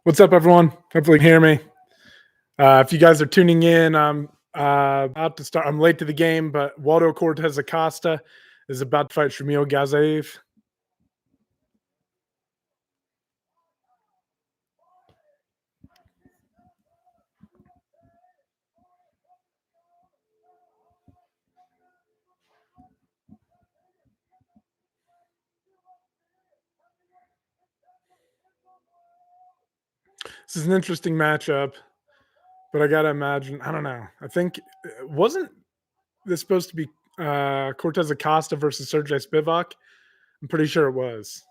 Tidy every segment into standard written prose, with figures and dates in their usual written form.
What's up, everyone? Hopefully, you can hear me. If you guys are tuning in, I'm about to start. I'm late to the game, but Waldo Cortez Acosta is about to fight Shamil Gazaev. This is an interesting matchup, but I gotta imagine. I don't know. I think wasn't this supposed to be Cortez Acosta versus Sergey Spivak? I'm pretty sure it was.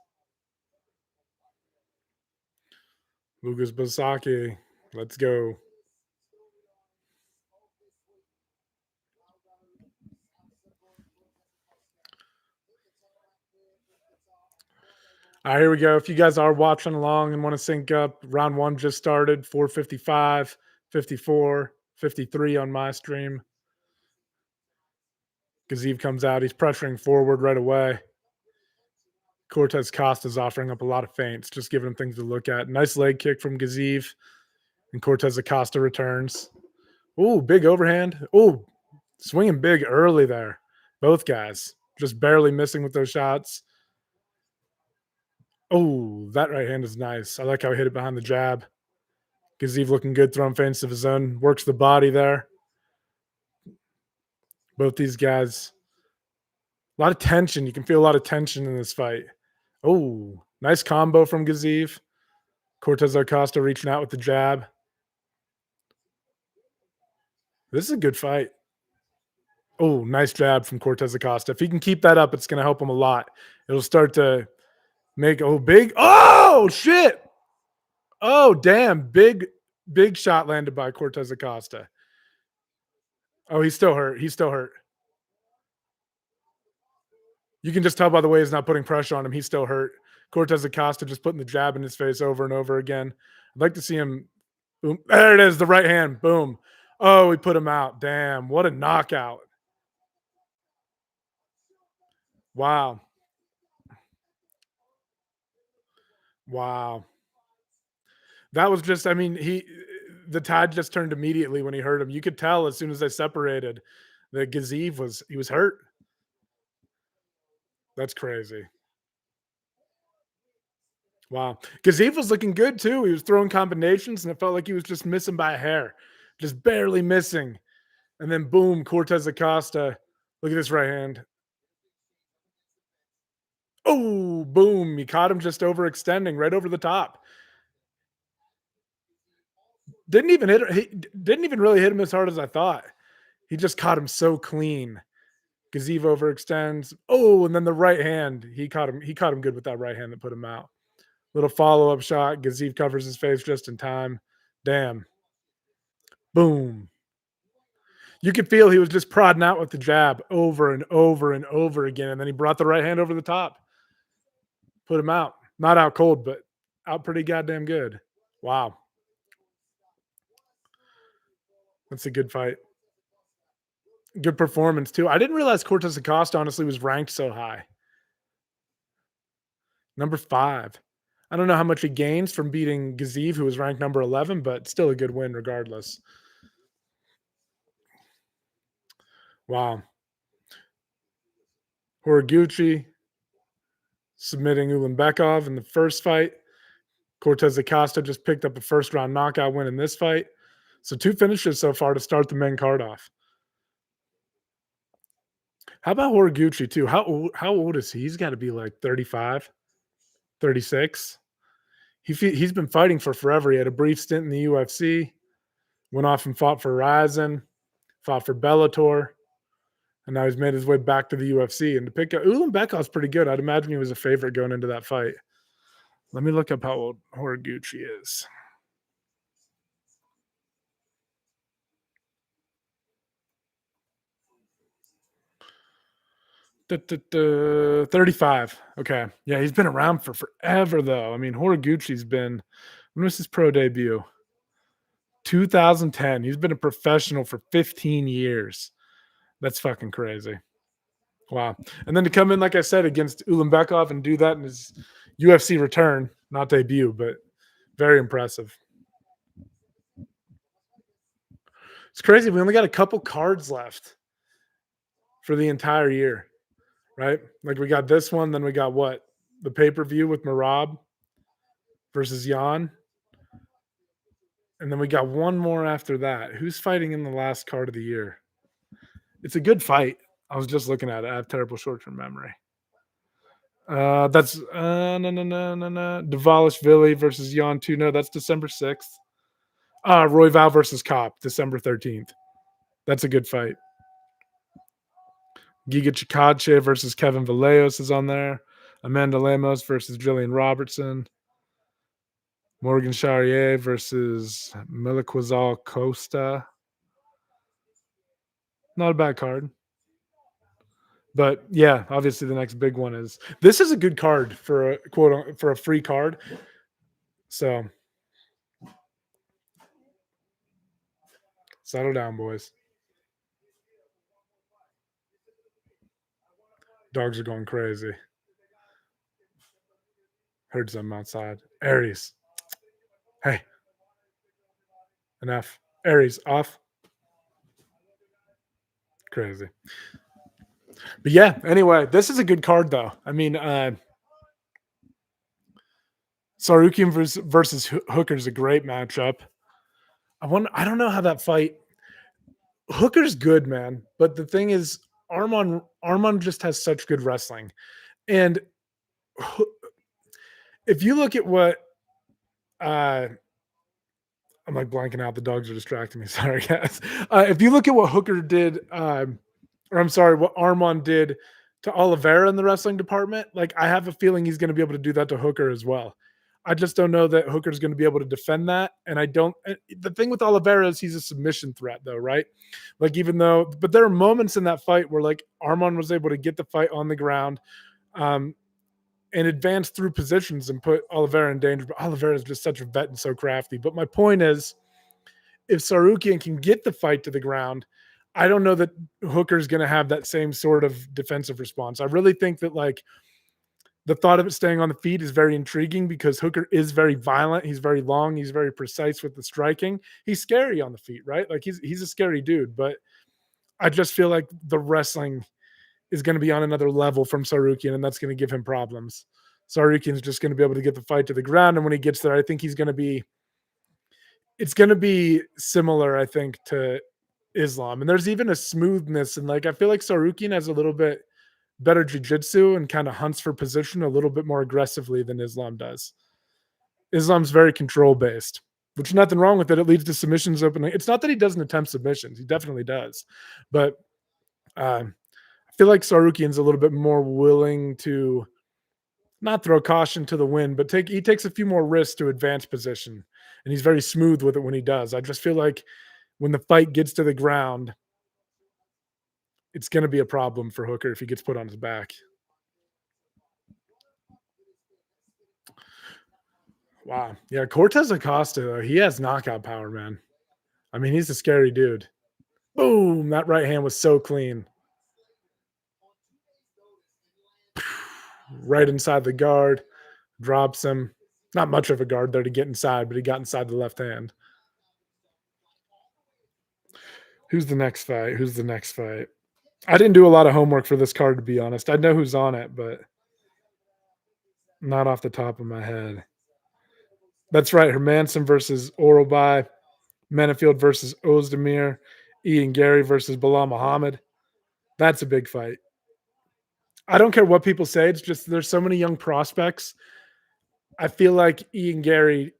Lucas Basaki. Let's go. All right, here we go. If you guys are watching along and want to sync up, round one just started, 4:55, 54, 53 on my stream. Gaziv comes out. He's pressuring forward right away. Cortez Costa's offering up a lot of feints, just giving him things to look at. Nice leg kick from Gaziv, and Cortez Acosta returns. Ooh, big overhand. Ooh, swinging big early there. Both guys just barely missing with those shots. Oh, that right hand is nice. I like how he hit it behind the jab. Gaziv looking good, throwing feints of his own. Works the body there. Both these guys, a lot of tension. You can feel a lot of tension in this fight. Oh, nice combo from Gaziv. Cortez Acosta reaching out with the jab. This is a good fight. Oh, nice jab from Cortez Acosta. If he can keep that up, it's going to help him a lot. It'll start to make big. Oh, shit. Oh, damn. Big shot landed by Cortez Acosta. Oh, he's still hurt. He's still hurt. You can just tell by the way he's not putting pressure on him. He's still hurt. Cortez Acosta just putting the jab in his face over and over again. I'd like to see him. Boom. There it is. The right hand. Boom. Oh, he put him out. Damn. What a knockout. Wow. Wow. That was just, I mean, the tide just turned immediately when he hurt him. You could tell as soon as they separated that Gaziv he was hurt. That's crazy. Wow. Gaziv was looking good too. He was throwing combinations and it felt like he was just missing by a hair, just barely missing. And then boom, Cortez Acosta. Look at this right hand. Oh, boom. He caught him just overextending right over the top. Didn't even hit. He didn't even really hit him as hard as I thought. He just caught him so clean. Gaziv overextends. Oh, and then the right hand. He caught him. He caught him good with that right hand that put him out. Little follow up shot. Gaziv covers his face just in time. Damn. Boom. You could feel he was just prodding out with the jab over and over and over again, and then he brought the right hand over the top. Put him out. Not out cold, but out pretty goddamn good. Wow. That's a good fight. Good performance too. I didn't realize Cortez Acosta honestly was ranked so high. Number 5. I don't know how much he gains from beating Gaziv, who was ranked number 11, but still a good win regardless. Wow. Horiguchi submitting Ulanbekov in the first fight. Cortez Acosta just picked up a first round knockout win in this fight. So 2 finishes so far to start the main card off. How about Horiguchi too? How old is he? He's got to be like 35, 36. He's been fighting for forever. He had a brief stint in the UFC, went off and fought for Ryzen, fought for Bellator, and now he's made his way back to the UFC. And to pick up Ulanbekov's pretty good. I'd imagine he was a favorite going into that fight. Let me look up how old Horiguchi is. Da, da, da, 35. Okay. Yeah, he's been around for forever, though. I mean, Horiguchi's been, when was his pro debut? 2010. He's been a professional for 15 years. That's fucking crazy. Wow. And then to come in, like I said, against Ulanbekov and do that in his UFC return, not debut, but Very impressive. It's crazy. We only got a couple cards left for the entire year, right? Like we got this one, then we got what? The pay-per-view with Marab versus Jan. And then we got one more after that. Who's fighting in the last card of the year? It's a good fight. I was just looking at it. I have terrible short-term memory. That's no. Devalishvili versus Jan Tuno. That's December 6th. Royval versus Kopp, December 13th. That's a good fight. Giga Chikadze versus Kevin Vallejos is on there. Amanda Lemos versus Jillian Robertson. Morgan Charrier versus Miliquizal Costa. Not a bad card. But yeah, obviously the next big one is this is a good card for a quote for a free card. So settle down, boys. Dogs are going crazy. Heard something outside. Aries. Hey. Enough. Aries off. Crazy. But yeah, anyway, this is a good card though. I mean, Tsarukyan versus Hooker is a great matchup. I don't know how that fight. Hooker's good, man. But the thing is, Arman just has such good wrestling. And if you look at what I'm like blanking out. The dogs are distracting me. Sorry, guys. If you look at what Hooker did, or I'm sorry, what Arman did to Oliveira in the wrestling department, like I have a feeling he's going to be able to do that to Hooker as well. I just don't know that Hooker's going to be able to defend that. And I don't. The thing with Oliveira is he's a submission threat, though, right? Like but there are moments in that fight where like Arman was able to get the fight on the ground. And advance through positions and put Oliveira in danger. But Oliveira is just such a vet and so crafty. But my point is, if Tsarukyan can get the fight to the ground, I don't know that Hooker's going to have that same sort of defensive response. I really think that like the thought of it staying on the feet is very intriguing because Hooker is very violent. He's very long. He's very precise with the striking. He's scary on the feet, right? Like he's a scary dude. But I just feel like the wrestling is going to be on another level from Tsarukyan, and that's going to give him problems. Tsarukyan's just going to be able to get the fight to the ground, and when he gets there, I think it's going to be similar, I think, to Islam. And there's even a smoothness, and like I feel like Tsarukyan has a little bit better jiu-jitsu and kind of hunts for position a little bit more aggressively than Islam does. Islam's very control-based, which nothing wrong with it. It leads to submissions opening. It's not that he doesn't attempt submissions. He definitely does. But I feel like Tsarukyan's a little bit more willing to not throw caution to the wind, but he takes a few more risks to advance position, and he's very smooth with it when he does. I just feel like when the fight gets to the ground, it's going to be a problem for Hooker if he gets put on his back. Wow. Yeah, Cortez Acosta, though, he has knockout power, man. I mean, he's a scary dude. Boom! That right hand was so clean. Right inside the guard. Drops him. Not much of a guard there to get inside, but he got inside the left hand. Who's the next fight? I didn't do a lot of homework for this card, to be honest. I know who's on it, but not off the top of my head. That's right. Hermanson versus Orobai. Menafield versus Ozdemir. Ian Gary versus Bilal Muhammad. That's a big fight. I don't care what people say. It's just there's so many young prospects. I feel like Ian Gary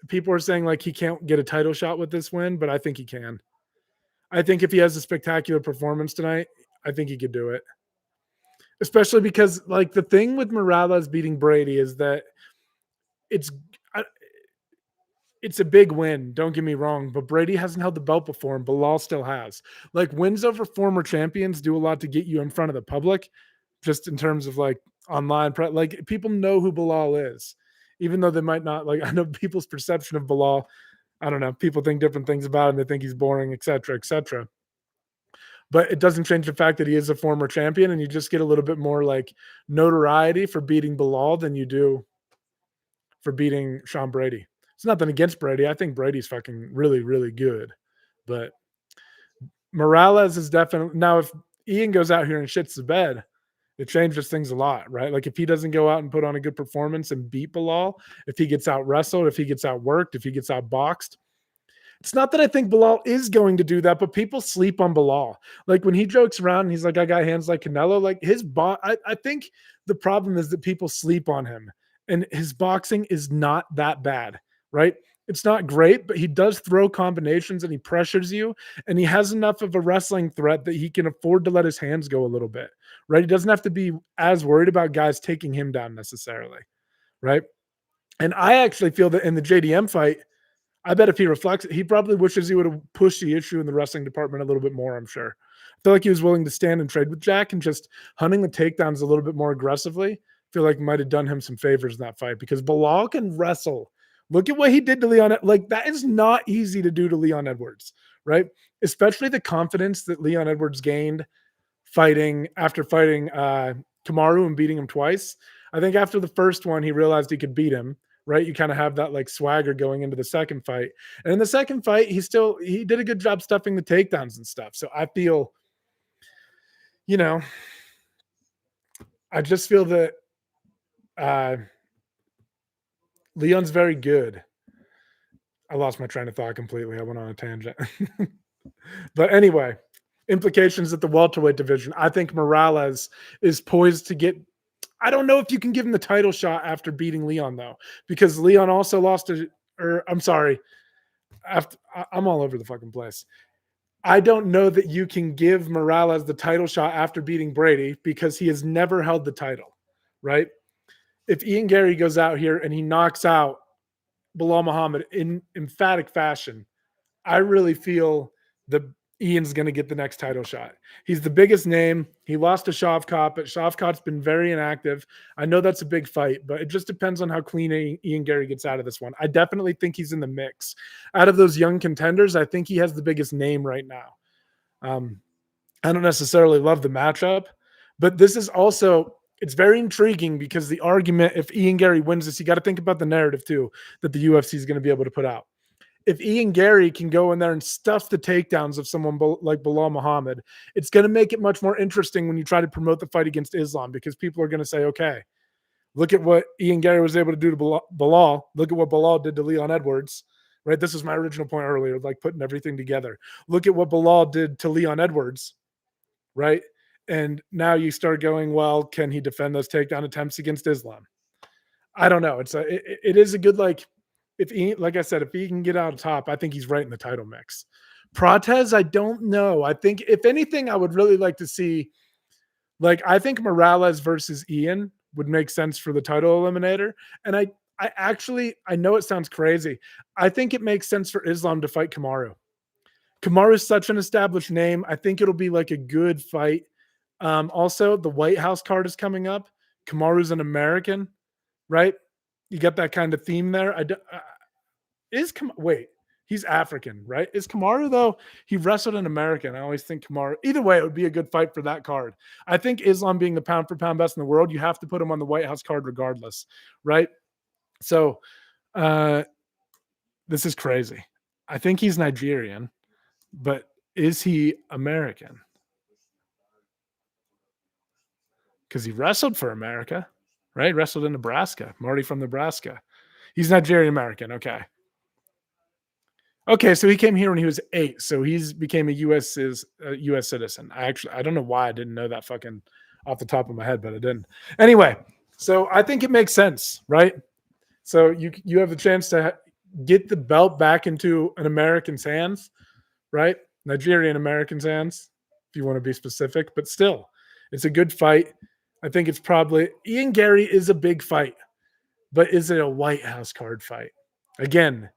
people are saying like he can't get a title shot with this win, but I think he can. I think if he has a spectacular performance tonight, I think he could do it. Especially because like the thing with Morales beating Brady is that it's a big win. Don't get me wrong, but Brady hasn't held the belt before, and Bilal still has. Like wins over former champions do a lot to get you in front of the public, just in terms of like online. Like people know who Bilal is, even though they might not. Like I know people's perception of Bilal. I don't know. People think different things about him. They think he's boring, etc., etc. But it doesn't change the fact that he is a former champion, and you just get a little bit more like notoriety for beating Bilal than you do for beating Sean Brady. It's nothing against Brady. I think Brady's fucking really, really good. But Morales is definitely now if Ian goes out here and shits the bed, it changes things a lot, right? Like if he doesn't go out and put on a good performance and beat Bilal, if he gets out wrestled, if he gets outworked, if he gets out boxed, it's not that I think Bilal is going to do that, but people sleep on Bilal. Like when he jokes around and he's like, I got hands like Canelo, like I think the problem is that people sleep on him and his boxing is not that bad, right? It's not great, but he does throw combinations and he pressures you and he has enough of a wrestling threat that he can afford to let his hands go a little bit, right? He doesn't have to be as worried about guys taking him down necessarily, right? And I actually feel that in the JDM fight, I bet if he reflects, he probably wishes he would have pushed the issue in the wrestling department a little bit more, I'm sure. I feel like he was willing to stand and trade with Jack and just hunting the takedowns a little bit more aggressively. I feel like might have done him some favors in that fight because Bilal can wrestle. Look at what he did to Leon. Like that is not easy to do to Leon Edwards, right? Especially the confidence that Leon Edwards gained after fighting Kamaru and beating him twice. I think after the first one, he realized he could beat him, right? You kind of have that like swagger going into the second fight. And in the second fight, he did a good job stuffing the takedowns and stuff. So I feel, you know, I just feel that Leon's very good. I lost my train of thought completely. I went on a tangent. But anyway, implications at the welterweight division. I think Morales is poised to get. I don't know if you can give him the title shot after beating Leon though, because Leon also lost I'm sorry. I'm all over the fucking place. I don't know that you can give Morales the title shot after beating Brady because he has never held the title, right? If Ian Gary goes out here and he knocks out Bilal Muhammad in emphatic fashion, I really feel that Ian's going to get the next title shot. He's the biggest name. He lost to Shavkat, but Shavkat's been very inactive. I know that's a big fight, but it just depends on how clean Ian Gary gets out of this one. I definitely think he's in the mix. Out of those young contenders, I think he has the biggest name right now. I don't necessarily love the matchup, but this is also, it's very intriguing because the argument, if Ian Gary wins this, you got to think about the narrative too, that the UFC is going to be able to put out. If Ian Gary can go in there and stuff the takedowns of someone like Bilal Muhammad, it's going to make it much more interesting when you try to promote the fight against Islam because people are going to say, okay, look at what Ian Gary was able to do to Bilal. Look at what Bilal did to Leon Edwards, right? This is my original point earlier, like putting everything together. Look at what Bilal did to Leon Edwards, right? And now you start going, well, can he defend those takedown attempts against Islam? I don't know. It is a good, like, if he, like I said, if he can get out of top, I think he's right in the title mix. Protez, I don't know. I think if anything, I would really like to see, like, I think Morales versus Ian would make sense for the title eliminator. And I actually, I know it sounds crazy. I think it makes sense for Islam to fight Kamaru. Kamaru is such an established name. I think it'll be like a good fight. Also, the White House card is coming up. Kamaru's an American, right? You got that kind of theme there. Wait, he's African, right? Is Kamaru though? He wrestled in America. And I always think Kamaru. Either way, it would be a good fight for that card. I think Islam being the pound for pound best in the world, you have to put him on the White House card regardless, right? So, this is crazy. I think he's Nigerian, but is he American? Because he wrestled for America, right? Wrestled in Nebraska. Marty from Nebraska. He's Nigerian American. Okay. Okay, so he came here when he was 8, so he's became a U.S. citizen. I don't know why I didn't know that fucking off the top of my head, but I didn't. Anyway, so I think it makes sense, right? So you have the chance to get the belt back into an American's hands, right? Nigerian American's hands, if you want to be specific, but still, it's a good fight. I think it's probably Ian Gary is a big fight, but is it a White House card fight? Again,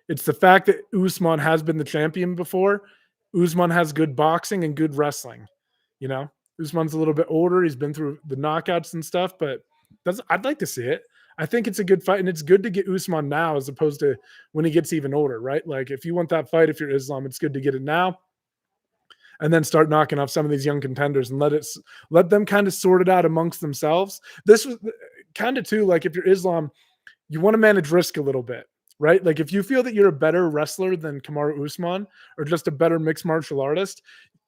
it's the fact that Usman has been the champion before. Usman has good boxing and good wrestling. You know, Usman's a little bit older. He's been through the knockouts and stuff, but I'd like to see it. I think it's a good fight, and it's good to get Usman now as opposed to when he gets even older, right? Like if you want that fight, if you're Islam, it's good to get it now and then start knocking off some of these young contenders and let them kind of sort it out amongst themselves. This was kind of too, like if you're Islam, you want to manage risk a little bit, right? Like if you feel that you're a better wrestler than Kamaru Usman or just a better mixed martial artist,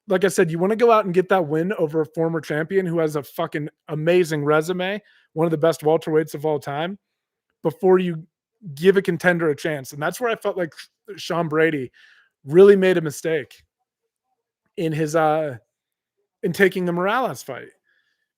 like I said, you want to go out and get that win over a former champion who has a fucking amazing resume, one of the best welterweights of all time, before you give a contender a chance. And that's where I felt like Sean Brady really made a mistake in his in taking the Morales fight.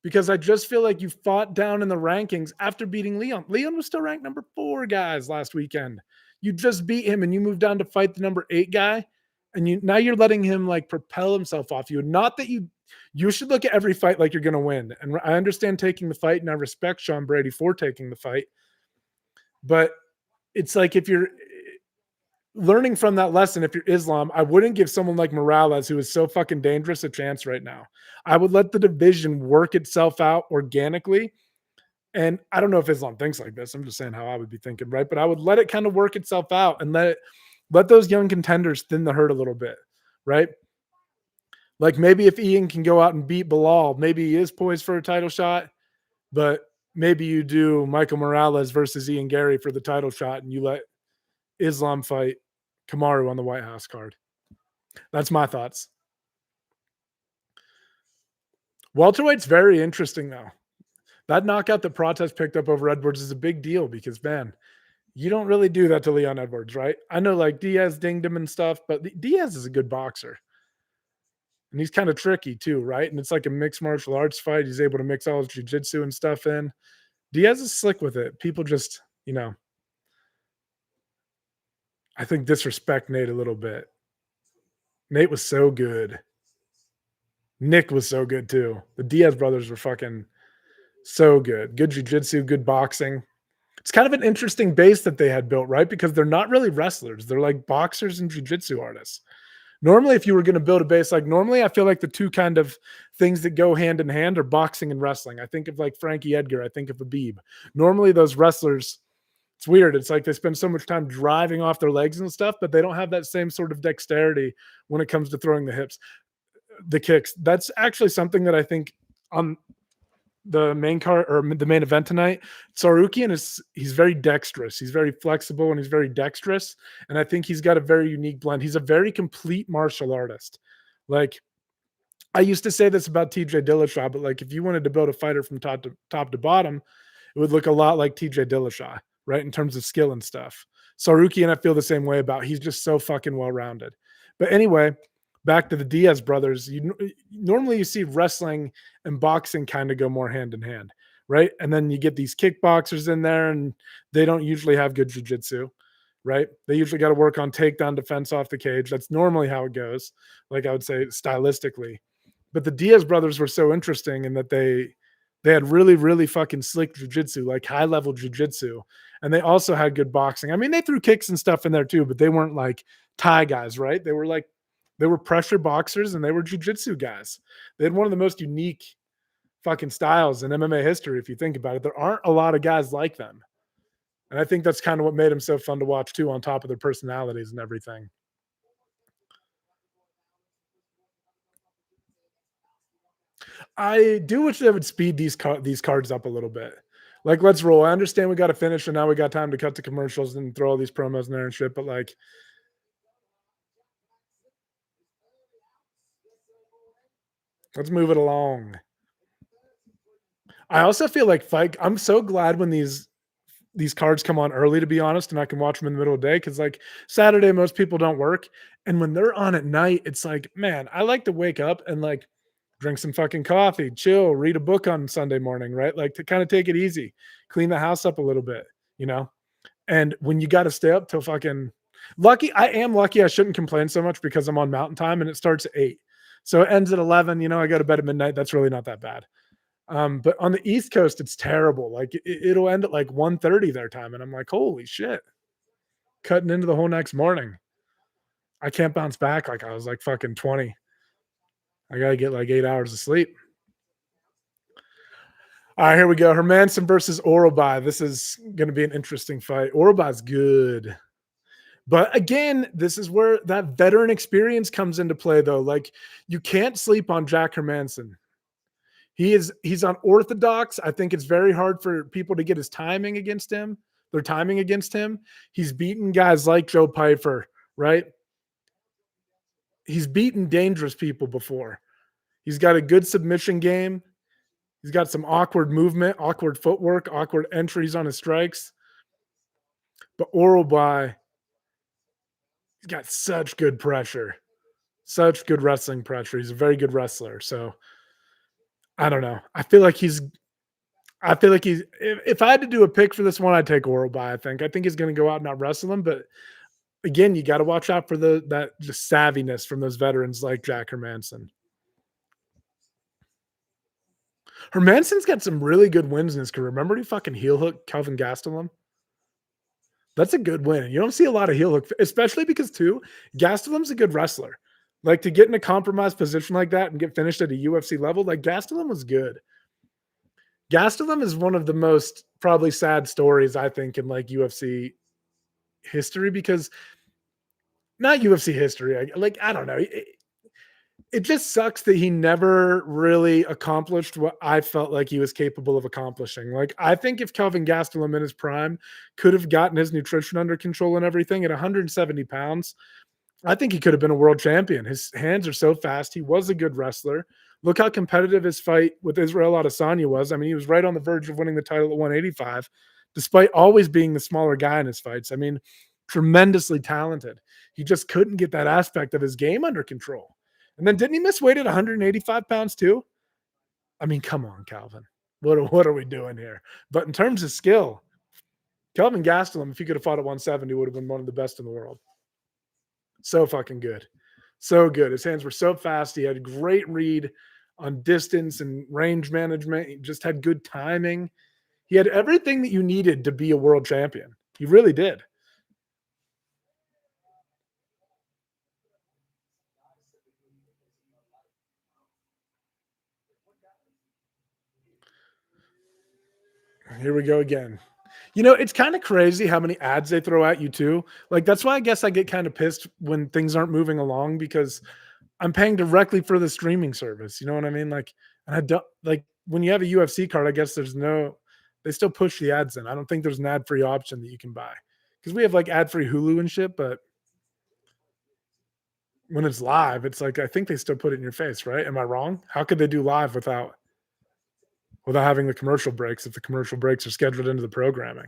Because I just feel like you fought down in the rankings after beating Leon. Leon was still ranked number 4, guys, last weekend. You just beat him and you moved down to fight the number 8 guy, and now you're letting him like propel himself off you. Not that you should look at every fight like you're going to win. And I understand taking the fight, and I respect Sean Brady for taking the fight. But it's like if you're learning from that lesson, if you're Islam, I wouldn't give someone like Morales, who is so fucking dangerous, a chance right now. I would let the division work itself out organically. And I don't know if Islam thinks like this. I'm just saying how I would be thinking, right? But I would let it kind of work itself out and let those young contenders thin the herd a little bit, right? Like maybe if Ian can go out and beat Bilal, maybe he is poised for a title shot, but maybe you do Michael Morales versus Ian Gary for the title shot and you let Islam fight Kamaru on the White House card. That's my thoughts. Welterweight's very interesting, though. That knockout that Prates picked up over Edwards is a big deal because, man, you don't really do that to Leon Edwards, right? I know like Diaz dinged him and stuff, but Diaz is a good boxer. And he's kind of tricky too, right? And it's like a mixed martial arts fight. He's able to mix all his jiu-jitsu and stuff in. Diaz is slick with it. People just, I think disrespect Nate a little bit. Nate was so good. Nick was so good too. The Diaz brothers were fucking so good. Good jiu-jitsu, good boxing. It's kind of an interesting base that they had built, right? Because they're not really wrestlers. They're like boxers and jiu-jitsu artists. Normally, if you were going to build a base, like normally I feel like the two kind of things that go hand in hand are boxing and wrestling. I think of like Frankie Edgar. I think of Habib. Normally those wrestlers, it's weird. It's like they spend so much time driving off their legs and stuff, but they don't have that same sort of dexterity when it comes to throwing the kicks. That's actually something that I think on the main card or the main event tonight, Tsarukyan he's very dexterous. He's very flexible and he's very dexterous. And I think he's got a very unique blend. He's a very complete martial artist. Like I used to say this about TJ Dillashaw, but like if you wanted to build a fighter from top to bottom, it would look a lot like TJ Dillashaw, right? In terms of skill and stuff. Tsarukyan, I feel the same way about. He's just so fucking well-rounded. But anyway, back to the Diaz brothers. Normally you see wrestling and boxing kind of go more hand in hand, right? And then you get these kickboxers in there and they don't usually have good jiu-jitsu, right? They usually got to work on takedown defense off the cage. That's normally how it goes, like I would say stylistically. But the Diaz brothers were so interesting in that they had really, really fucking slick jiu-jitsu, like high-level jiu-jitsu. And they also had good boxing. I mean, they threw kicks and stuff in there too, but they weren't like Thai guys, right? They were pressure boxers and they were jiu-jitsu guys. They had one of the most unique fucking styles in MMA history, if you think about it. There aren't a lot of guys like them. And I think that's kind of what made them so fun to watch too, on top of their personalities and everything. I do wish they would speed these cards up a little bit. Like, let's roll. I understand we got to finish and now we got time to cut to commercials and throw all these promos in there and shit, but like, let's move it along. I also feel like I'm so glad when these cards come on early, to be honest, and I can watch them in the middle of the day because like Saturday, most people don't work. And when they're on at night, it's like, man, I like to wake up and like drink some fucking coffee, chill, read a book on Sunday morning, right? Like to kind of take it easy, clean the house up a little bit, And when you got to stay up till fucking I am lucky. I shouldn't complain so much because I'm on mountain time and it starts at 8. So it ends at 11. I go to bed at midnight. That's really not that bad. But on the East Coast, it's terrible. Like it'll end at like 1:30 their time. And I'm like, holy shit, cutting into the whole next morning. I can't bounce back like I was like fucking 20. I got to get like 8 hours of sleep. All right, here we go. Hermanson versus Orobai. This is going to be an interesting fight. Orobai's good. But again, this is where that veteran experience comes into play, though. Like, you can't sleep on Jack Hermanson. He's unorthodox. I think it's very hard for people to get his timing against him, their timing against him. He's beaten guys like Joe Pyfer, right? He's beaten dangerous people before. He's got a good submission game. He's got some awkward movement, awkward footwork, awkward entries on his strikes. But Oralby, he's got such good pressure, such good wrestling pressure. He's a very good wrestler. So I don't know. I feel like he's, if I had to do a pick for this one, I'd take Oralby, I think. I think he's going to go out and out wrestle him. But again, you got to watch out for that just savviness from those veterans like Jack Hermanson. Hermanson's got some really good wins in his career. Remember he fucking heel hooked Kelvin Gastelum? That's a good win. You don't see a lot of heel hook, especially because too, Gastelum's a good wrestler. Like to get in a compromised position like that and get finished at a UFC level, like Gastelum was good. Gastelum is one of the most probably sad stories I think in like UFC history because not UFC history. I don't know. It just sucks that he never really accomplished what I felt like he was capable of accomplishing. Like, I think if Kelvin Gastelum in his prime could have gotten his nutrition under control and everything at 170 pounds, I think he could have been a world champion. His hands are so fast. He was a good wrestler. Look how competitive his fight with Israel Adesanya was. I mean, he was right on the verge of winning the title at 185, despite always being the smaller guy in his fights. I mean, tremendously talented. He just couldn't get that aspect of his game under control. And then didn't he miss weight at 185 pounds too? I mean, come on, Calvin. What are we doing here? But in terms of skill, Kelvin Gastelum, if he could have fought at 170, would have been one of the best in the world. So fucking good. So good. His hands were so fast. He had a great read on distance and range management. He just had good timing. He had everything that you needed to be a world champion. He really did. Here we go again. You know, it's kind of crazy how many ads they throw at you too. Like that's why I guess I get kind of pissed when things aren't moving along because I'm paying directly for the streaming service. You know what I mean? Like, and I don't like when you have a UFC card, I guess they still push the ads in. I don't think there's an ad free option that you can buy because we have like ad free Hulu and shit. But when it's live, it's like, I think they still put it in your face, right? Am I wrong? How could they do live without having the commercial breaks if the commercial breaks are scheduled into the programming?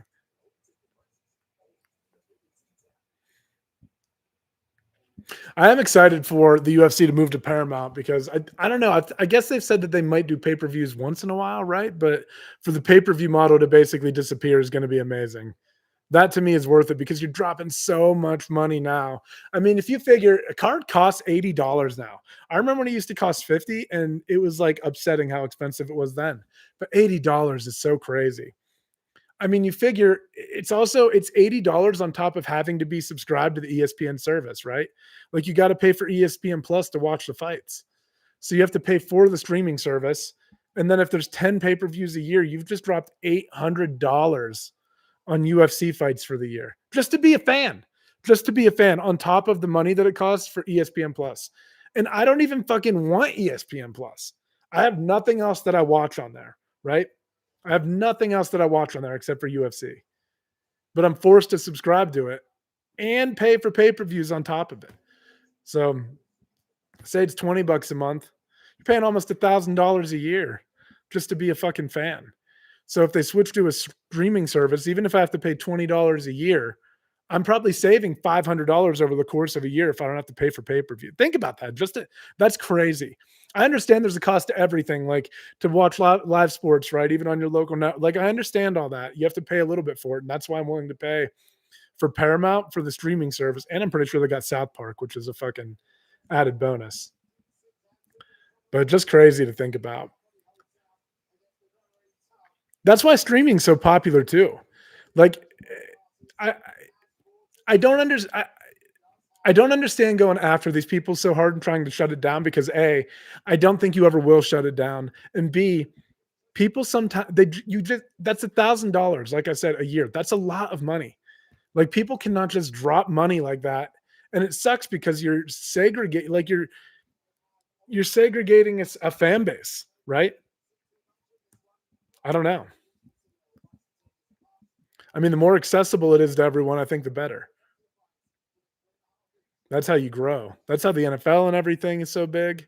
I am excited for the UFC to move to Paramount because I don't know. I guess they've said that they might do pay per views once in a while, right? But for the pay per view model to basically disappear is going to be amazing. That to me is worth it because you're dropping so much money now. I mean, if you figure a card costs $80 now. I remember when it used to cost 50 and it was like upsetting how expensive it was then. But $80 is so crazy. I mean, you figure it's $80 on top of having to be subscribed to the ESPN service, right? Like you got to pay for ESPN Plus to watch the fights. So you have to pay for the streaming service. And then if there's 10 pay-per-views a year, you've just dropped $800 on UFC fights for the year. Just to be a fan. Just to be a fan on top of the money that it costs for ESPN Plus. And I don't even fucking want ESPN Plus. I have nothing else that I watch on there, right? I have nothing else that I watch on there except for UFC. But I'm forced to subscribe to it and pay for pay-per-views on top of it. So say it's $20 a month. You're paying almost $1,000 a year just to be a fucking fan. So if they switch to a streaming service, even if I have to pay $20 a year, I'm probably saving $500 over the course of a year if I don't have to pay for pay-per-view. Think about that. That's crazy. I understand there's a cost to everything, like to watch live sports, right? Even on your local net. Like I understand all that. You have to pay a little bit for it, and that's why I'm willing to pay for Paramount for the streaming service. And I'm pretty sure they got South Park, which is a fucking added bonus. But just crazy to think about. That's why streaming's so popular too. Like I I don't understand. I don't understand going after these people so hard and trying to shut it down because A, I don't think you ever will shut it down. And B, people sometimes you just that's $1,000, like I said, a year. That's a lot of money. Like people cannot just drop money like that. And it sucks because you're segregating a fan base, right? I don't know. I mean, the more accessible it is to everyone, I think the better. That's how you grow. That's how the NFL and everything is so big,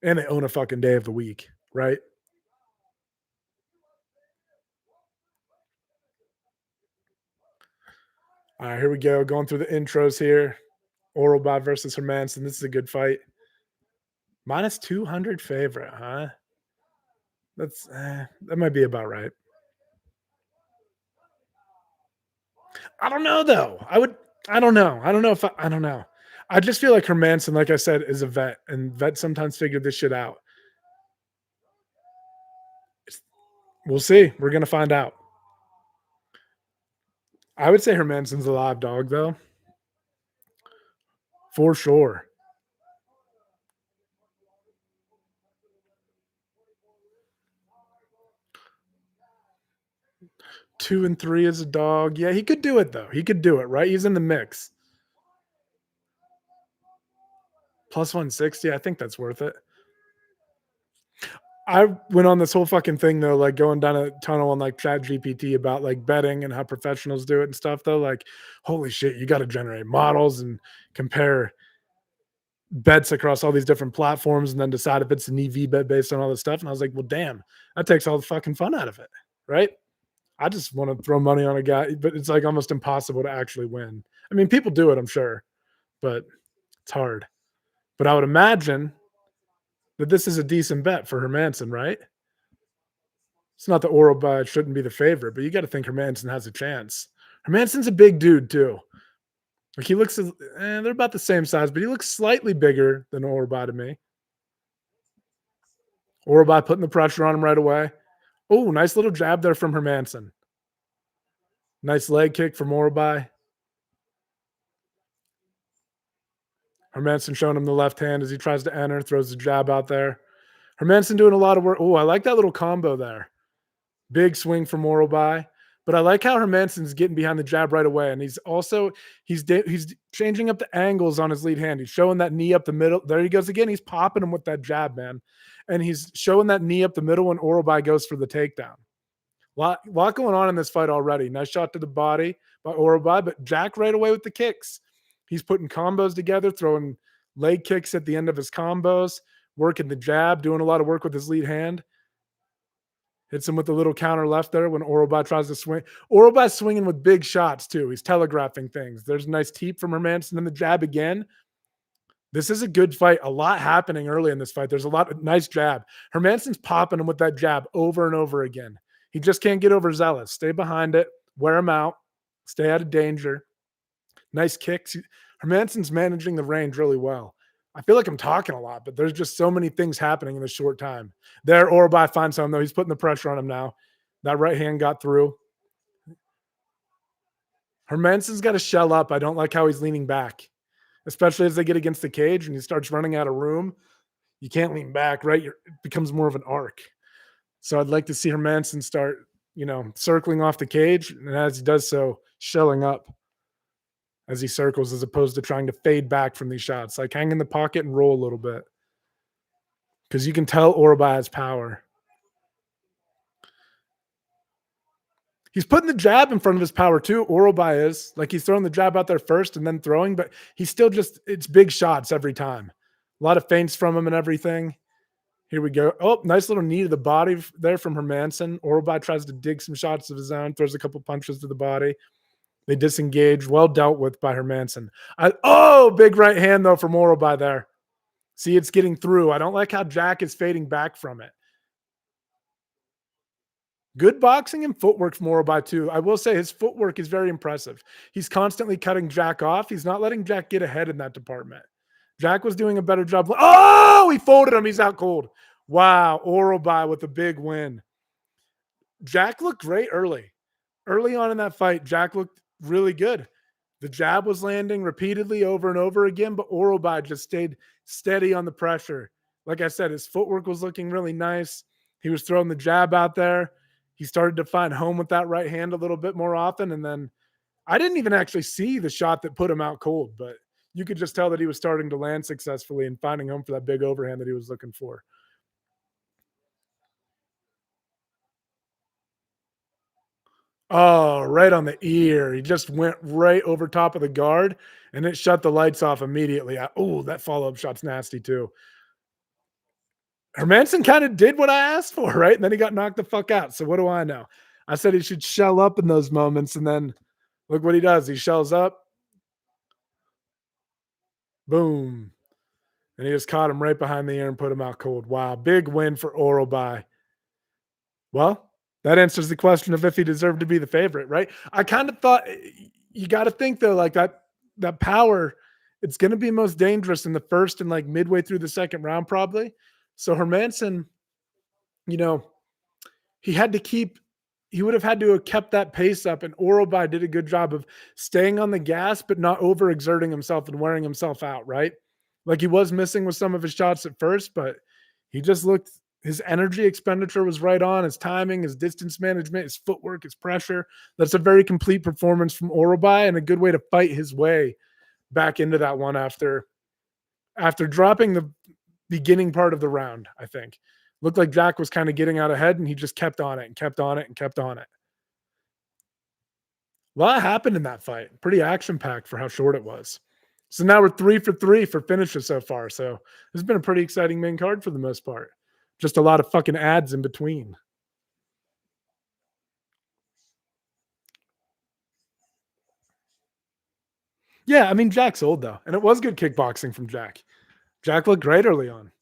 and they own a fucking day of the week, right? All right, here we go. Going through the intros here. Oralbot versus Hermanson. This is a good fight. Minus 200 favorite, huh? That might be about right. I don't know though. I don't know. I don't know if I don't know. I just feel like Hermanson, like I said, is a vet, and vets sometimes figure this shit out. We'll see. We're gonna find out. I would say Hermanson's a live dog though, for sure. 2 and 3 as a dog. Yeah, he could do it though. He could do it, right? He's in the mix. Plus 160. I think that's worth it. I went on this whole fucking thing though, like going down a tunnel on like Chat GPT about like betting and how professionals do it and stuff though. Like, holy shit, you got to generate models and compare bets across all these different platforms and then decide if it's an EV bet based on all this stuff. And I was like, well, damn, that takes all the fucking fun out of it. Right. I just want to throw money on a guy, but it's like almost impossible to actually win. I mean, people do it, I'm sure, but it's hard. But I would imagine that this is a decent bet for Hermanson, right? It's not that Oral shouldn't be the favorite, but you got to think Hermanson has a chance. Hermanson's a big dude too. Like he looks, they're about the same size, but he looks slightly bigger than Oral to me. Oral putting the pressure on him right away. Oh, nice little jab there from Hermanson. Nice leg kick from Oral. Hermanson showing him the left hand as he tries to enter, throws the jab out there. Hermanson doing a lot of work. Oh, I like that little combo there. Big swing from Oral. But I like how Hermanson's getting behind the jab right away, and he's changing up the angles on his lead hand. He's showing that knee up the middle. There he goes again. He's popping him with that jab, man, and he's showing that knee up the middle when Oral goes for the takedown. Lot going on in this fight already. Nice shot to the body by Oral, but Jack right away with the kicks. He's putting combos together, throwing leg kicks at the end of his combos, working the jab, doing a lot of work with his lead hand. Hits him with a little counter left there when Oral tries to swing. Oral swinging with big shots too. He's telegraphing things. There's a nice teep from Hermanson and the jab again. This is a good fight. A lot happening early in this fight. There's a lot of nice jab. Hermanson's popping him with that jab over and over again. He just can't get overzealous. Stay behind it. Wear him out. Stay out of danger. Nice kicks. Hermanson's managing the range really well. I feel like I'm talking a lot, but there's just so many things happening in this short time. There, Oral finds him, though. He's putting the pressure on him now. That right hand got through. Hermanson's got to shell up. I don't like how he's leaning back, especially as they get against the cage and he starts running out of room. You can't lean back, right? It becomes more of an arc. So I'd like to see Hermanson start, circling off the cage, and as he does so, shelling up as he circles, as opposed to trying to fade back from these shots. Like hang in the pocket and roll a little bit, because you can tell Oral has power. He's putting the jab in front of his power too. Oral is like he's throwing the jab out there first and then throwing, but he's still it's big shots every time. A lot of feints from him and everything. Here we go. Oh, nice little knee to the body there from Hermanson. Oral tries to dig some shots of his own, throws a couple punches to the body. They disengage. Well dealt with by Hermanson. Big right hand though from Oral there. See, it's getting through. I don't like how Jack is fading back from it. Good boxing and footwork from Oral too. I will say his footwork is very impressive. He's constantly cutting Jack off. He's not letting Jack get ahead in that department. Jack was doing a better job. Oh, he folded him. He's out cold. Wow, Oral with a big win. Jack looked great early. Early on in that fight, Jack looked really good. The jab was landing repeatedly over and over again, but Oral just stayed steady on the pressure. Like I said, his footwork was looking really nice. He was throwing the jab out there. He started to find home with that right hand a little bit more often. And then I didn't even actually see the shot that put him out cold, but you could just tell that he was starting to land successfully and finding home for that big overhand that he was looking for. Oh, right on the ear. He just went right over top of the guard, and it shut the lights off immediately. Oh, that follow-up shot's nasty too. Hermanson kinda did what I asked for, right? And then he got knocked the fuck out. So what do I know? I said he should shell up in those moments, and then look what he does. He shells up, boom, and he just caught him right behind the ear and put him out cold. Wow, big win for Orobai. Well, that answers the question of if he deserved to be the favorite, right? I kind of thought you got to think though, like that power, it's going to be most dangerous in the first and like midway through the second round, probably. So Hermanson, you know, he had to keep. He would have had to have kept that pace up, and Orobai did a good job of staying on the gas, but not overexerting himself and wearing himself out. Right, like he was missing with some of his shots at first, but he just looked. His energy expenditure was right on. His timing, his distance management, his footwork, his pressure. That's a very complete performance from Orobai and a good way to fight his way back into that one after dropping the beginning part of the round. I think looked like Jack was kind of getting out ahead, and he just kept on it and kept on it and kept on it. A lot happened in that fight. Pretty action packed for how short it was. So now we're 3 for 3 for finishes so far. So this has been a pretty exciting main card for the most part. Just a lot of fucking ads in between. Yeah, I mean Jack's old though, and it was good kickboxing from Jack. Jack looked great early on.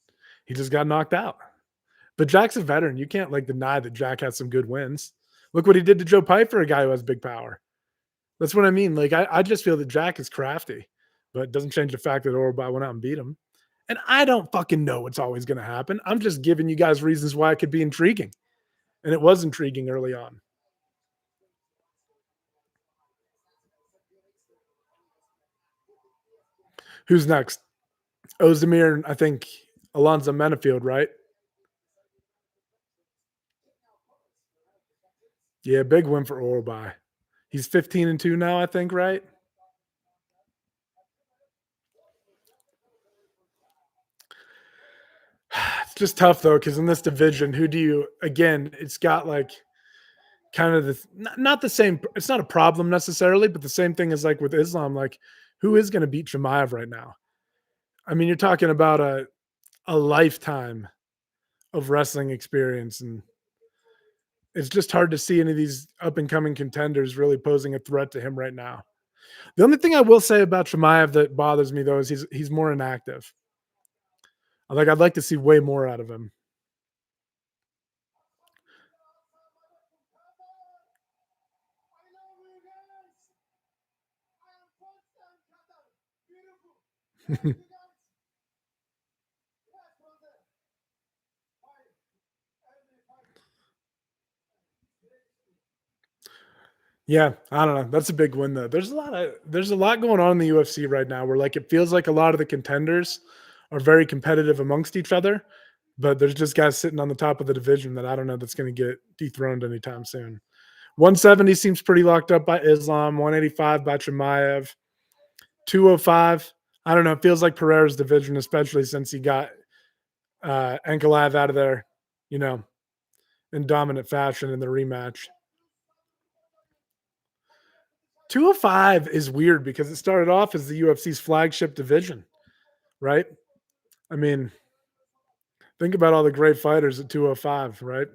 He just got knocked out. But Jack's a veteran. You can't like deny that Jack has some good wins. Look what he did to Joe Piper, a guy who has big power. That's what I mean. Like I just feel that Jack is crafty, but it doesn't change the fact that Orba went out and beat him. And I don't fucking know what's always going to happen. I'm just giving you guys reasons why it could be intriguing. And it was intriguing early on. Who's next? Ozdemir and I think Alonzo Menafield, right? Yeah, big win for Orbai. He's 15-2 now, I think, right? It's just tough though, because in this division, who do you again? It's got like kind of the not the same. It's not a problem necessarily, but the same thing as like with Islam. Like, who is going to beat Chimaev right now? I mean, you're talking about a lifetime of wrestling experience, and it's just hard to see any of these up and coming contenders really posing a threat to him right now. The only thing I will say about Chimaev that bothers me though is he's more inactive. Like I'd like to see way more out of him. Yeah, I don't know. That's a big win though. There's a lot going on in the UFC right now where like it feels like a lot of the contenders are very competitive amongst each other, but there's just guys sitting on the top of the division that I don't know that's going to get dethroned anytime soon. 170 seems pretty locked up by Islam, 185 by Chimaev, 205. I don't know. It feels like Pereira's division, especially since he got Ankalaev out of there, you know, in dominant fashion in the rematch. 205 is weird because it started off as the UFC's flagship division, right? I mean, think about all the great fighters at 205, right?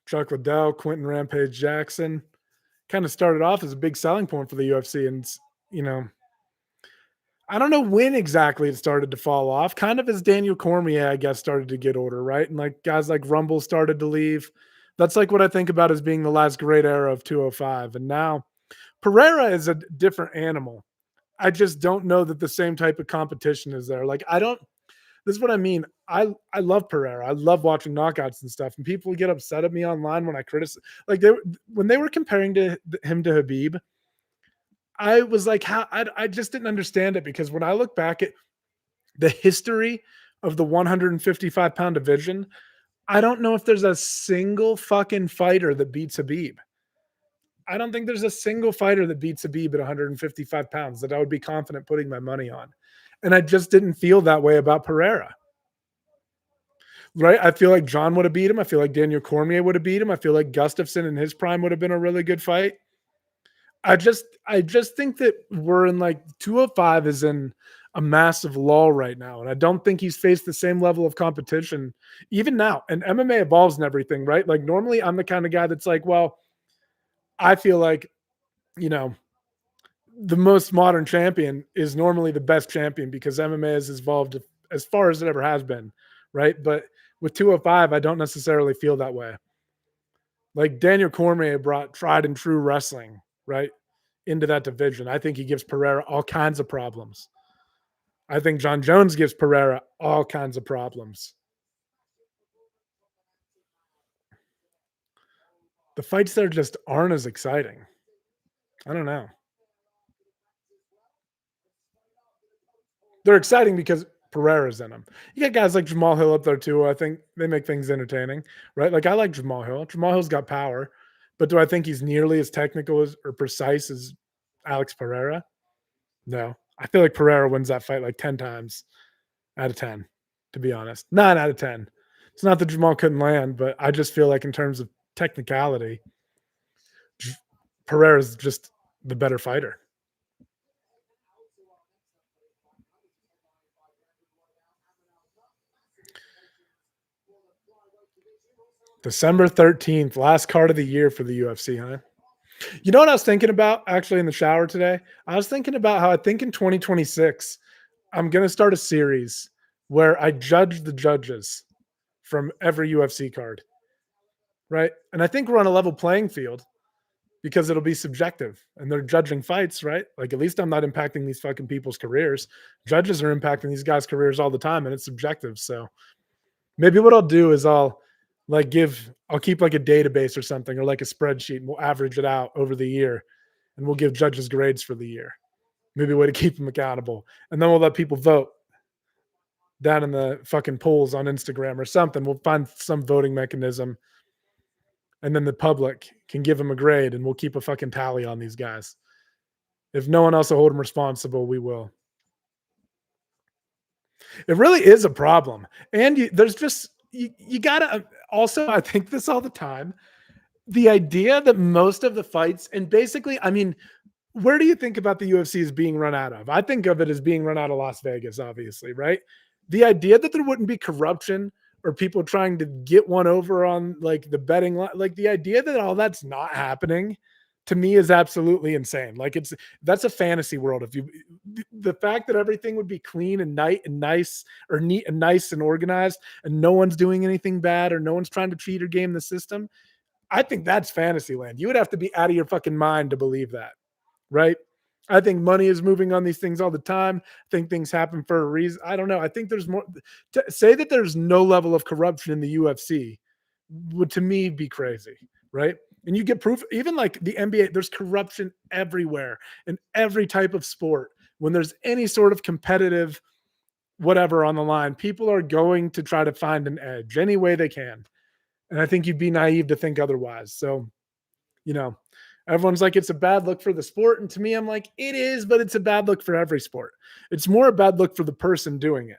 Chuck Liddell, Quentin Rampage Jackson kind of started off as a big selling point for the UFC. And, you know, I don't know when exactly it started to fall off, kind of as Daniel Cormier, I guess, started to get older, right? And like guys like Rumble started to leave. That's like what I think about as being the last great era of 205. And now Pereira is a different animal. I just don't know that the same type of competition is there. Like I don't this is what I mean. I love Pereira. I love watching knockouts and stuff. And people get upset at me online when I criticize like when they were comparing to him to Habib, I was like how I just didn't understand it because when I look back at the history of the 155-pound division, I don't know if there's a single fucking fighter that beats Habib. I don't think there's a single fighter that beats Habib at 155 pounds that I would be confident putting my money on. And I just didn't feel that way about Pereira. right? I feel like John would have beat him. I feel like Daniel Cormier would have beat him. I feel like Gustafson in his prime would have been a really good fight. I just think that we're in like 205 is in a massive lull right now. And I don't think he's faced the same level of competition even now. And MMA evolves and everything, right? Like normally I'm the kind of guy that's like, well, I feel like, you know, the most modern champion is normally the best champion because MMA has evolved as far as it ever has been, right? But with 205, I don't necessarily feel that way. Like Daniel Cormier brought tried and true wrestling, right, into that division. I think he gives Pereira all kinds of problems. I think John Jones gives Pereira all kinds of problems. The fights there just aren't as exciting. I don't know. They're exciting because Pereira's in them. You got guys like Jamal Hill up there too. I think they make things entertaining, right? Like I like Jamal Hill. Jamal Hill's got power, but do I think he's nearly as technical as or precise as Alex Pereira? No. I feel like Pereira wins that fight like 10 times out of 10, to be honest. 9 out of 10. It's not that Jamal couldn't land, but I just feel like in terms of technicality, Pereira's just the better fighter. December 13th, last card of the year for the UFC, huh? You know what I was thinking about actually in the shower today? I was thinking about how I think in 2026, I'm going to start a series where I judge the judges from every UFC card, right? And I think we're on a level playing field because it'll be subjective and they're judging fights, right? Like at least I'm not impacting these fucking people's careers. Judges are impacting these guys' careers all the time and it's subjective. So maybe what I'll do is I'll keep like a database or something or like a spreadsheet and we'll average it out over the year and we'll give judges grades for the year. Maybe a way to keep them accountable. And then we'll let people vote down in the fucking polls on Instagram or something. We'll find some voting mechanism and then the public can give them a grade and we'll keep a fucking tally on these guys. If no one else will hold them responsible, we will. It really is a problem. And there's just, you gotta also, I think this all the time. The idea that most of the fights, and basically, I mean, where do you think about the UFC as being run out of? I think of it as being run out of Las Vegas, obviously, right? The idea that there wouldn't be corruption or people trying to get one over on like the betting, like the idea that all that's not happening to me is absolutely insane. Like that's a fantasy world. If you, the fact that everything would be clean and nice or neat and nice and organized and no one's doing anything bad or no one's trying to cheat or game the system, I think that's fantasy land. You would have to be out of your fucking mind to believe that, right? I think money is moving on these things all the time. I think things happen for a reason. I don't know. I think there's more to say that there's no level of corruption in the UFC would to me be crazy, right? And you get proof, even like the NBA, there's corruption everywhere in every type of sport. When there's any sort of competitive whatever on the line, people are going to try to find an edge any way they can. And I think you'd be naive to think otherwise. So, you know, everyone's like, it's a bad look for the sport. And to me, I'm like, it is, but it's a bad look for every sport. It's more a bad look for the person doing it.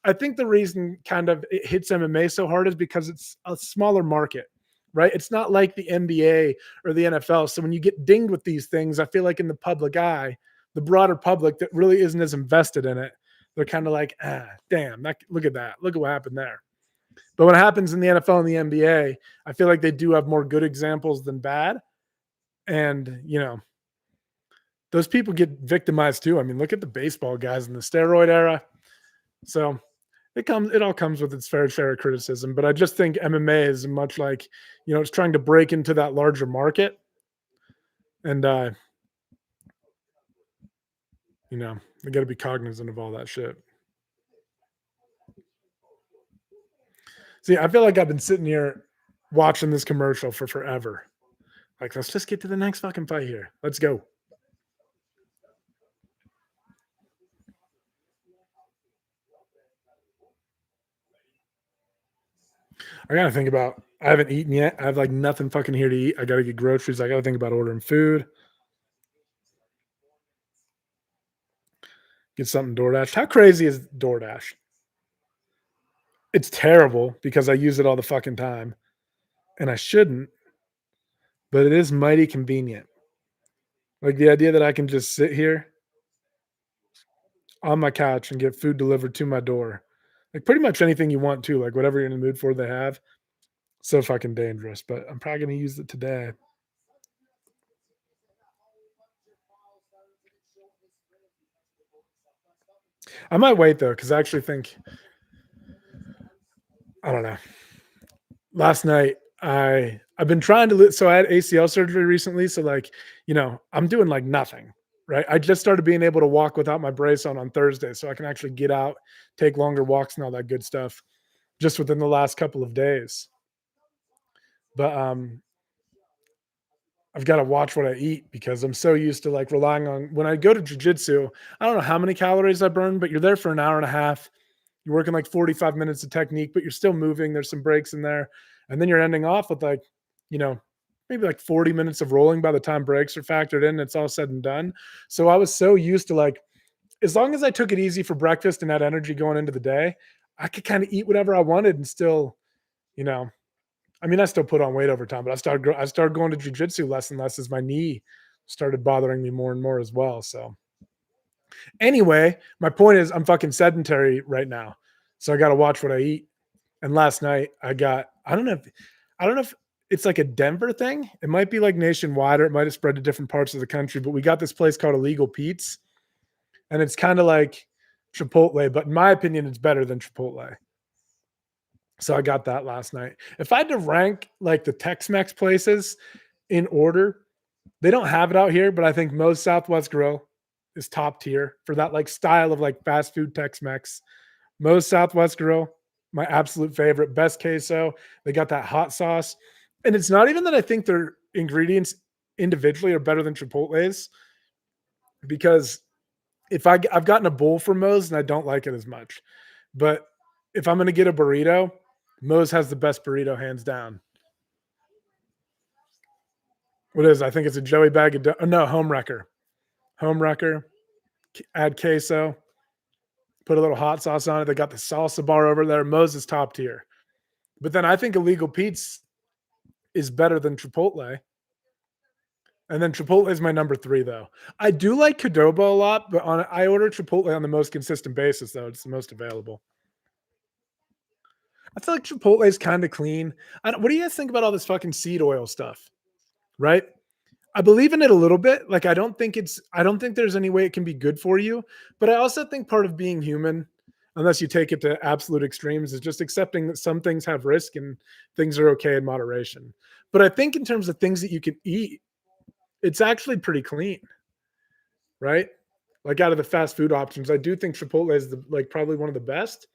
I think the reason kind of it hits MMA so hard is because it's a smaller market, right? It's not like the NBA or the NFL. So when you get dinged with these things, I feel like in the public eye, the broader public that really isn't as invested in it, they're kind of like, damn, look at that. Look at what happened there. But what happens in the NFL and the NBA, I feel like they do have more good examples than bad. And, those people get victimized too. I mean, look at the baseball guys in the steroid era. So it all comes with its fair share of criticism. But I just think MMA is much like, it's trying to break into that larger market. And they got to be cognizant of all that shit. See, I feel like I've been sitting here watching this commercial for forever. Like, let's just get to the next fucking fight here. Let's go. I gotta think about. I haven't eaten yet. I have like nothing fucking here to eat. I gotta get groceries. I gotta think about ordering food. Get something DoorDash. How crazy is DoorDash? It's terrible because I use it all the fucking time, and I shouldn't, but it is mighty convenient. Like, the idea that I can just sit here on my couch and get food delivered to my door. Like, pretty much anything you want to, like, whatever you're in the mood for, they have. So fucking dangerous, but I'm probably gonna use it today. I might wait though, because I actually think I don't know. Last night, I've been trying to so I had ACL surgery recently, so, like, I'm doing, like, nothing, right? I just started being able to walk without my brace on Thursday, so I can actually get out, take longer walks and all that good stuff just within the last couple of days. But, I've gotta watch what I eat because I'm so used to, like, relying on when I go to jujitsu, I don't know how many calories I burn, but you're there for an hour and a half. You're working, like, 45 minutes of technique, but you're still moving, there's some breaks in there, and then you're ending off with, like, you know, maybe, like, 40 minutes of rolling by the time breaks are factored in, it's all said and done. So I was so used to, like, as long as I took it easy for breakfast and had energy going into the day, I could kinda eat whatever I wanted and still, you know I mean, I still put on weight over time, but I started going to jujitsu less and less as my knee started bothering me more and more as well. So anyway, my point is I'm fucking sedentary right now. So I got to watch what I eat. And last night I got I don't know if it's like a Denver thing. It might be like nationwide or it might have spread to different parts of the country, but we got this place called Illegal Pete's and it's kind of like Chipotle, but in my opinion it's better than Chipotle. So I got that last night. If I had to rank like the Tex-Mex places in order, they don't have it out here, but I think Moe's Southwest Grill is top tier for that like style of like fast food Tex-Mex. Moe's Southwest Grill, my absolute favorite, best queso. They got that hot sauce. And it's not even that I think their ingredients individually are better than Chipotle's because I've gotten a bowl from Moe's and I don't like it as much. But if I'm going to get a burrito, Moe's has the best burrito hands down. What is? I think it's a Joey bag of no home wrecker. Home wrecker. Add queso. Put a little hot sauce on it. They got the salsa bar over there. Moe's is top tier. But then I think Illegal Pete's is better than Chipotle. And then Chipotle is my number three, though. I do like Qdoba a lot, but I order Chipotle on the most consistent basis, though. It's the most available. I feel like Chipotle is kind of clean. What do you guys think about all this fucking seed oil stuff? Right? I believe in it a little bit. Like I don't think there's any way it can be good for you, but I also think part of being human, unless you take it to absolute extremes, is just accepting that some things have risk and things are okay in moderation. But I think in terms of things that you can eat, it's actually pretty clean, right? Like out of the fast food options, I do think Chipotle is like probably one of the best.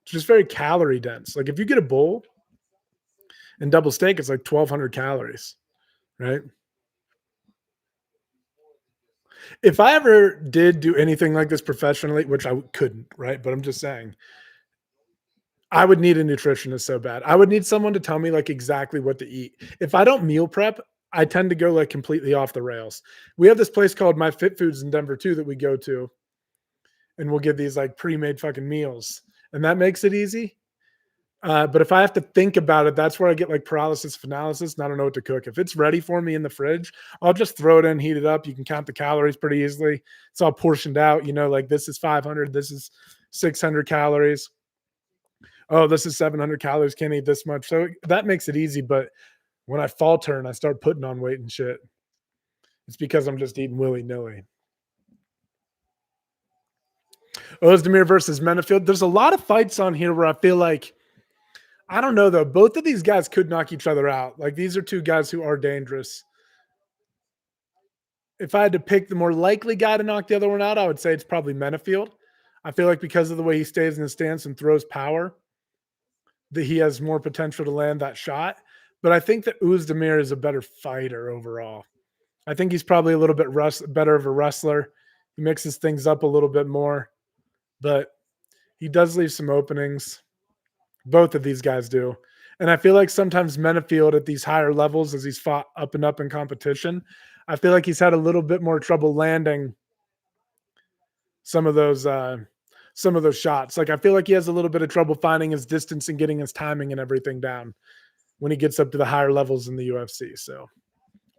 It's just very calorie dense. Like if you get a bowl and double steak, it's like 1,200 calories, right? If I ever did do anything like this professionally, which I couldn't, right? But I'm just saying, I would need a nutritionist so bad. I would need someone to tell me like exactly what to eat. If I don't meal prep, I tend to go like completely off the rails. We have this place called My Fit Foods in Denver too that we go to, and we'll get these like pre-made fucking meals, and that makes it easy. But if I have to think about it, that's where I get like paralysis of analysis and I don't know what to cook. If it's ready for me in the fridge, I'll just throw it in, heat it up. You can count the calories pretty easily. It's all portioned out, like this is 500, this is 600 calories. Oh, this is 700 calories. Can't eat this much. So that makes it easy. But when I falter and I start putting on weight and shit, it's because I'm just eating willy nilly. Ozdemir versus Menafield. There's a lot of fights on here where I feel like I don't know though. Both of these guys could knock each other out. Like these are two guys who are dangerous. If I had to pick the more likely guy to knock the other one out, I would say it's probably Menafield. I feel like because of the way he stays in his stance and throws power, that he has more potential to land that shot. But I think that Uzdemir is a better fighter overall. I think he's probably a little bit better of a wrestler. He mixes things up a little bit more, but he does leave some openings. Both of these guys do. And I feel like sometimes Menafield at these higher levels, as he's fought up and up in competition, I feel like he's had a little bit more trouble landing some of those some of those shots. Like I feel like he has a little bit of trouble finding his distance and getting his timing and everything down when he gets up to the higher levels in the UFC. So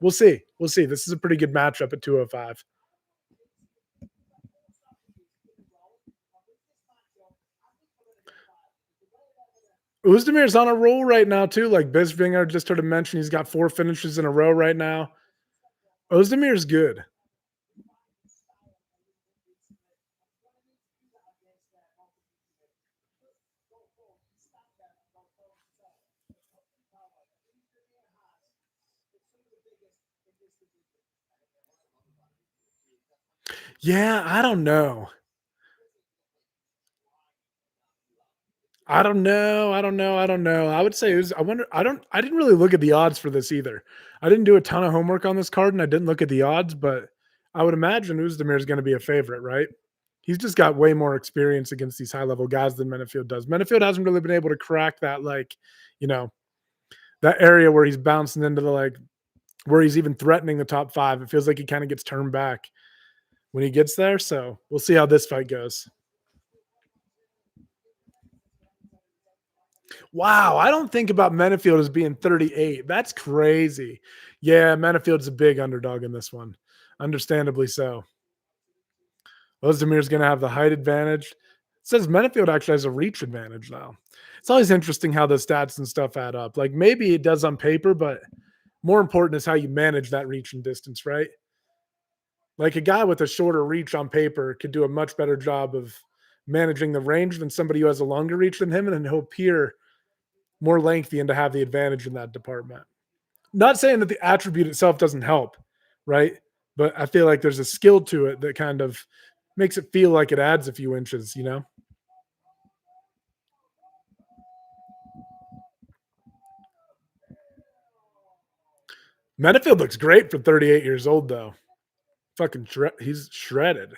we'll see. We'll see. This is a pretty good matchup at 205. Uzdemir's on a roll right now too. Like Bisping, just heard him mention, he's got 4 finishes in a row right now. Ozdemir's good. Yeah, I don't know. I don't know. I would say it was, I wonder, I didn't really look at the odds for this either. I didn't do a ton of homework on this card and I didn't look at the odds, but I would imagine Uzdemir is going to be a favorite, right? He's just got way more experience against these high level guys than Menafield does. Menafield hasn't really been able to crack that, like, you know, that area where he's bouncing into the, like, where he's even threatening the top 5. It feels like he kind of gets turned back when he gets there. So we'll see how this fight goes. Wow, I don't think about Menafield as being 38. That's crazy. Yeah, Menafield's a big underdog in this one. Understandably so. Ozdemir's going to have the height advantage. It says Menafield actually has a reach advantage now. It's always interesting how the stats and stuff add up. Like maybe it does on paper, but more important is how you manage that reach and distance, right? Like a guy with a shorter reach on paper could do a much better job of managing the range than somebody who has a longer reach than him, and then he'll appear more lengthy and to have the advantage in that department. Not saying that the attribute itself doesn't help, right? But I feel like there's a skill to it that kind of makes it feel like it adds a few inches, you know? Menafield looks great for 38 years old, though. He's shredded.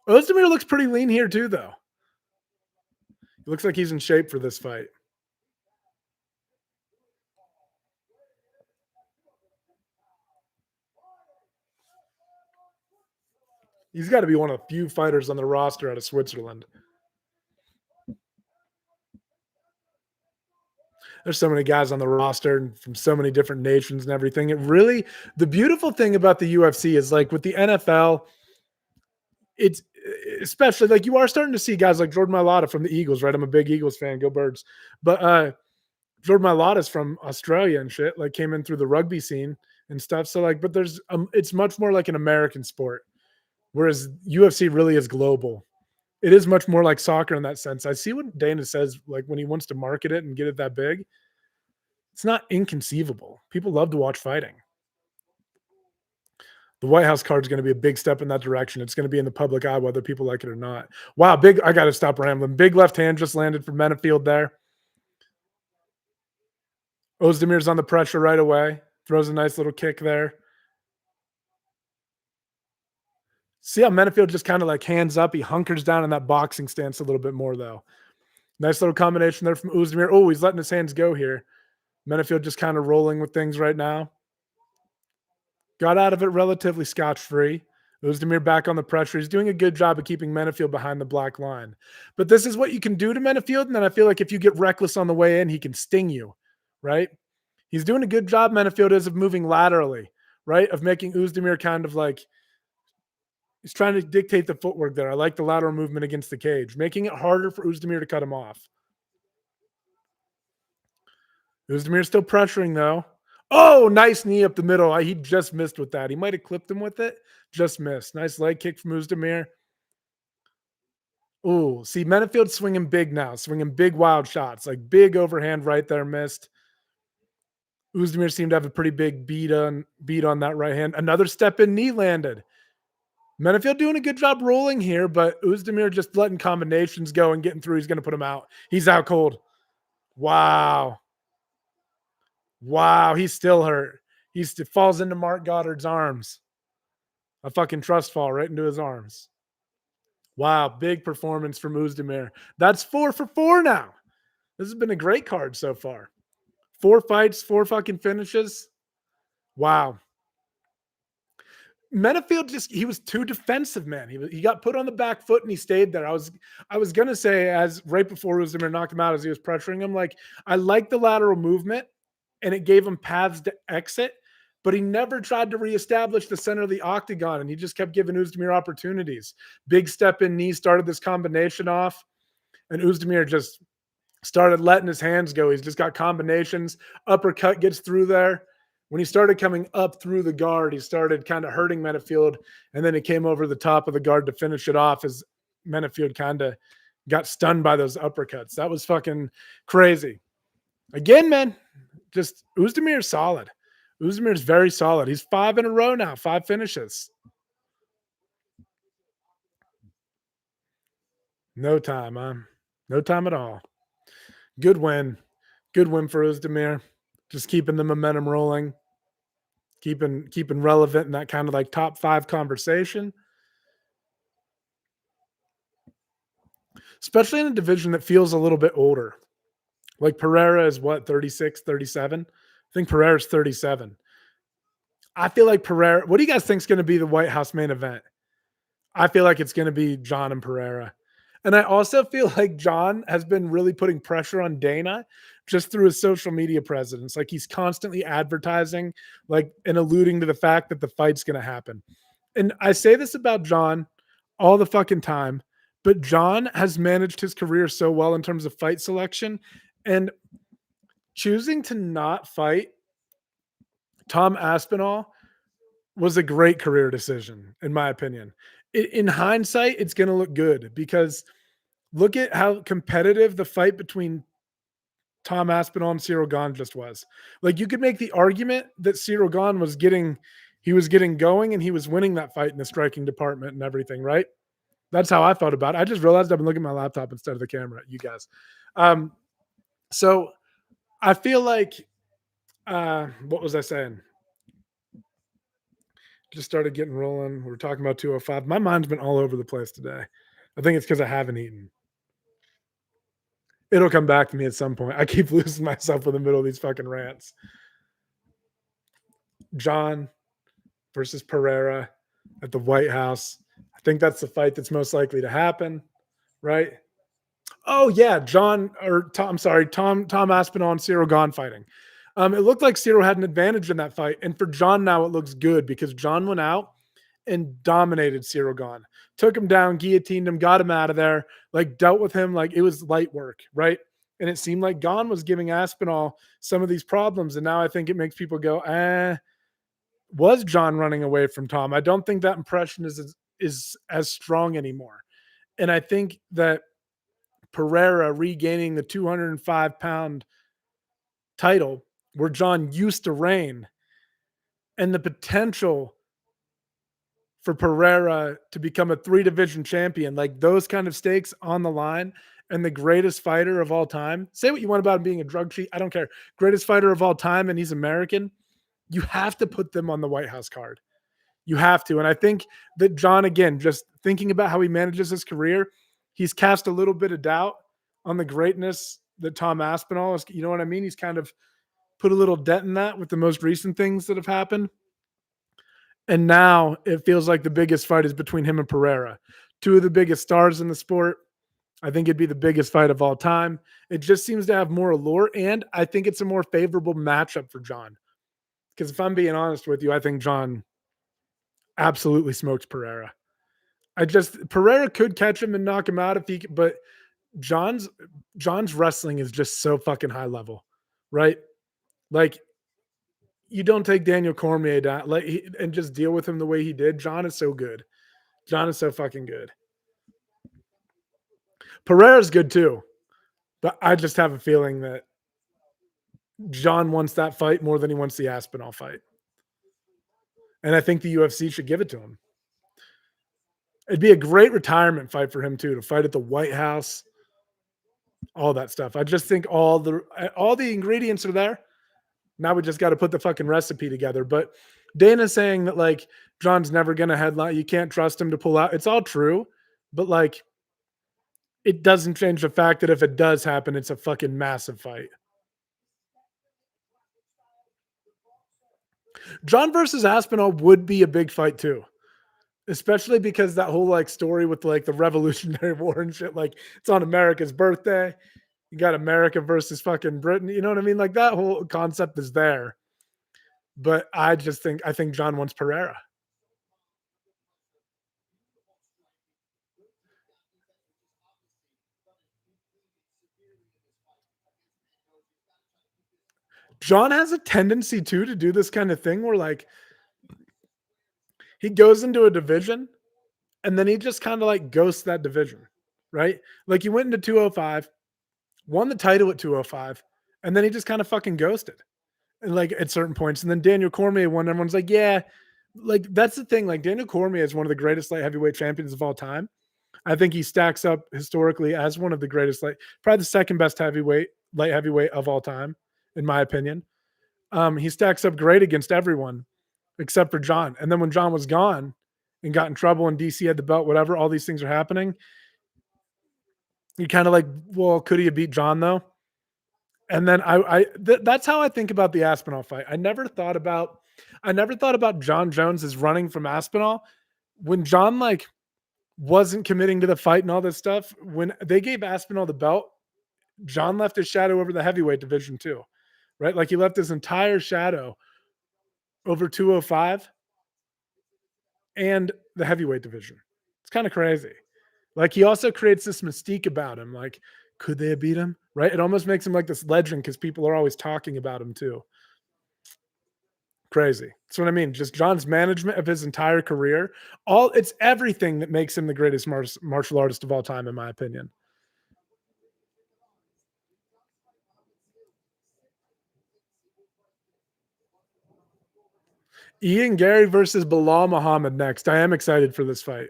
Ozdemir looks pretty lean here, too, though. He looks like he's in shape for this fight. He's got to be one of the few fighters on the roster out of Switzerland. There's so many guys on the roster and from so many different nations and everything. It really, the beautiful thing about the UFC is like with the NFL, it's especially like you are starting to see guys like Jordan Mailata from the Eagles, right? I'm a big Eagles fan, go Birds. But Jordan Mailata's from Australia and shit, like came in through the rugby scene and stuff. So like, but there's it's much more like an American sport, whereas UFC really is global. It is much more like soccer in that sense. I see what Dana says, like when he wants to market it and get it that big. It's not inconceivable. People love to watch fighting. The White House card is going to be a big step in that direction. It's going to be in the public eye, whether people like it or not. Wow, big. I got to stop rambling. Big left hand just landed from Menafield there. Ozdemir's on the pressure right away. Throws a nice little kick there. See how Menafield just kind of like hands up. He hunkers down in that boxing stance a little bit more, though. Nice little combination there from Ozdemir. Oh, he's letting his hands go here. Menafield just kind of rolling with things right now. Got out of it relatively scotch-free. Ozdemir back on the pressure. He's doing a good job of keeping Menafield behind the black line. But this is what you can do to Menafield, and then I feel like if you get reckless on the way in, he can sting you, right? He's doing a good job, Menafield is, of moving laterally, right? Of making Ozdemir kind of like he's trying to dictate the footwork there. I like the lateral movement against the cage, making it harder for Ozdemir to cut him off. Uzdemir's still pressuring though. Oh, nice knee up the middle. He just missed with that. He might have clipped him with it. Just missed. Nice leg kick from Uzdemir. Oh, see, Menafield swinging big now, swinging big wild shots, like big overhand right there, missed. Uzdemir seemed to have a pretty big beat on that right hand. Another step in knee landed. Menafield doing a good job rolling here, but Uzdemir just letting combinations go and getting through. He's going to put him out. He's out cold. Wow. Wow, he's still hurt. He falls into Mark Goddard's arms. A fucking trust fall right into his arms. Wow, big performance from Uzdemir. That's 4 for 4 now. This has been a great card so far. 4 fights, 4 fucking finishes. Wow. Menafield just he was too defensive, man. He got put on the back foot and he stayed there. I was gonna say as right before Uzdemir knocked him out as he was pressuring him, like I like the lateral movement and it gave him paths to exit, but he never tried to reestablish the center of the octagon and he just kept giving Uzdemir opportunities. Big step in knee started this combination off, and Uzdemir just started letting his hands go. He's just got combinations. Uppercut gets through there. When he started coming up through the guard, he started kind of hurting Menafield, and then he came over the top of the guard to finish it off as Menafield kind of got stunned by those uppercuts. That was fucking crazy. Again, man, just Uzdemir's solid. Uzdemir's very solid. He's 5 in a row now, 5 finishes. No time, huh? No time at all. Good win. Good win for Uzdemir. Just keeping the momentum rolling, keeping relevant in that kind of like top 5 conversation, especially in a division that feels a little bit older. Like Pereira is what, 36, 37? I think Pereira's 37. I feel like Pereira, what do you guys think is going to be the White House main event? I feel like it's going to be John and Pereira. And I also feel like John has been really putting pressure on Dana just through his social media presence. Like he's constantly advertising, like, and alluding to the fact that the fight's going to happen. And I say this about John all the fucking time, but John has managed his career so well in terms of fight selection, and choosing to not fight Tom Aspinall was a great career decision, in my opinion. In hindsight, it's going to look good because look at how competitive the fight between Tom Aspinall and Cyril Gahn just was. Like you could make the argument that Cyril Gahn was getting going and he was winning that fight in the striking department and everything, right? That's how I felt about it. I just realized I've been looking at my laptop instead of the camera, you guys. So I feel like what was I saying? Just started getting rolling. We were talking about 205. My mind's been all over the place today. I think it's because I haven't eaten. It'll come back to me at some point. I keep losing myself in the middle of these fucking rants. John versus Pereira at the White House. I think that's the fight that's most likely to happen, right? Oh yeah, Tom Aspinall and Cyril Gahn fighting. It looked like Cyril had an advantage in that fight, and for John now it looks good because John went out and dominated Cyril Gahn, took him down, guillotined him, got him out of there, like dealt with him like it was light work, right? And it seemed like Gahn was giving Aspinall some of these problems, and now I think it makes people go, was John running away from Tom? I don't think that impression is as strong anymore, and I think that Pereira regaining the 205-pound title where John used to reign, and the potential for Pereira to become a 3-division champion, like those kind of stakes on the line, and the greatest fighter of all time. Say what you want about him being a drug cheat. I don't care. Greatest fighter of all time, and he's American. You have to put them on the White House card. You have to. And I think that John, again, just thinking about how he manages his career, he's cast a little bit of doubt on the greatness that Tom Aspinall is. You know what I mean? He's kind of put a little dent in that with the most recent things that have happened. And now it feels like the biggest fight is between him and Pereira, 2 of the biggest stars in the sport. I think it'd be the biggest fight of all time. It just seems to have more allure, and I think it's a more favorable matchup for John. Because if I'm being honest with you, I think John absolutely smokes Pereira. Pereira could catch him and knock him out if he, but John's wrestling is just so fucking high level, right? Like you don't take Daniel Cormier down and just deal with him the way he did. John is so good. John is so fucking good. Pereira's good too, but I just have a feeling that John wants that fight more than he wants the Aspinall fight. And I think the UFC should give it to him. It'd be a great retirement fight for him too, to fight at the White House, all that stuff. I just think all the ingredients are there. Now we just got to put the fucking recipe together. But Dana's saying that like John's never going to headline. You can't trust him to pull out. It's all true, but like it doesn't change the fact that if it does happen, it's a fucking massive fight. John versus Aspinall would be a big fight too, especially because that whole like story with like the Revolutionary War and shit. Like it's on America's birthday. You got America versus fucking Britain. You know what I mean? Like that whole concept is there. But I think John wants Pereira. John has a tendency too to do this kind of thing where like he goes into a division and then he just kind of like ghosts that division, right? Like he went into 205, won the title at 205, and then he just kind of fucking ghosted. And like at certain points. And then Daniel Cormier won. Everyone's like, yeah, like that's the thing. Like Daniel Cormier is one of the greatest light heavyweight champions of all time. I think he stacks up historically as one of the greatest, like probably the second best light heavyweight of all time, in my opinion. He stacks up great against everyone except for John. And then when John was gone and got in trouble and DC had the belt, whatever, all these things are happening. You kind of like, well, could he have beat John though? And then that's how I think about the Aspinall fight. I never thought about John Jones as running from Aspinall when John like wasn't committing to the fight and all this stuff. When they gave Aspinall the belt, John left his shadow over the heavyweight division too, right? Like he left his entire shadow over 205 and the heavyweight division. It's kind of crazy. Like he also creates this mystique about him. Like, could they have beat him? Right? It almost makes him like this legend because people are always talking about him too. Crazy. That's what I mean. Just John's management of his entire career. It's everything that makes him the greatest martial artist of all time, in my opinion. Ian Gary versus Bilal Muhammad next. I am excited for this fight.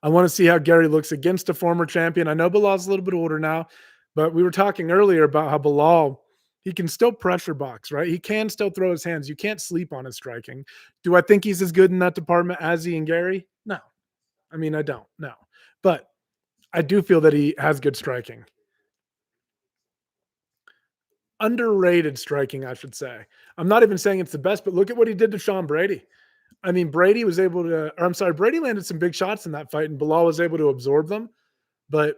I want to see how Gary looks against a former champion. I know Bilal's a little bit older now, but we were talking earlier about how Bilal, he can still pressure box, right? He can still throw his hands. You can't sleep on his striking. Do I think he's as good in that department as Ian Gary? No. I mean, I don't. No. But I do feel that he has good striking. Underrated striking, I should say. I'm not even saying it's the best, but look at what he did to Sean Brady. I mean, Brady was able to, or I'm sorry, Brady landed some big shots in that fight, and Bilal was able to absorb them. But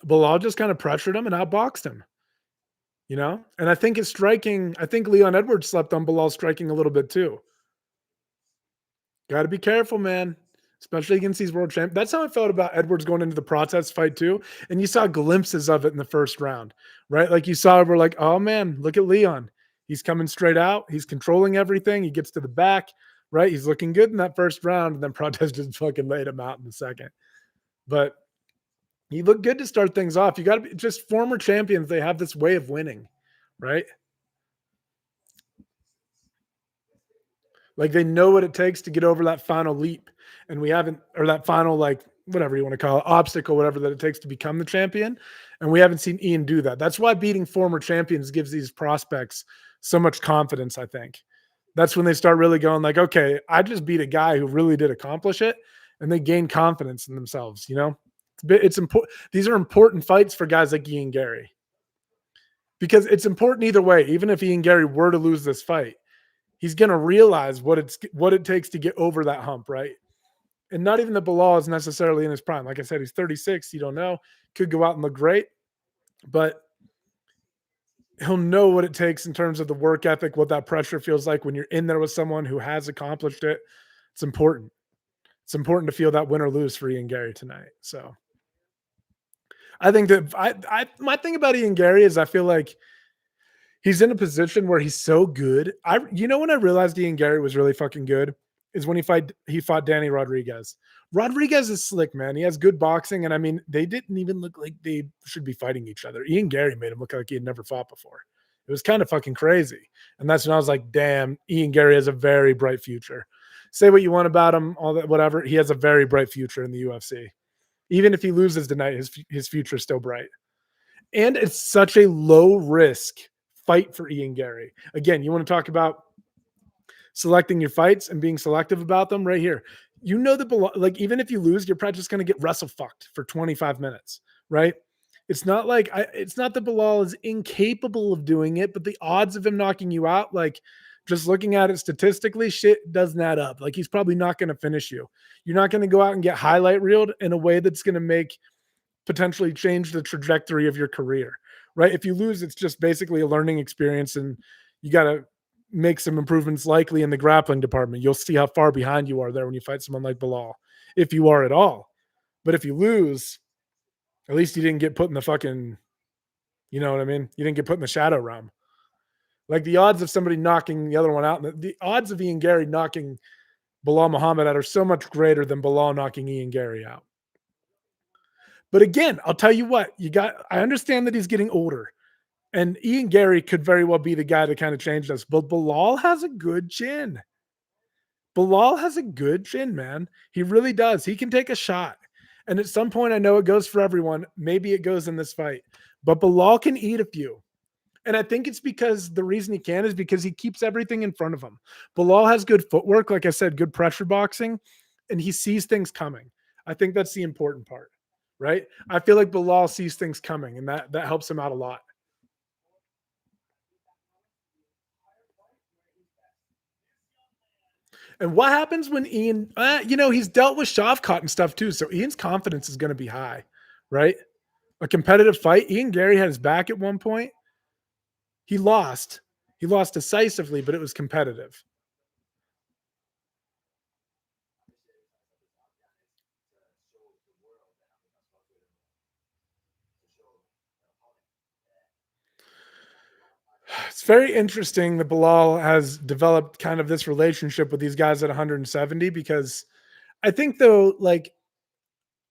Bilal just kind of pressured him and outboxed him, you know? And I think his striking, I think Leon Edwards slept on Bilal's striking a little bit too. Got to be careful, man, especially against these world champions. That's how I felt about Edwards going into the protest fight too. And you saw glimpses of it in the first round, right? Like you saw, we're like, oh man, look at Leon. He's coming straight out. He's controlling everything. He gets to the back, right? He's looking good in that first round. And then Protest just fucking laid him out in the second. But he looked good to start things off. You got to be just former champions. They have this way of winning, right? Like they know what it takes to get over that final leap. And we haven't, or that final, like, whatever you want to call it, obstacle, whatever that it takes to become the champion. And we haven't seen Ian do that. That's why beating former champions gives these prospects so much confidence, I think. That's when they start really going like, okay, I just beat a guy who really did accomplish it. And they gain confidence in themselves, you know? It's important. These are important fights for guys like Ian Gary because it's important either way. Even if Ian Gary were to lose this fight, he's going to realize what it takes to get over that hump, right? And not even that Bilal is necessarily in his prime. Like I said, he's 36. You don't know. Could go out and look great, but he'll know what it takes in terms of the work ethic, what that pressure feels like when you're in there with someone who has accomplished it. It's important. It's important to feel that win or lose for Ian Gary tonight. So I think that my thing about Ian Gary is I feel like he's in a position where he's so good. When I realized Ian Gary was really fucking good is when he fought Danny Rodriguez. Rodriguez is slick, man. He has good boxing, and I mean, they didn't even look like they should be fighting each other. Ian Gary made him look like he had never fought before. It was kind of fucking crazy. And that's when I was like, damn, Ian Gary has a very bright future. Say what you want about him, all that, whatever. He has a very bright future in the UFC. Even if he loses tonight, his future is still bright. And it's such a low risk fight for Ian Gary. Again, you want to talk about selecting your fights and being selective about them right here. You know that, like, even if you lose, you're probably just going to get wrestle fucked for 25 minutes, right? It's not like it's not that Bilal is incapable of doing it, but the odds of him knocking you out, like just looking at it statistically, shit doesn't add up. Like he's probably not going to finish you. You're not going to go out and get highlight reeled in a way that's going to make potentially change the trajectory of your career, right? If you lose, it's just basically a learning experience, and you got to make some improvements likely in the grappling department. You'll see how far behind you are there when you fight someone like Bilal, if you are at all. But if you lose, at least you didn't get put in the fucking, you know what I mean? You didn't get put in the shadow realm. Like the odds of somebody knocking the other one out, the odds of Ian Gary knocking Bilal Muhammad out are so much greater than Bilal knocking Ian Gary out. But again, I'll tell you what, I understand that he's getting older. And Ian Gary could very well be the guy to kind of change this. But Bilal has a good chin. Bilal has a good chin, man. He really does. He can take a shot. And at some point, I know it goes for everyone. Maybe it goes in this fight. But Bilal can eat a few. And I think it's because the reason he can is because he keeps everything in front of him. Bilal has good footwork, like I said, good pressure boxing, and he sees things coming. I think that's the important part, right? I feel like Bilal sees things coming, and that helps him out a lot. And what happens when Ian, he's dealt with Shavkat and stuff too. So Ian's confidence is going to be high, right? A competitive fight. Ian Gary had his back at one point. He lost. He lost decisively, but it was competitive. It's very interesting that Bilal has developed kind of this relationship with these guys at 170 because I think though, like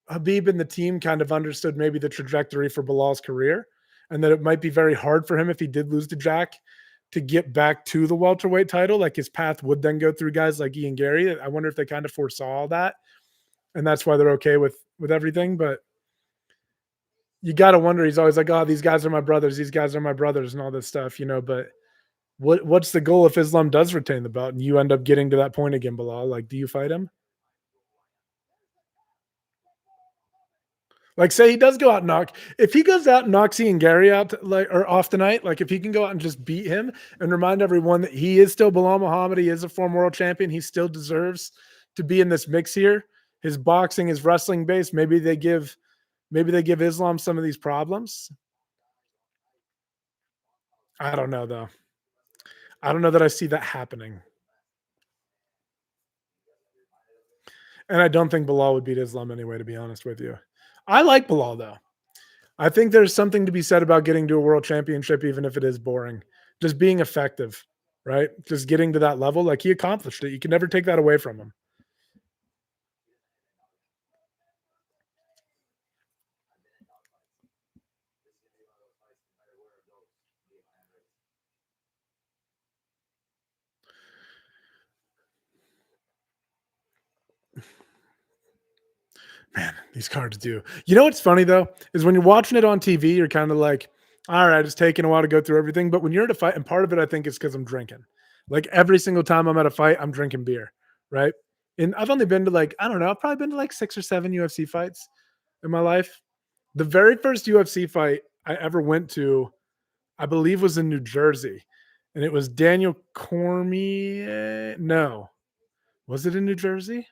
Habib and the team kind of understood maybe the trajectory for Bilal's career and that it might be very hard for him if he did lose to Jack to get back to the welterweight title. Like his path would then go through guys like Ian Gary. I wonder if they kind of foresaw all that. And that's why they're okay with everything. But you got to wonder. He's always like, "Oh, these guys are my brothers. These guys are my brothers," and all this stuff, But what's the goal if Islam does retain the belt and you end up getting to that point again, Bilal? Like, do you fight him? Like, say he does go out and knock. If he goes out and knocks Ian Gary out, like or off tonight, like if he can go out and just beat him and remind everyone that he is still Bilal Muhammad, he is a former world champion, he still deserves to be in this mix here. His boxing, his wrestling base, maybe they give Islam some of these problems. I don't know though. I don't know that I see that happening. And I don't think Bilal would beat Islam anyway, to be honest with you. I like Bilal though. I think there's something to be said about getting to a world championship, even if it is boring. Just being effective, right? Just getting to that level. Like he accomplished it. You can never take that away from him. Man, these cards do. You know what's funny though? Is when you're watching it on TV, you're kind of like, all right, it's taking a while to go through everything. But when you're at a fight, and part of it I think is because I'm drinking. Like every single time I'm at a fight, I'm drinking beer. Right. And I've only been to like, I don't know, I've probably been to like 6 or 7 UFC fights in my life. The very first UFC fight I ever went to, I believe, was in New Jersey. And it was Daniel Cormier. No. Was it in New Jersey?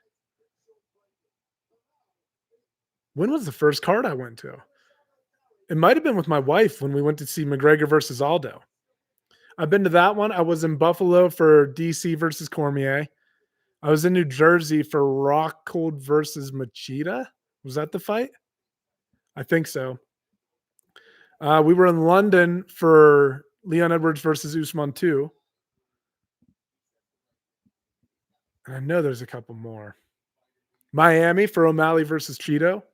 When was the first card I went to? It might have been with my wife when we went to see McGregor versus Aldo. I've been to that one. I was in Buffalo for DC versus Cormier. I was in New Jersey for Rockhold versus Machida. Was that the fight? I think so. We were in London for Leon Edwards versus Usman 2. And I know there's a couple more. Miami for O'Malley versus Cheeto.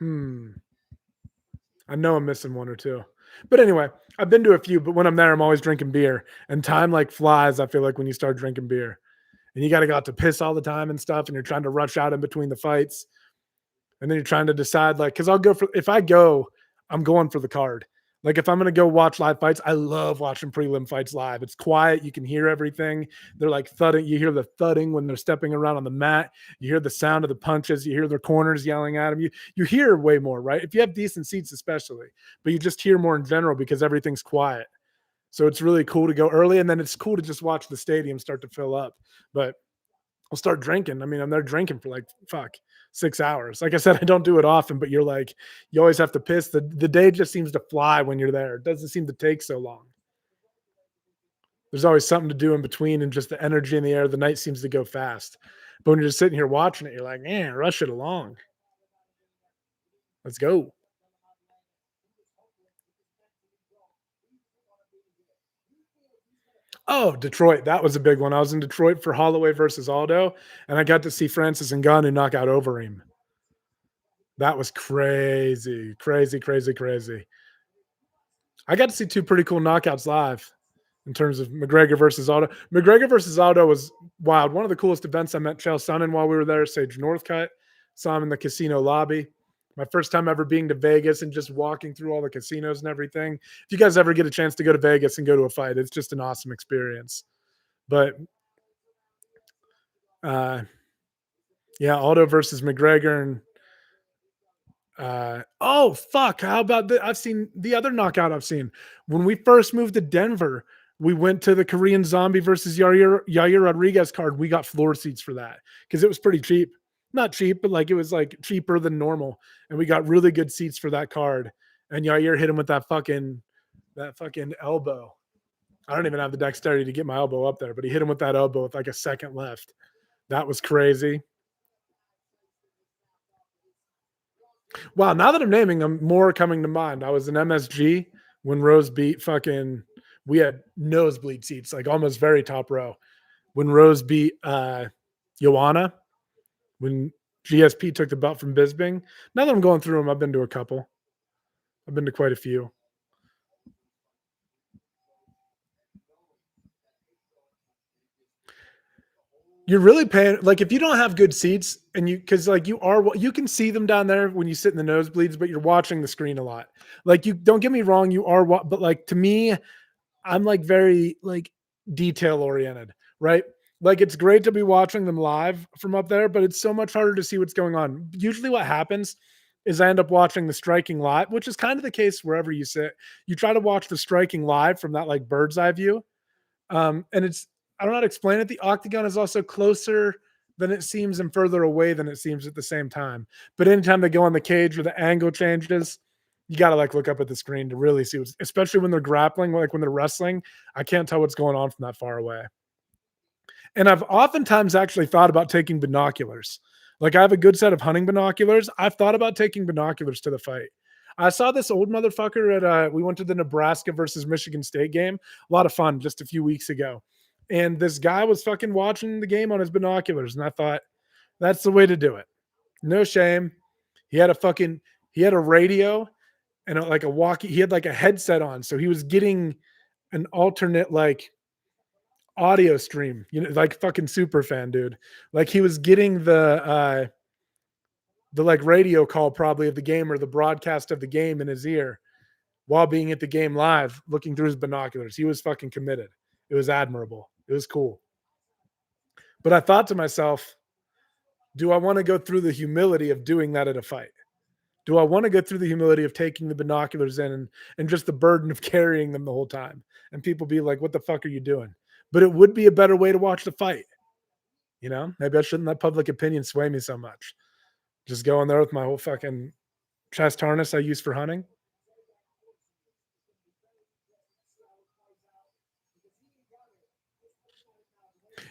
I know I'm missing one or two. But anyway, I've been to a few, but when I'm there, I'm always drinking beer. And time like flies, I feel like when you start drinking beer. And you got to go out to piss all the time and stuff, and you're trying to rush out in between the fights. And then you're trying to decide, like, because I'll go for, if I go, I'm going for the card. Like if I'm gonna go watch live fights, I love watching prelim fights live. It's quiet, you can hear everything. They're like thudding. You hear the thudding when they're stepping around on the mat. You hear the sound of the punches. You hear their corners yelling at them. You hear way more, right? If you have decent seats, especially, but you just hear more in general because everything's quiet. So it's really cool to go early, and then it's cool to just watch the stadium start to fill up. But I'll start drinking. I mean, I'm there drinking for like fuck 6 hours. Like I said, I don't do it often, but you're like, you always have to piss. The day just seems to fly when you're there. It doesn't seem to take so long. There's always something to do in between, and just the energy in the air. The night seems to go fast. But when you're just sitting here watching it, you're like, man, rush it along. Let's go. Oh, Detroit. That was a big one. I was in Detroit for Holloway versus Aldo, and I got to see Francis Ngannou knock out Overeem. That was crazy, crazy, crazy, crazy. I got to see two pretty cool knockouts live in terms of McGregor versus Aldo. McGregor versus Aldo was wild. One of the coolest events. I met Chael Sonnen while we were there, Sage Northcutt. Saw him in the casino lobby. My first time ever being to Vegas and just walking through all the casinos and everything. If you guys ever get a chance to go to Vegas and go to a fight, it's just an awesome experience. But uh, yeah, Aldo versus McGregor, and oh fuck! How about I've seen the other knockout I've seen when we first moved to Denver. We went to the Korean Zombie versus Yair Rodriguez card. We got floor seats for that because it was pretty cheap. Not cheap, but like it was like cheaper than normal, and we got really good seats for that card. And Yair hit him with that fucking elbow. I don't even have the dexterity to get my elbow up there, but he hit him with that elbow with like a second left. That was crazy. Wow, now that I'm naming them, more coming to mind. I was in MSG when Rose beat fucking. We had nosebleed seats, like almost very top row. When Rose beat Joanna, when GSP took the belt from Bisbing. Now that I'm going through them, I've been to a couple. I've been to quite a few. You're really paying like if you don't have good seats and you because like you can see them down there when you sit in the nosebleeds, but you're watching the screen a lot. Like you don't get me wrong, you are but like to me, I'm like very like detail oriented, right? Like it's great to be watching them live from up there, but it's so much harder to see what's going on. Usually what happens is I end up watching the striking live, which is kind of the case wherever you sit. You try to watch the striking live from that like bird's eye view. And it's I don't know how to explain it. The octagon is also closer than it seems and further away than it seems at the same time. But anytime they go on the cage or the angle changes, you got to like look up at the screen to really see what's, especially when they're grappling, like when they're wrestling. I can't tell what's going on from that far away. And I've oftentimes actually thought about taking binoculars. Like I have a good set of hunting binoculars. I've thought about taking binoculars to the fight. I saw this old motherfucker at we went to the Nebraska versus Michigan State game. A lot of fun just a few weeks ago. And this guy was fucking watching the game on his binoculars. And I thought, that's the way to do it. No shame. He had a fucking he had a radio and like a walkie. He had like a headset on. So he was getting an alternate like audio stream, like fucking super fan, dude. Like he was getting the like radio call probably of the game or the broadcast of the game in his ear while being at the game live, looking through his binoculars. He was fucking committed. It was admirable. It was cool. But I thought to myself, do I want to go through the humility of doing that at a fight? Do I want to go through the humility of taking the binoculars in and just the burden of carrying them the whole time? And people be like, what the fuck are you doing? But it would be a better way to watch the fight. Maybe I shouldn't let public opinion sway me so much. Just go in there with my whole fucking chest harness I use for hunting.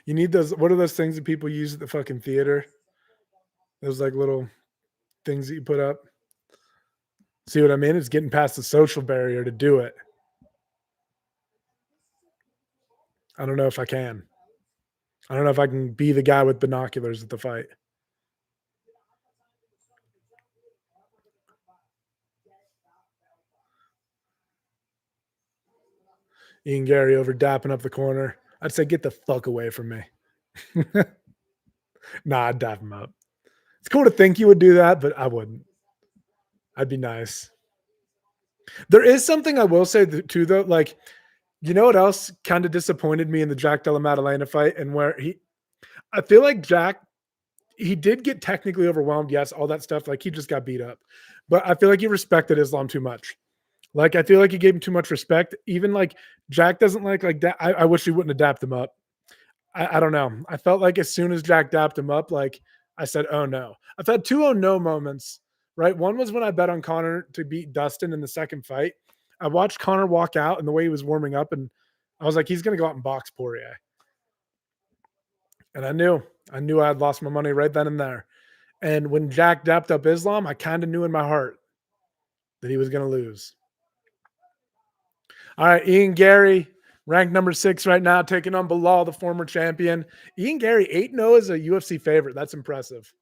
You need those. What are those things that people use at the fucking theater? Those like little things that you put up. See what I mean? It's getting past the social barrier to do it. I don't know if I can. I don't know if I can be the guy with binoculars at the fight. Ian Gary over dapping up the corner. I'd say, get the fuck away from me. Nah, I'd dap him up. It's cool to think you would do that, but I wouldn't. I'd be nice. There is something I will say too, though. Like, you know what else kind of disappointed me in the Jack Della Maddalena fight, and where I feel like Jack, he did get technically overwhelmed. Yes, all that stuff. Like he just got beat up, but I feel like he respected Islam too much. Like I feel like he gave him too much respect. Even like Jack doesn't like that. I wish he wouldn't have dapped him up. I don't know. I felt like as soon as Jack dapped him up, like I said, "Oh no." I've had two "oh no" moments. Right, one was when I bet on Connor to beat Dustin in the second fight. I watched Connor walk out and the way he was warming up, and I was like, "He's going to go out and box Poirier." And I knew I had lost my money right then and there. And when Jack dapped up Islam, I kind of knew in my heart that he was going to lose. All right, Ian Gary, ranked number 6 right now, taking on Bilal, the former champion. Ian Gary, 8-0 as a UFC favorite. That's impressive.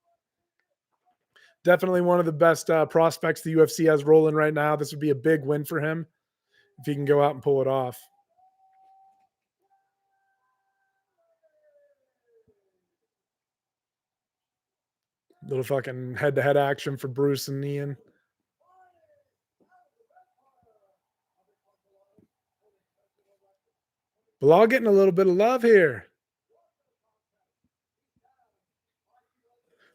Definitely one of the best prospects the UFC has rolling right now. This would be a big win for him if he can go out and pull it off. Little fucking head-to-head action for Bruce and Ian. Bilal getting a little bit of love here.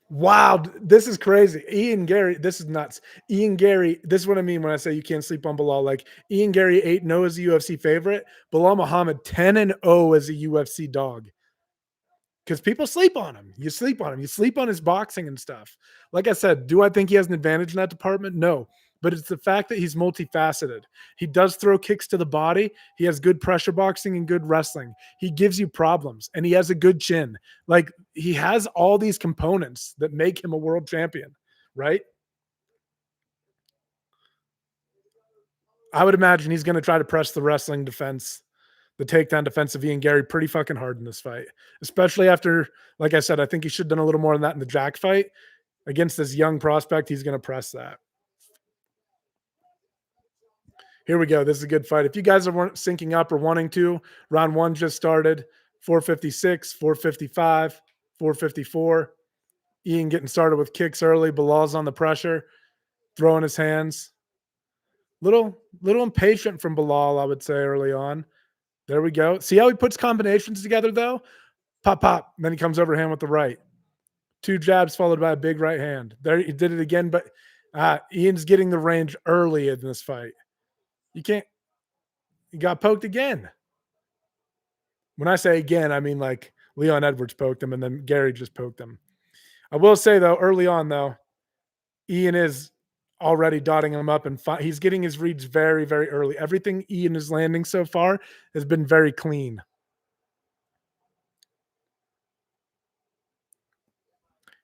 Wow, this is crazy. Ian Gary, this is nuts. Ian Gary, this is what I mean when I say you can't sleep on Bilal. Like Ian Gary 8-0 as a UFC favorite, Bilal Muhammad 10-0 as a UFC dog. Because people sleep on him. You sleep on him. You sleep on his boxing and stuff. Like I said, do I think he has an advantage in that department? No. But it's the fact that he's multifaceted. He does throw kicks to the body. He has good pressure boxing and good wrestling. He gives you problems and he has a good chin. Like he has all these components that make him a world champion, right? I would imagine he's going to try to press the wrestling defense, the takedown defense of Ian Gary pretty fucking hard in this fight, especially after, like I said, I think he should have done a little more than that in the Jack fight. Against this young prospect, he's going to press that. Here we go. This is a good fight. If you guys weren't syncing up or wanting to, round 1 just started. 456, 455, 454. Ian getting started with kicks early. Bilal's on the pressure, throwing his hands. Little impatient from Bilal, I would say, early on. There we go. See how he puts combinations together, though? Pop, pop. And then he comes overhand with the right. 2 jabs followed by a big right hand. There he did it again, but Ian's getting the range early in this fight. You can't. He got poked again. When I say again, I mean like Leon Edwards poked him, and then Gary just poked him. I will say though, early on though, Ian is already dotting him up, and he's getting his reads very, very early. Everything Ian is landing so far has been very clean.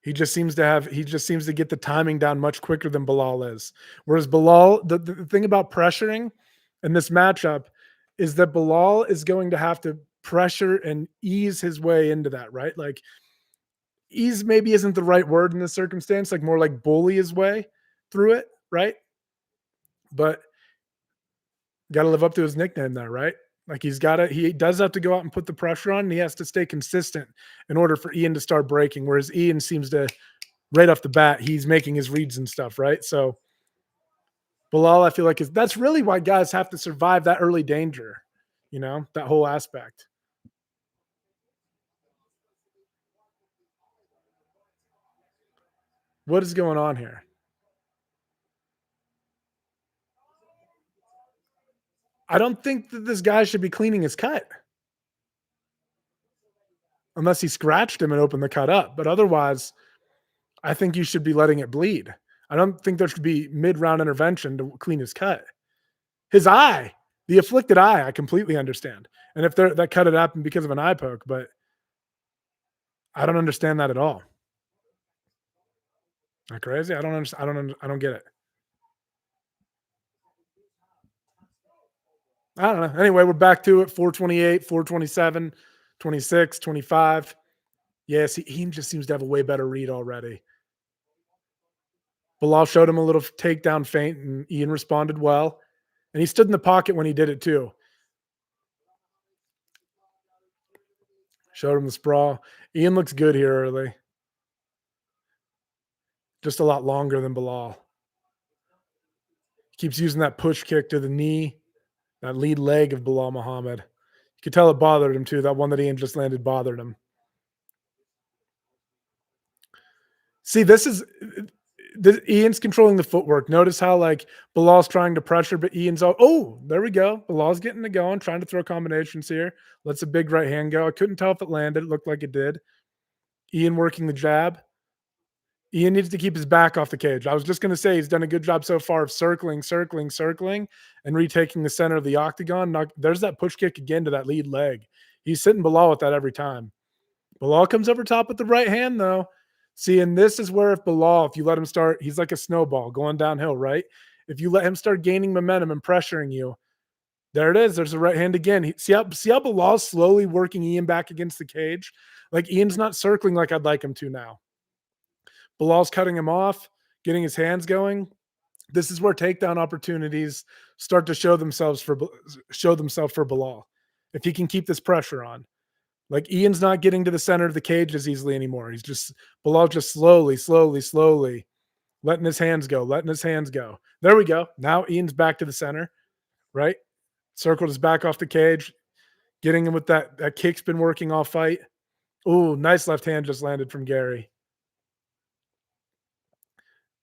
He just seems to get the timing down much quicker than Bilal is. Whereas Bilal, the thing about pressuring in this matchup is that Bilal is going to have to pressure and ease his way into that, right? Like ease maybe isn't the right word in this circumstance, like more like bully his way through it, right? But got to live up to his nickname there, right? Like he does have to go out and put the pressure on, and he has to stay consistent in order for Ian to start breaking. Whereas Ian seems to right off the bat, he's making his reads and stuff, right? So Bilal, I feel like that's really why guys have to survive that early danger, that whole aspect. What is going on here? I don't think that this guy should be cleaning his cut unless he scratched him and opened the cut up. But otherwise, I think you should be letting it bleed. I don't think there should be mid-round intervention to clean his cut. His eye, the afflicted eye, I completely understand. And if that cut had happened because of an eye poke, but I don't understand that at all. Not crazy? I don't understand. I don't get it. I don't know. Anyway, we're back to it. 428, 427, 26, 25. Yes, he just seems to have a way better read already. Bilal showed him a little takedown feint, and Ian responded well. And he stood in the pocket when he did it too. Showed him the sprawl. Ian looks good here early. Just a lot longer than Bilal. Keeps using that push kick to the knee, that lead leg of Bilal Muhammad. You could tell it bothered him too. That one that Ian just landed bothered him. See, Ian's controlling the footwork. Notice how like Bilal's trying to pressure, but Ian's there we go. Bilal's getting it going, trying to throw combinations here. Lets a big right hand go. I couldn't tell if it landed. It looked like it did. Ian working the jab. Ian needs to keep his back off the cage. I was just going to say he's done a good job so far of circling, and retaking the center of the octagon. There's that push kick again to that lead leg. He's sitting Bilal with that every time. Bilal comes over top with the right hand, though. See, and this is where if you let him start, he's like a snowball going downhill, right? If you let him start gaining momentum and pressuring you, there it is. There's the right hand again. See how Bilal's slowly working Ian back against the cage? Like Ian's not circling like I'd like him to now. Bilal's cutting him off, getting his hands going. This is where takedown opportunities start to show themselves for Bilal. If he can keep this pressure on. Like Ian's not getting to the center of the cage as easily anymore. Bilal just slowly letting his hands go. There we go. Now Ian's back to the center, right? Circled his back off the cage, getting him with that kick's been working all fight. Ooh, nice left hand just landed from Gary.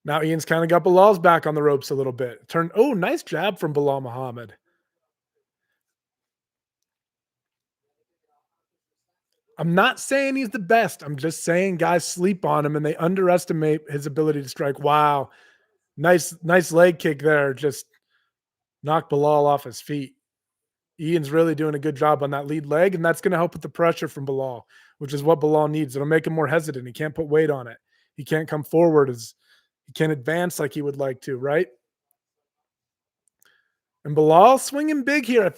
Now Ian's kind of got Bilal's back on the ropes a little bit. Nice jab from Bilal Muhammad. I'm not saying he's the best. I'm just saying guys sleep on him and they underestimate his ability to strike. Wow. Nice leg kick there. Just knocked Bilal off his feet. Ian's really doing a good job on that lead leg, and that's going to help with the pressure from Bilal, which is what Bilal needs. It'll make him more hesitant. He can't put weight on it. He can't come forward he can't advance like he would like to, right? And Bilal swinging big here. I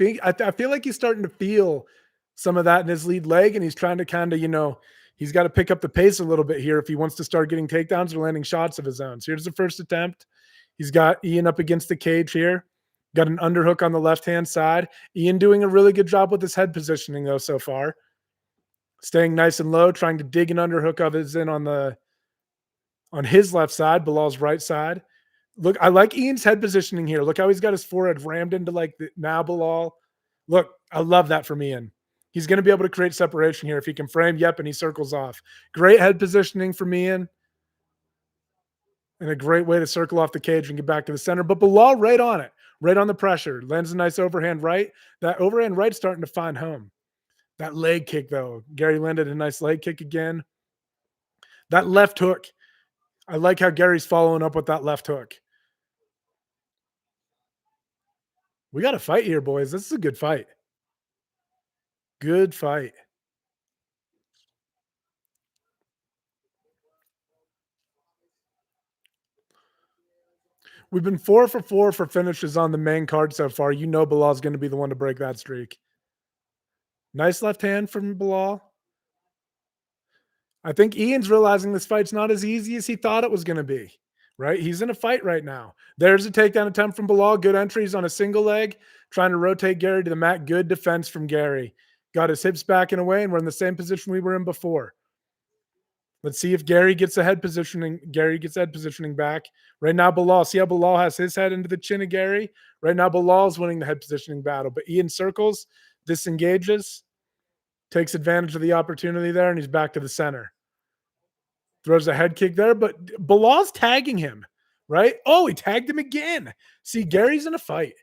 feel like he's starting to feel some of that in his lead leg, and he's trying to kind of, he's got to pick up the pace a little bit here if he wants to start getting takedowns or landing shots of his own. So here's the first attempt. He's got Ian up against the cage here. Got an underhook on the left-hand side. Ian doing a really good job with his head positioning, though, so far. Staying nice and low, trying to dig an underhook of his in on his left side, Bilal's right side. Look, I like Ian's head positioning here. Look how he's got his forehead rammed into now Bilal. Look, I love that from Ian. He's going to be able to create separation here if he can frame. Yep, and he circles off. Great head positioning from Ian. And a great way to circle off the cage and get back to the center. But Bilal right on it. Right on the pressure. Lands a nice overhand right. That overhand right starting to find home. That leg kick, though. Gary landed a nice leg kick again. That left hook. I like how Gary's following up with that left hook. We got a fight here, boys. This is a good fight. Good fight. We've been 4 for 4 for finishes on the main card so far. You know Bilal's going to be the one to break that streak. Nice left hand from Bilal. I think Ian's realizing this fight's not as easy as he thought it was going to be, right? He's in a fight right now. There's a takedown attempt from Bilal. Good entries on a single leg, trying to rotate Gary to the mat. Good defense from Gary. Got his hips back and away, and we're in the same position we were in before. Let's see if Gary gets the head positioning. Gary gets head positioning back. Right now, Bilal. See how Bilal has his head into the chin of Gary? Right now, Bilal's winning the head positioning battle. But Ian circles, disengages, takes advantage of the opportunity there, and he's back to the center. Throws a head kick there, but Bilal's tagging him, right? Oh, he tagged him again. See, Gary's in a fight.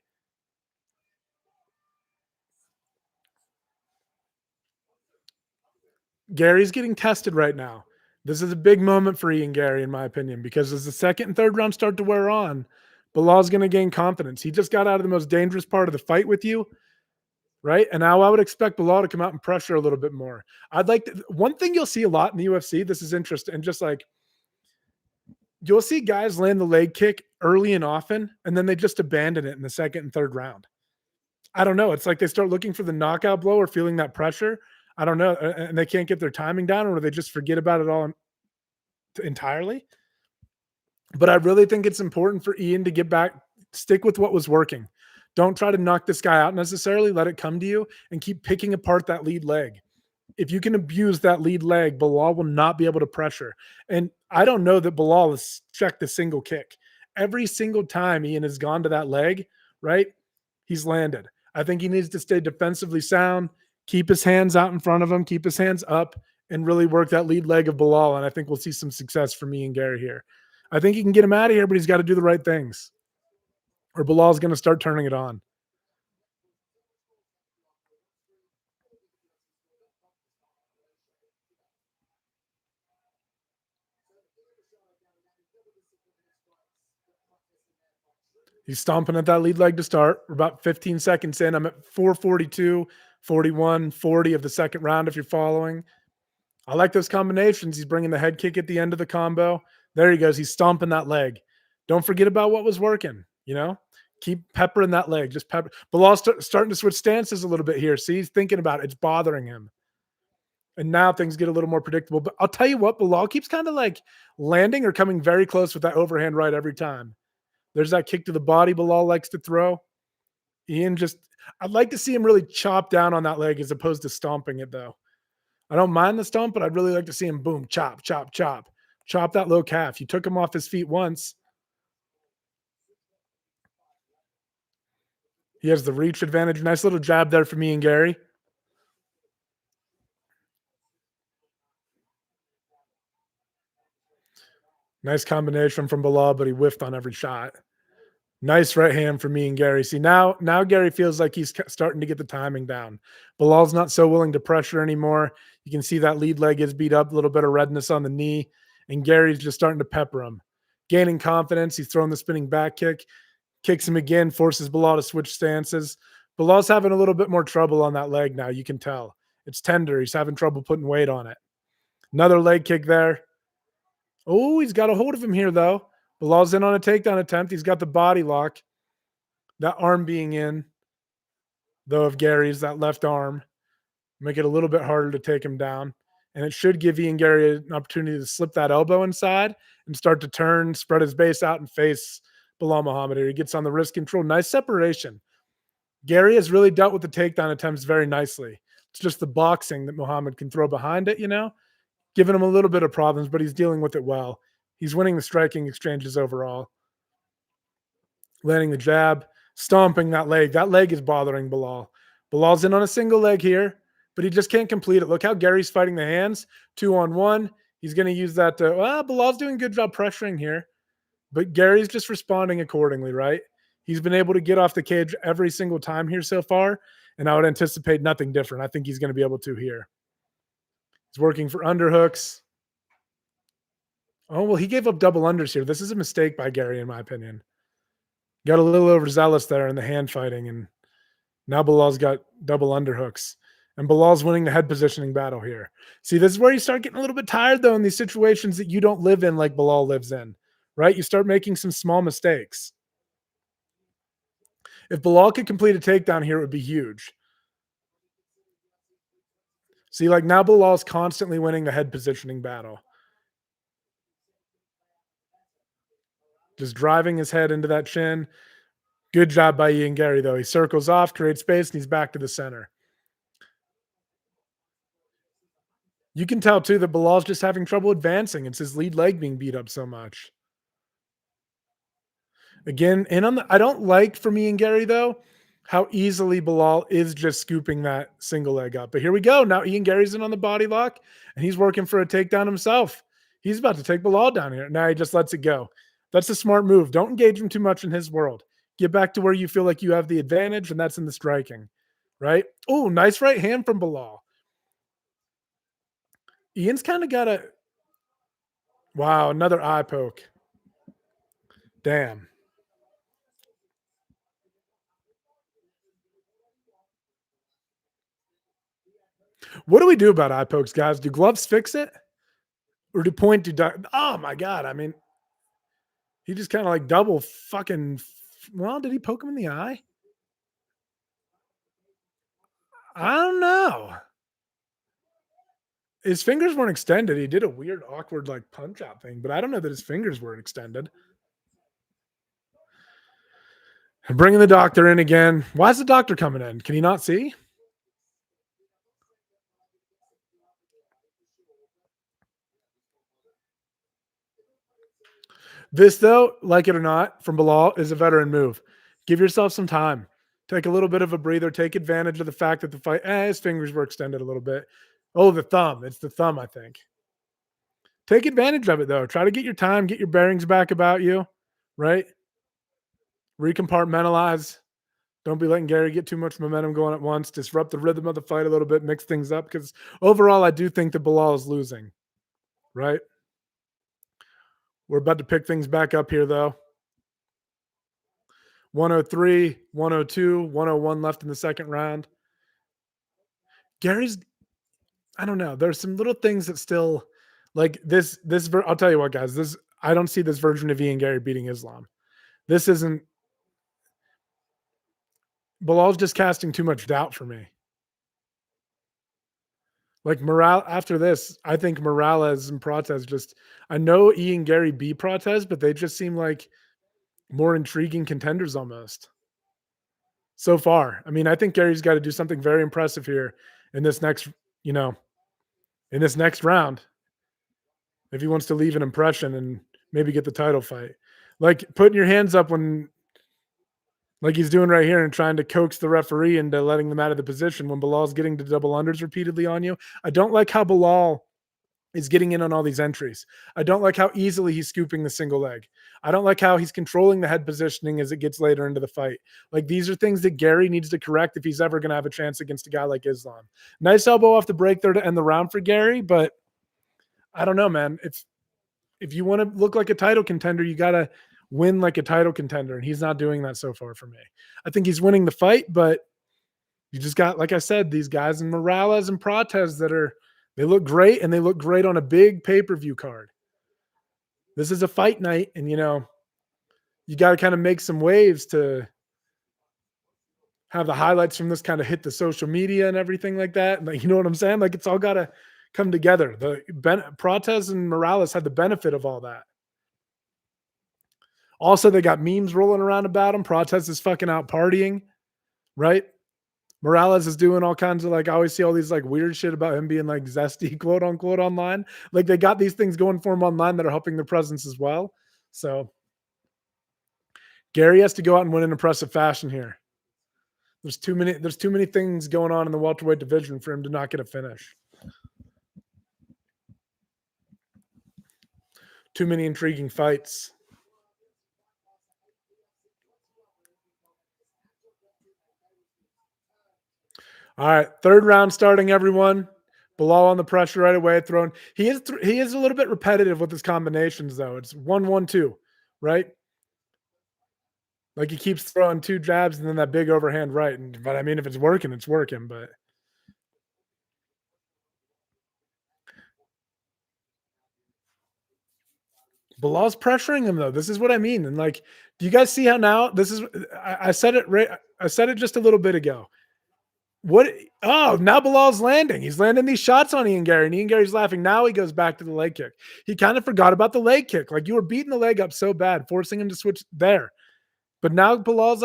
Gary's getting tested right now. This is a big moment for Ian Gary, in my opinion, because as the second and third round start to wear on, Bilal's going to gain confidence. He just got out of the most dangerous part of the fight with you, right? And now I would expect Bilal to come out and pressure a little bit more. One thing you'll see a lot in the UFC, this is interesting, and just like you'll see guys land the leg kick early and often, and then they just abandon it in the second and third round. I don't know. It's like they start looking for the knockout blow or feeling that pressure. I don't know. And they can't get their timing down, or they just forget about it all entirely. But I really think it's important for Ian to get back, stick with what was working. Don't try to knock this guy out necessarily. Let it come to you and keep picking apart that lead leg. If you can abuse that lead leg, Bilal will not be able to pressure. And I don't know that Bilal has checked a single kick. every single time Ian has gone to that leg, right? He's landed. I think he needs to stay defensively sound, keep his hands out in front of him, keep his hands up, and really work that lead leg of Bilal. And I think we'll see some success from me and Gary here. I think he can get him out of here, but he's got to do the right things, or Bilal's going to start turning it on. He's stomping at that lead leg to start. We're about 15 seconds in. I'm at 442, 41, 40 of the second round if you're following. I like those combinations. He's bringing the head kick at the end of the combo. There he goes. He's stomping that leg. Don't forget about what was working, you know? Keep peppering that leg. Just pepper. Bilal's starting to switch stances a little bit here. See, he's thinking about it. It's bothering him. And now things get a little more predictable. But I'll tell you what, Bilal keeps kind of like landing or coming very close with that overhand right every time. There's that kick to the body Bilal likes to throw. Ian just, I'd like to see him really chop down on that leg as opposed to stomping it, though. I don't mind the stomp, but I'd really like to see him boom, chop, chop, chop, chop that low calf. You took him off his feet once. He has the reach advantage. Nice little jab there for me and Gary. Nice combination from Bilal, but he whiffed on every shot. Nice right hand for me and Gary. See, now Gary feels like he's starting to get the timing down. Bilal's not so willing to pressure anymore. You can see that lead leg is beat up, a little bit of redness on the knee, and Gary's just starting to pepper him. Gaining confidence. He's throwing the spinning back kick, kicks him again, forces Bilal to switch stances. Bilal's having a little bit more trouble on that leg now. You can tell. It's tender. He's having trouble putting weight on it. Another leg kick there. Oh, he's got a hold of him here, though. Bilal's in on a takedown attempt. He's got the body lock. That arm being in, though, of Gary's, that left arm, make it a little bit harder to take him down. And it should give Ian Gary an opportunity to slip that elbow inside and start to turn, spread his base out, and face Bilal Muhammad here. He gets on the wrist control. Nice separation. Gary has really dealt with the takedown attempts very nicely. It's just the boxing that Muhammad can throw behind it, giving him a little bit of problems, but he's dealing with it well. He's winning the striking exchanges overall. Landing the jab, stomping that leg. That leg is bothering Bilal. Bilal's in on a single leg here, but he just can't complete it. Look how Gary's fighting the hands. 2-on-1. He's going to use that. Bilal's doing a good job pressuring here, but Gary's just responding accordingly, right? He's been able to get off the cage every single time here so far, and I would anticipate nothing different. I think he's going to be able to here. He's working for underhooks. Oh, well, he gave up double unders here. This is a mistake by Gary, in my opinion. Got a little overzealous there in the hand fighting, and now Bilal's got double underhooks. And Bilal's winning the head positioning battle here. See, this is where you start getting a little bit tired, though, in these situations that you don't live in like Bilal lives in, right? You start making some small mistakes. If Bilal could complete a takedown here, it would be huge. See, like now Bilal's constantly winning the head positioning battle. Just driving his head into that chin. Good job by Ian Gary, though. He circles off, creates space, and he's back to the center. You can tell, too, that Bilal's just having trouble advancing. It's his lead leg being beat up so much. Again, and I don't like for me and Gary, though, how easily Bilal is just scooping that single leg up. But here we go. Now Ian Gary's in on the body lock, and he's working for a takedown himself. He's about to take Bilal down here. Now he just lets it go. That's a smart move. Don't engage him too much in his world. Get back to where you feel like you have the advantage, and that's in the striking, right? Oh, nice right hand from Bilal. Ian's kind of got a wow, another eye poke. Damn. What do we do about eye pokes, guys? Do gloves fix it? Or do point do oh my god. I mean, he just kind of like double fucking well, did he poke him in the eye? I don't know. His fingers weren't extended. He did a weird, awkward, like punch out thing, but I don't know that his fingers weren't extended. Bringing the doctor in again. Why is the doctor coming in? Can he not see? This, though, like it or not, from Bilal, is a veteran move. Give yourself some time. Take a little bit of a breather. Take advantage of the fact that the fight, his fingers were extended a little bit. Oh, the thumb. It's the thumb, I think. Take advantage of it, though. Try to get your time, get your bearings back about you, right? Recompartmentalize. Don't be letting Gary get too much momentum going at once. Disrupt the rhythm of the fight a little bit, mix things up. Because overall, I do think that Bilal is losing, right? We're about to pick things back up here, though. 103, 102, 101 left in the second round. Gary's, I don't know. There's some little things that still like I'll tell you what, guys, I don't see this version of Ian Gary beating Islam. This isn't Bilal's just casting too much doubt for me. Like after this, I think Morales and Protez I know Ian Gary beat Protez, but they just seem like more intriguing contenders almost so far. I mean, I think Gary's got to do something very impressive here in this next, you know, in this next round if he wants to leave an impression and maybe get the title fight. Like putting your hands up when, like he's doing right here, and trying to coax the referee into letting them out of the position when Bilal's getting to double unders repeatedly on you. I don't like how Bilal is getting in on all these entries. I don't like how easily he's scooping the single leg. I don't like how he's controlling the head positioning as it gets later into the fight. Like these are things that Gary needs to correct if he's ever going to have a chance against a guy like Islam. Nice elbow off the break there to end the round for Gary, but I don't know, man. If you want to look like a title contender, you got to win like a title contender, and he's not doing that so far for me. I think he's winning the fight, but you just got, like I said, these guys in Morales and Protez they look great, and they look great on a big pay-per-view card. This is a fight night, and you got to kind of make some waves to have the highlights from this kind of hit the social media and everything like that. Like, you know what I'm saying? Like it's all got to come together. Protez and Morales had the benefit of all that. Also, they got memes rolling around about him. Protez is fucking out partying, right? Morales is doing all kinds of I always see all these weird shit about him being zesty, quote unquote, online. Like they got these things going for him online that are helping their presence as well. So Gary has to go out and win in impressive fashion here. There's too many things going on in the welterweight division for him to not get a finish. Too many intriguing fights. All right, third round starting, everyone. Bilal on the pressure right away, throwing. He is a little bit repetitive with his combinations, though. It's 1-1-2, right? Like he keeps throwing two jabs and then that big overhand right. But I mean, if it's working, it's working. But Bilal's pressuring him, though. This is what I mean. And do you guys see how now this is? I said it right. I said it just a little bit ago. What? Oh, now Bilal's landing. He's landing these shots on Ian Gary, and Ian Gary's laughing. Now he goes back to the leg kick. He kind of forgot about the leg kick. Like you were beating the leg up so bad, forcing him to switch there. But now Bilal's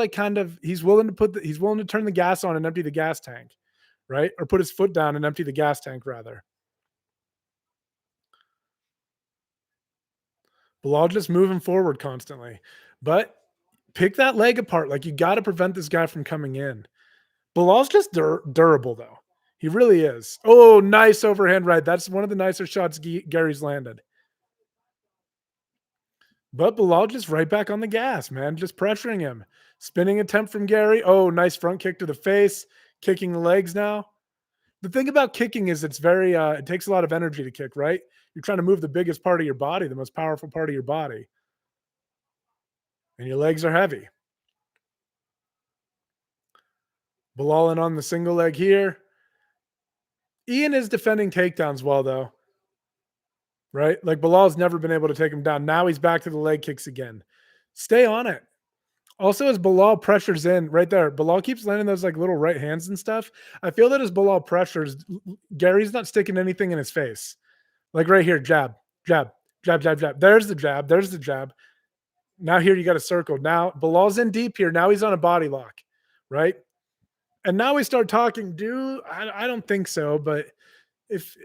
he's willing to turn the gas on and empty the gas tank, right? Or put his foot down and empty the gas tank rather. Bilal just moving forward constantly, but pick that leg apart. Like you got to prevent this guy from coming in. Bilal's just durable, though. He really is. Oh, nice overhand right. That's one of the nicer shots Gary's landed. But Bilal just right back on the gas, man. Just pressuring him. Spinning attempt from Gary. Oh, nice front kick to the face. Kicking the legs now. The thing about kicking is it takes a lot of energy to kick, right? You're trying to move the biggest part of your body, the most powerful part of your body. And your legs are heavy. Bilal in on the single leg here. Ian is defending takedowns well, though. Right? Like Bilal's never been able to take him down. Now he's back to the leg kicks again. Stay on it. Also, as Bilal pressures in right there, Bilal keeps landing those little right hands and stuff. I feel that as Bilal pressures, Gary's not sticking anything in his face. Like right here, jab, jab, jab, jab, jab. There's the jab. There's the jab. Now here you got a circle. Now Bilal's in deep here. Now he's on a body lock, right? And now we start talking. I don't think so, but if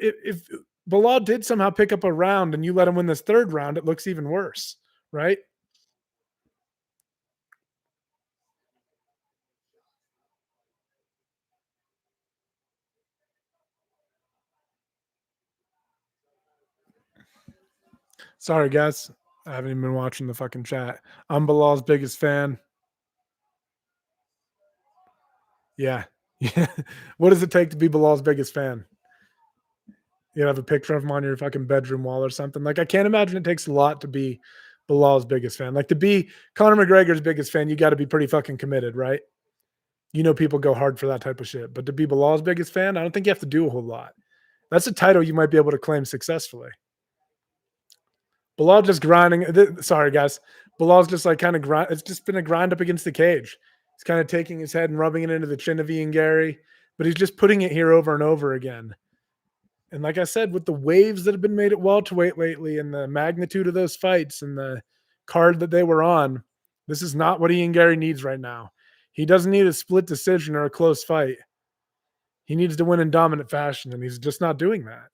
Bilal did somehow pick up a round and you let him win this third round, it looks even worse, right? Sorry, guys. I haven't even been watching the fucking chat. I'm Bilal's biggest fan. Yeah. Yeah. What does it take to be Bilal's biggest fan? You have a picture of him on your fucking bedroom wall or something. Like, I can't imagine it takes a lot to be Bilal's biggest fan. Like, to be Conor McGregor's biggest fan, you got to be pretty fucking committed, right? You know, people go hard for that type of shit. But to be Bilal's biggest fan, I don't think you have to do a whole lot. That's a title you might be able to claim successfully. Bilal just grinding. Sorry, guys. Bilal's just like kind of grind. It's just been a grind up against the cage. He's kind of taking his head and rubbing it into the chin of Ian Gary, but he's just putting it here over and over again. And like I said, with the waves that have been made at welterweight lately and the magnitude of those fights and the card that they were on, this is not what Ian Gary needs right now. He doesn't need a split decision or a close fight. He needs to win in dominant fashion, and he's just not doing that.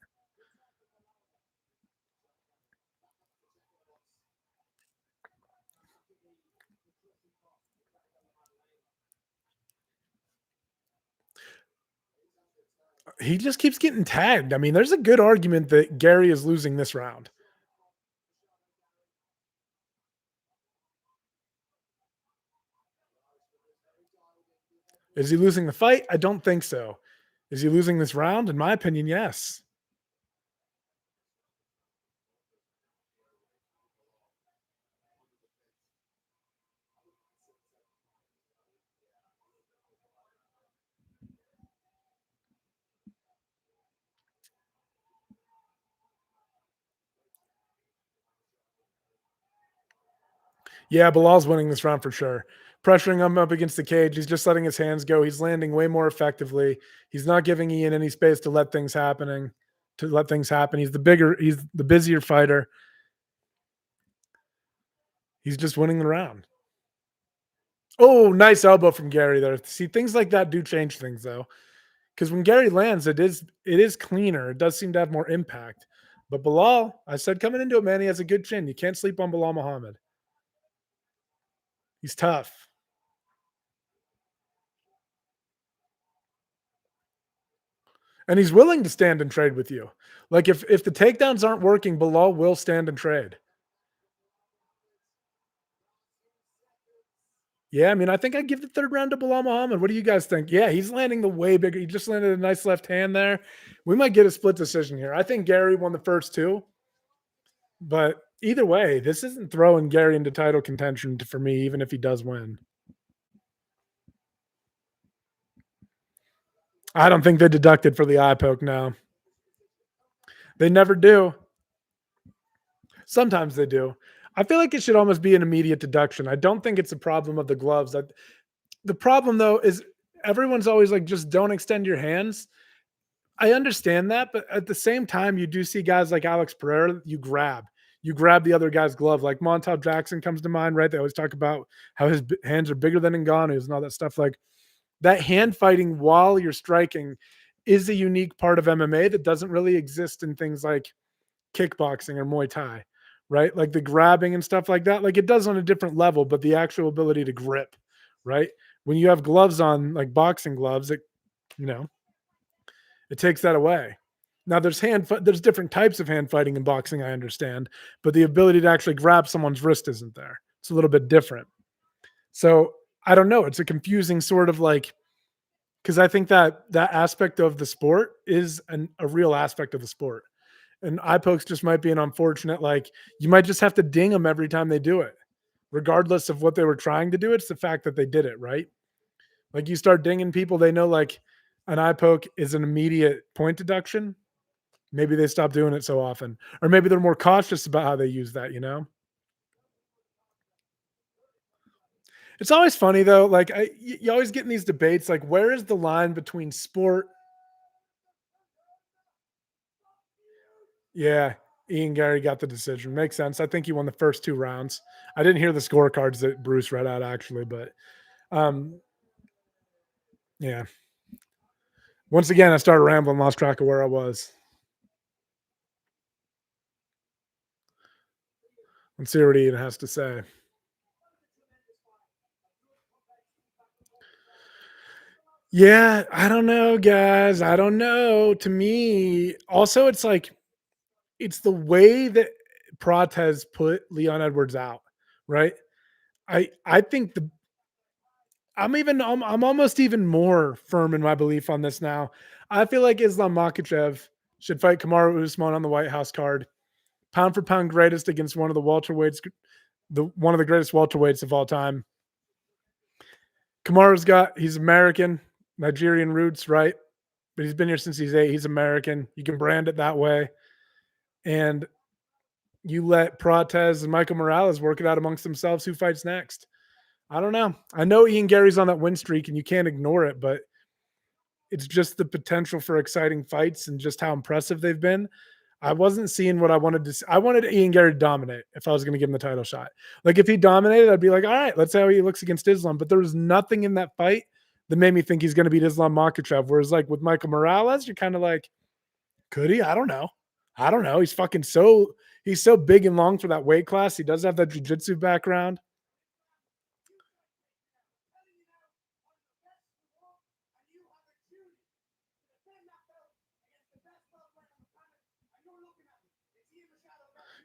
He just keeps getting tagged. I mean, there's a good argument that Gary is losing this round. Is he losing the fight? I don't think so. Is he losing this round? In my opinion, yes. Yeah, Bilal's winning this round for sure. Pressuring him up against the cage. He's just letting his hands go. He's landing way more effectively. He's not giving Ian any space to let things happening. To let things happen. He's the busier fighter. He's just winning the round. Oh, nice elbow from Gary there. See, things like that do change things though. Because when Gary lands, it is cleaner. It does seem to have more impact. But Bilal, I said coming into it, man, he has a good chin. You can't sleep on Bilal Muhammad. He's tough. And he's willing to stand and trade with you. Like if the takedowns aren't working, Bilal will stand and trade. Yeah, I mean, I think I'd give the third round to Bilal Muhammad. What do you guys think? Yeah, he's landing the way bigger. He just landed a nice left hand there. We might get a split decision here. I think Gary won the first two, but either way, this isn't throwing Gary into title contention for me, even if he does win. I don't think they deducted for the eye poke now. They never do. Sometimes they do. I feel like it should almost be an immediate deduction. I don't think it's a problem of the gloves. The problem though is everyone's always like, just don't extend your hands. I understand that, but at the same time, you do see guys like Alex Pereira, you grab the other guy's glove. Like Montav Jackson comes to mind, right? They always talk about how his hands are bigger than Ngannou's and all that stuff. Like that hand fighting while you're striking is a unique part of MMA that doesn't really exist in things like kickboxing or Muay Thai, right? Like the grabbing and stuff like that. Like it does on a different level, but the actual ability to grip, right? When you have gloves on, like boxing gloves, you know, it takes that away. Now there's different types of hand fighting in boxing, I understand, but the ability to actually grab someone's wrist isn't there. It's a little bit different. So I don't know. It's a confusing sort of like, because I think that aspect of the sport is a real aspect of the sport. And eye pokes just might be an unfortunate, like you might just have to ding them every time they do it, regardless of what they were trying to do. It's the fact that they did it, right? Like you start dinging people, they know like an eye poke is an immediate point deduction. Maybe they stop doing it so often, or maybe they're more cautious about how they use that. It's always funny though. Like you always get in these debates, like where is the line between sport? Yeah, Ian Gary got the decision. Makes sense. I think he won the first two rounds. I didn't hear the scorecards that Bruce read out actually, but um, yeah. Once again, I started rambling, lost track of where I was. Let's see what Ian has to say. Yeah, I don't know, guys. I don't know. To me, also, it's like it's the way that Prates put Leon Edwards out, right? I think the I'm almost even more firm in my belief on this now. I feel like Islam Makhachev should fight Kamaru Usman on the White House card, pound for pound greatest against one of the welterweights, the one of the greatest welterweights of all time. He's American, Nigerian roots, right? But he's been here since he's 8. He's American. You can brand it that way. And you let Prates and Michael Morales work it out amongst themselves who fights next. I don't know. I know Ian Gary's on that win streak and you can't ignore it, but it's just the potential for exciting fights and just how impressive they've been. I wasn't seeing what I wanted to see. I wanted Ian Gary to dominate if I was going to give him the title shot. Like if he dominated, I'd be like, all right, let's see how he looks against Islam. But there was nothing in that fight that made me think he's going to beat Islam Makhachev. Whereas like with Michael Morales, you're kind of like, could he? I don't know. I don't know. He's so big and long for that weight class. He does have that jiu-jitsu background.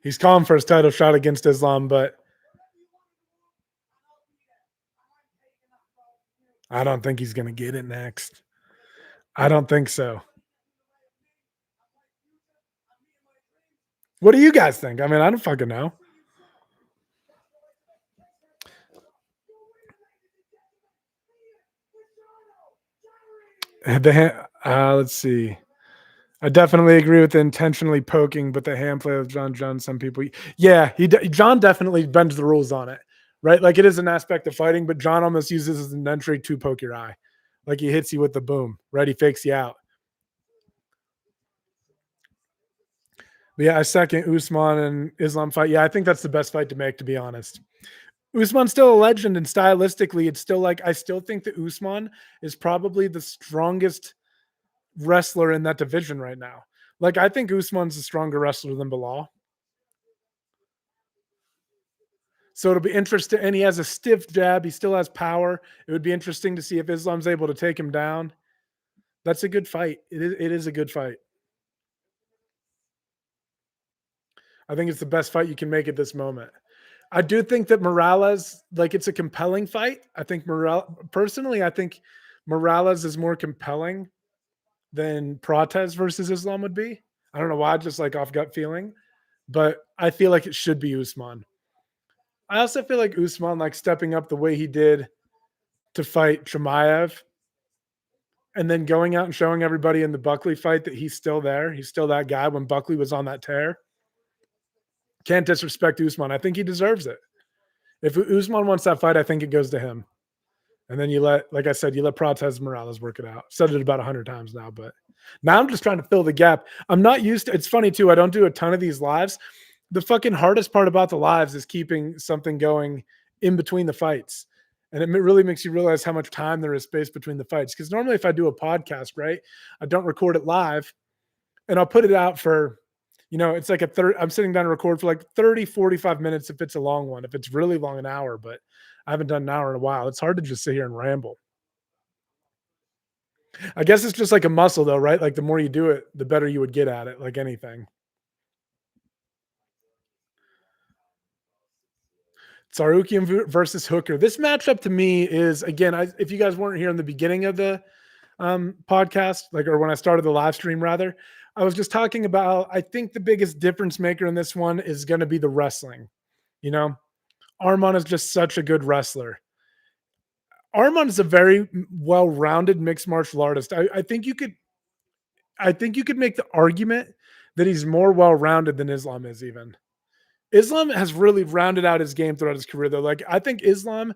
He's calling for his title shot against Islam, but I don't think he's going to get it next. I don't think so. What do you guys think? I mean, I don't fucking know. Let's see. I definitely agree with the intentionally poking, but the hand play of John Jones, some people, yeah, John definitely bends the rules on it, right? Like it is an aspect of fighting, but John almost uses as an entry to poke your eye, like he hits you with the boom, right? He fakes you out. But yeah, I second Usman and Islam fight. Yeah, I think that's the best fight to make, to be honest. Usman's still a legend, and stylistically, it's still like I still think that Usman is probably the strongest wrestler in that division right now. Like I think Usman's a stronger wrestler than Bilal. So it'll be interesting. And he has a stiff jab. He still has power. It would be interesting to see if Islam's able to take him down. That's a good fight. It is a good fight. I think it's the best fight you can make at this moment. I do think that Morales, like it's a compelling fight. I think personally, I think Morales is more compelling than Prates versus Islam would be. I don't know why, just like off gut feeling, but I feel like it should be Usman. I also feel like Usman, like stepping up the way he did to fight Chimaev and then going out and showing everybody in the Buckley fight that he's still there. He's still that guy when Buckley was on that tear. Can't disrespect Usman. I think he deserves it. If Usman wants that fight, I think it goes to him. And then like I said, you let Prates Morales work it out. Said it about 100 times now, but now I'm just trying to fill the gap. I'm not used to, it's funny too. I don't do a ton of these lives. The fucking hardest part about the lives is keeping something going in between the fights. And it really makes you realize how much time there is space between the fights. Because normally if I do a podcast, right, I don't record it live and I'll put it out for, it's like I'm sitting down to record for like 30, 45 minutes if it's a long one. If it's really long, an hour, but I haven't done an hour in a while. It's hard to just sit here and ramble. I guess it's just like a muscle though, right? Like the more you do it, the better you would get at it, like anything. Tsarukyan versus Hooker. This matchup to me is, again, if you guys weren't here in the beginning of the podcast, like, or when I started the live stream rather, I was just talking about, I think the biggest difference maker in this one is going to be the wrestling. Arman is just such a good wrestler. Arman is a very well-rounded mixed martial artist. I think you could make the argument that he's more well-rounded than Islam is even. Islam has really rounded out his game throughout his career, though. Like, I think Islam,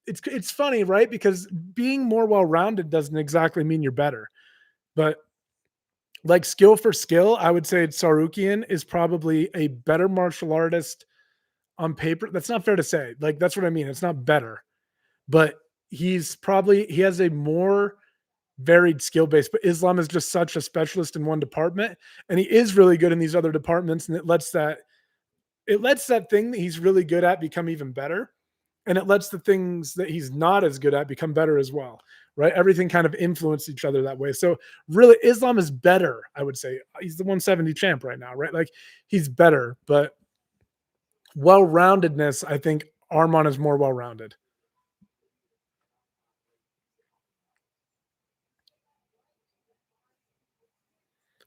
it's funny, right? Because being more well-rounded doesn't exactly mean you're better. But like skill for skill, I would say Tsarukyan is probably a better martial artist on paper. That's not fair to say. Like, that's what I mean. It's not better, but he has a more varied skill base. But Islam is just such a specialist in one department, and he is really good in these other departments, and it lets that it lets that thing that he's really good at become even better, and it lets the things that he's not as good at become better as well, right? Everything kind of influenced each other that way. So really, Islam is better. I would say he's the 170 champ right now, right? Like he's better, but well-roundedness, I think Arman is more well-rounded.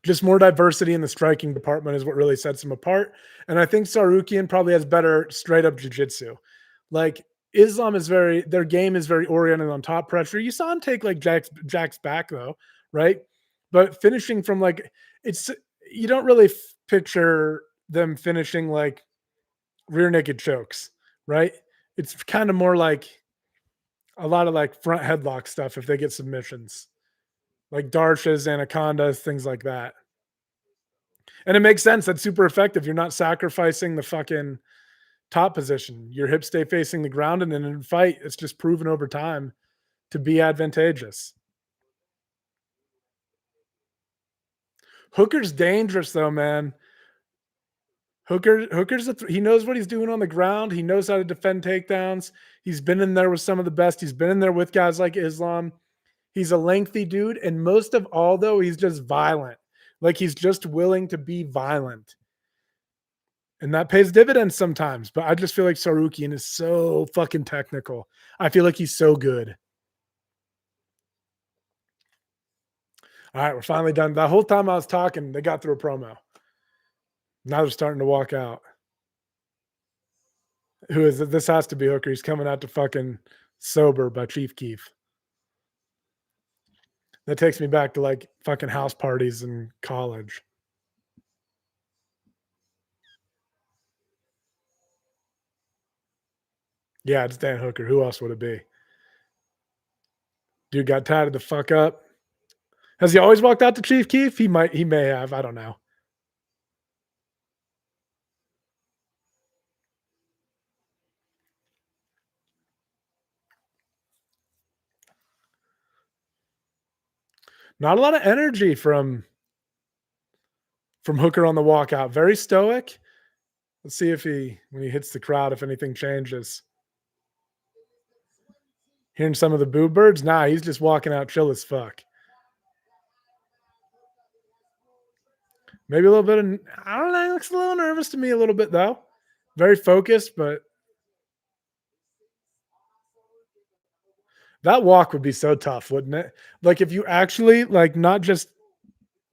Just more diversity in the striking department is what really sets him apart. And I think Tsarukyan probably has better straight up jiu-jitsu. Like Islam is very their game is very oriented on top pressure. You saw him take like Jack's back though, right? But finishing from like it's you don't really picture them finishing like rear naked chokes, right? It's kind of more like a lot of like front headlock stuff if they get submissions, like Darshas, anacondas, things like that. And it makes sense. That's super effective. You're not sacrificing the fucking top position. Your hips stay facing the ground, and then in a fight, it's just proven over time to be advantageous. Hooker's dangerous though, man. He knows what he's doing on the ground. He knows how to defend takedowns. He's been in there with some of the best. He's been in there with guys like Islam. He's a lengthy dude, and most of all, though, he's just violent. Like he's just willing to be violent. And that pays dividends sometimes. But I just feel like Tsarukyan is so fucking technical. I feel like he's so good. All right, we're finally done. The whole time I was talking, they got through a promo. Now they're starting to walk out. Who is it? This has to be Hooker. He's coming out to fucking Sober by Chief Keef. That takes me back to like fucking house parties in college. Yeah, it's Dan Hooker. Who else would it be? Dude got tatted the fuck up. Has he always walked out to Chief Keef? He may have. I don't know. Not a lot of energy from Hooker on the walkout. Very stoic. Let's see if when he hits the crowd, if anything changes. Hearing some of the boo birds? Nah, he's just walking out chill as fuck. Maybe a little bit of, I don't know, he looks a little nervous to me a little bit though. Very focused, but that walk would be so tough, wouldn't it? Like if you actually like not just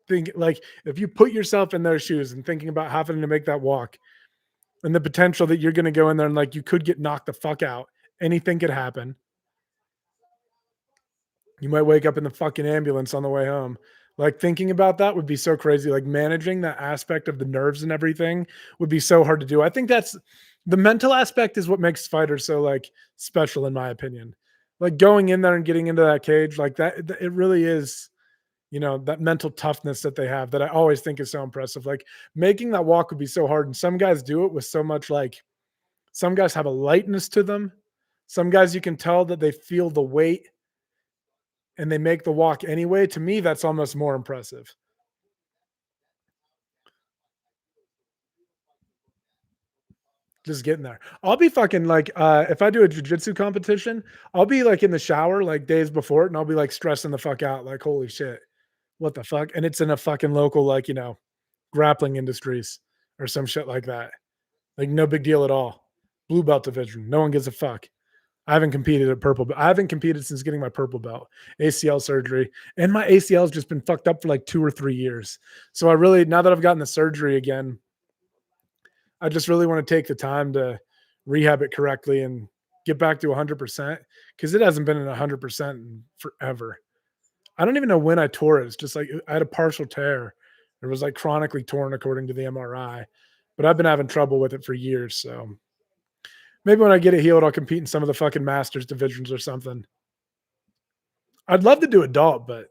think like if you put yourself in their shoes and thinking about having to make that walk and the potential that you're going to go in there and like you could get knocked the fuck out. Anything could happen. You might wake up in the fucking ambulance on the way home. Like thinking about that would be so crazy. Like managing that aspect of the nerves and everything would be so hard to do. I think that's the mental aspect is what makes fighters so like special in my opinion. Like going in there and getting into that cage like that it really is, you know, that mental toughness that they have that I always think is so impressive. Like making that walk would be so hard and some guys do it with so much like some guys have a lightness to them. Some guys you can tell that they feel the weight and they make the walk anyway. To me, that's almost more impressive. Just getting there. I'll be fucking like, if I do a jujitsu competition, I'll be like in the shower like days before it, and I'll be like stressing the fuck out, like, holy shit, what the fuck? And it's in a fucking local, like, you know, grappling industries or some shit like that. Like, no big deal at all. Blue belt division. No one gives a fuck. I haven't competed at purple belt. I haven't competed since getting my purple belt, ACL surgery. And my ACL has just been fucked up for like 2 or 3 years. So I really, now that I've gotten the surgery again, I just really want to take the time to rehab it correctly and get back to 100% because it hasn't been at 100% in forever. I don't even know when I tore it. It's just like I had a partial tear. It was like chronically torn according to the MRI, but I've been having trouble with it for years. So maybe when I get it healed, I'll compete in some of the fucking masters divisions or something. I'd love to do adult, but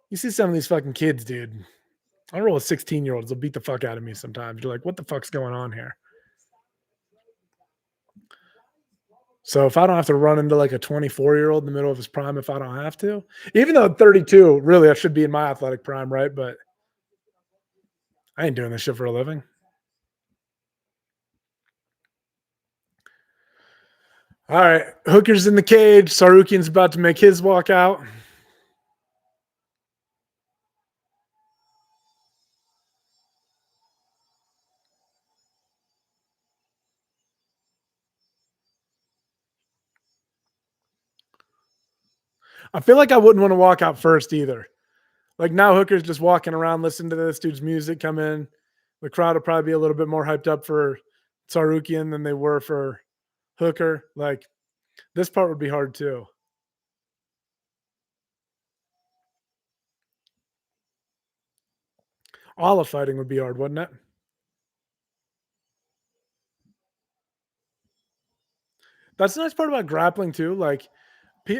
you see some of these fucking kids, dude. I roll with 16-year-olds. They'll beat the fuck out of me sometimes. You're like, what the fuck's going on here? So if I don't have to run into like a 24-year-old in the middle of his prime, if I don't have to, even though I'm 32, really, I should be in my athletic prime, right? But I ain't doing this shit for a living. All right, Hooker's in the cage. Tsarukyan's about to make his walk out. I feel like I wouldn't want to walk out first either. Like now, Hooker's just walking around, listening to this dude's music come in. The crowd will probably be a little bit more hyped up for Tsarukyan than they were for Hooker. Like this part would be hard too. All of fighting would be hard, wouldn't it? That's the nice part about grappling too. Like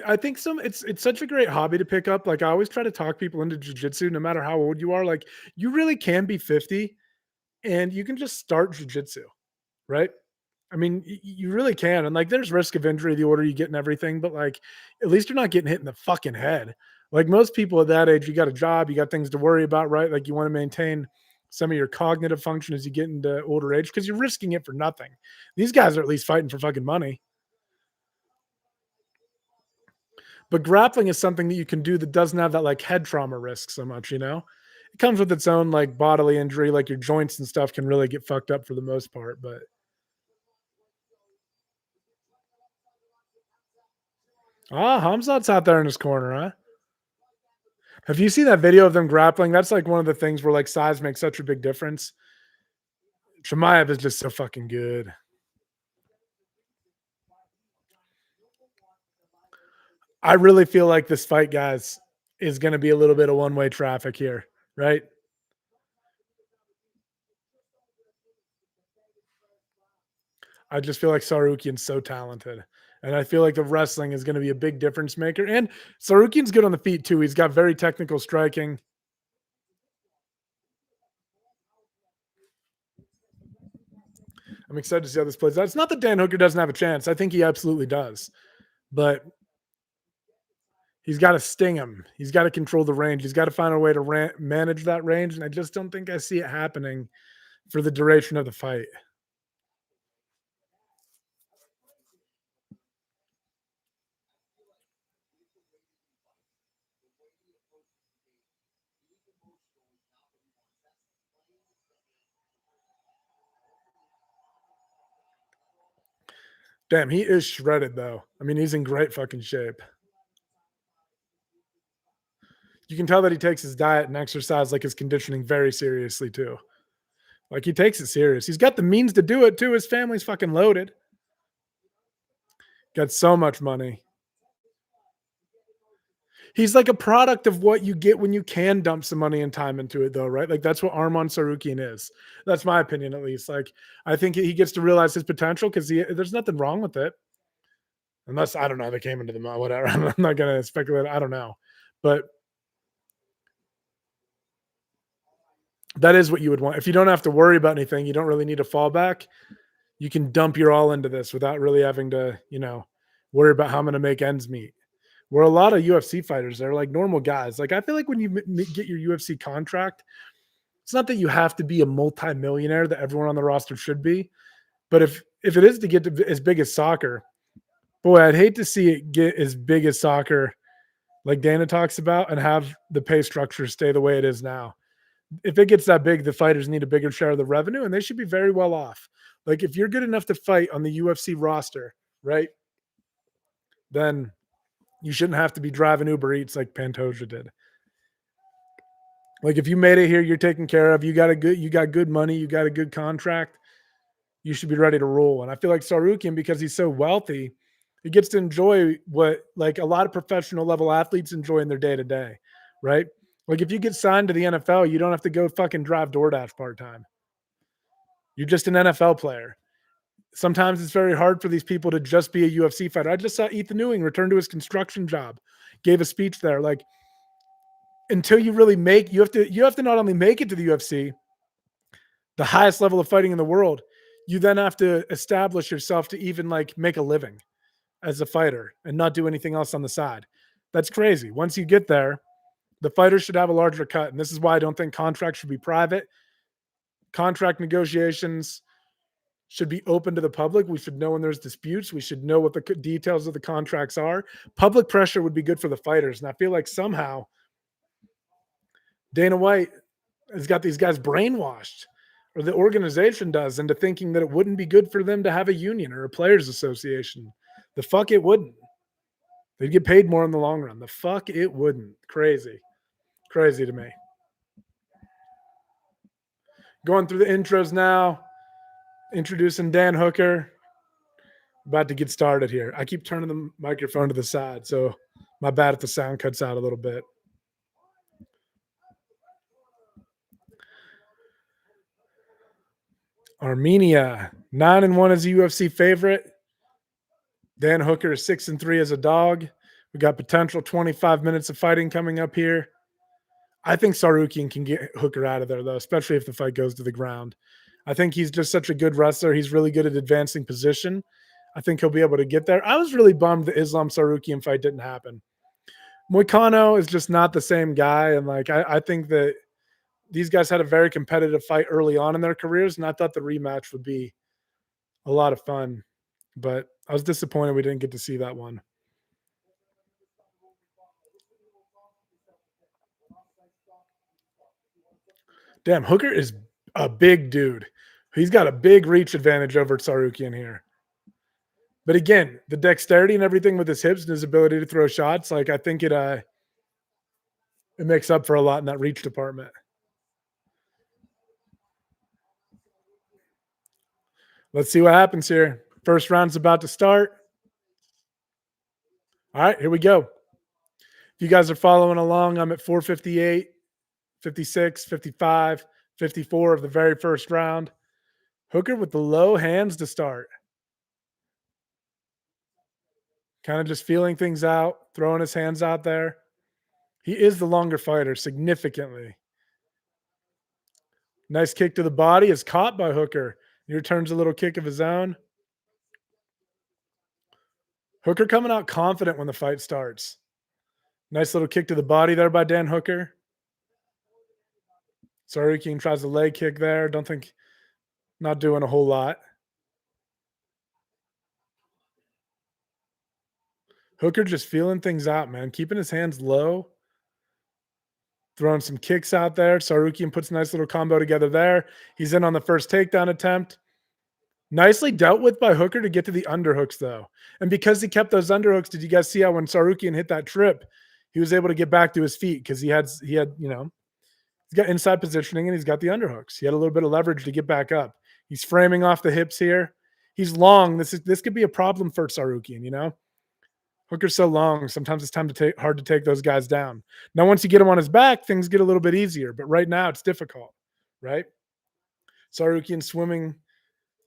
I think it's such a great hobby to pick up. Like I always try to talk people into jujitsu, no matter how old you are. Like you really can be 50 and you can just start jujitsu, right? I mean, you really can. And like there's risk of injury the older you get and everything, but like at least you're not getting hit in the fucking head. Like most people at that age, you got a job, you got things to worry about, right? Like you want to maintain some of your cognitive function as you get into older age because you're risking it for nothing. These guys are at least fighting for fucking money. But grappling is something that you can do that doesn't have that like head trauma risk so much, you know? It comes with its own like bodily injury, like your joints and stuff can really get fucked up for the most part. But Hamzat's out there in his corner, huh? Have you seen that video of them grappling? That's like one of the things where like size makes such a big difference. Chimaev is just so fucking good. I really feel like this fight, guys, is going to be a little bit of one-way traffic here, right? I just feel like Tsarukyan's so talented. And I feel like the wrestling is going to be a big difference maker. And Tsarukyan's good on the feet too. He's got very technical striking. I'm excited to see how this plays out. It's not that Dan Hooker doesn't have a chance. I think he absolutely does. But he's got to sting him. He's got to control the range. He's got to find a way to manage that range. And I just don't think I see it happening for the duration of the fight. Damn, he is shredded though. I mean, he's in great fucking shape. You can tell that he takes his diet and exercise, like his conditioning, very seriously too. Like he takes it serious. He's got the means to do it too. His family's fucking loaded. Got so much money. He's like a product of what you get when you can dump some money and time into it, though, right? Like that's what Arman Tsarukyan is. That's my opinion, at least. Like I think he gets to realize his potential because there's nothing wrong with it, unless I don't know they came into the mall, whatever. I'm not gonna speculate. I don't know, but that is what you would want. If you don't have to worry about anything, you don't really need a fallback. You can dump your all into this without really having to, worry about how I'm going to make ends meet. Where a lot of UFC fighters, they're like normal guys. Like I feel like when you get your UFC contract, it's not that you have to be a multi-millionaire that everyone on the roster should be, but if it is to get to as big as soccer, boy, I'd hate to see it get as big as soccer, like Dana talks about, and have the pay structure stay the way it is now. If it gets that big, the fighters need a bigger share of the revenue, and they should be very well off. Like if you're good enough to fight on the UFC roster, right? Then you shouldn't have to be driving Uber Eats like Pantoja did. Like if you made it here, you're taken care of. You got good money, you got a good contract. You should be ready to roll. And I feel like Tsarukyan, because he's so wealthy, he gets to enjoy what like a lot of professional level athletes enjoy in their day to day, right? Like if you get signed to the NFL, you don't have to go fucking drive DoorDash part time. You're just an NFL player. Sometimes it's very hard for these people to just be a UFC fighter. I just saw Ethan Ewing return to his construction job, gave a speech there. Like until you really make, you have to not only make it to the UFC, the highest level of fighting in the world, you then have to establish yourself to even like make a living as a fighter and not do anything else on the side. That's crazy. Once you get there, the fighters should have a larger cut. And this is why I don't think contracts should be private. Contract negotiations should be open to the public. We should know when there's disputes. We should know what the details of the contracts are. Public pressure would be good for the fighters. And I feel like somehow Dana White has got these guys brainwashed, or the organization does, into thinking that it wouldn't be good for them to have a union or a players association. The fuck it wouldn't. They'd get paid more in the long run. The fuck it wouldn't. Crazy. Crazy to me. Going through the intros now. Introducing Dan Hooker. About to get started here. I keep turning the microphone to the side, so my bad if the sound cuts out a little bit. Armenia, 9-1 as a UFC favorite. Dan Hooker is 6-3 as a dog. We got potential 25 minutes of fighting coming up here. I think Tsarukyan can get Hooker out of there, though, especially if the fight goes to the ground. I think he's just such a good wrestler. He's really good at advancing position. I think he'll be able to get there. I was really bummed the Islam Tsarukyan fight didn't happen. Moicano is just not the same guy. And I think that these guys had a very competitive fight early on in their careers, and I thought the rematch would be a lot of fun. But I was disappointed we didn't get to see that one. Damn, Hooker is a big dude. He's got a big reach advantage over Tsarukyan here. But again, the dexterity and everything with his hips and his ability to throw shots, I think it makes up for a lot in that reach department. Let's see what happens here. First round's about to start. All right, here we go. If you guys are following along, I'm at 458, 56, 55, 54 of the very first round. Hooker with the low hands to start. Kind of just feeling things out, throwing his hands out there. He is the longer fighter significantly. Nice kick to the body is caught by Hooker. He returns a little kick of his own. Hooker coming out confident when the fight starts. Nice little kick to the body there by Dan Hooker. Tsarukyan tries a leg kick there. Don't think, not doing a whole lot. Hooker just feeling things out, man. Keeping his hands low. Throwing some kicks out there. Tsarukyan puts a nice little combo together there. He's in on the first takedown attempt. Nicely dealt with by Hooker to get to the underhooks, though. And because he kept those underhooks, did you guys see how when Tsarukyan hit that trip, he was able to get back to his feet because he had, he's got inside positioning and he's got the underhooks. He had a little bit of leverage to get back up. He's framing off the hips here. He's long. This could be a problem for Tsarukyan, Hooker's so long. Sometimes it's hard to take those guys down. Now, once you get him on his back, things get a little bit easier. But right now, it's difficult, right? Tsarukyan swimming.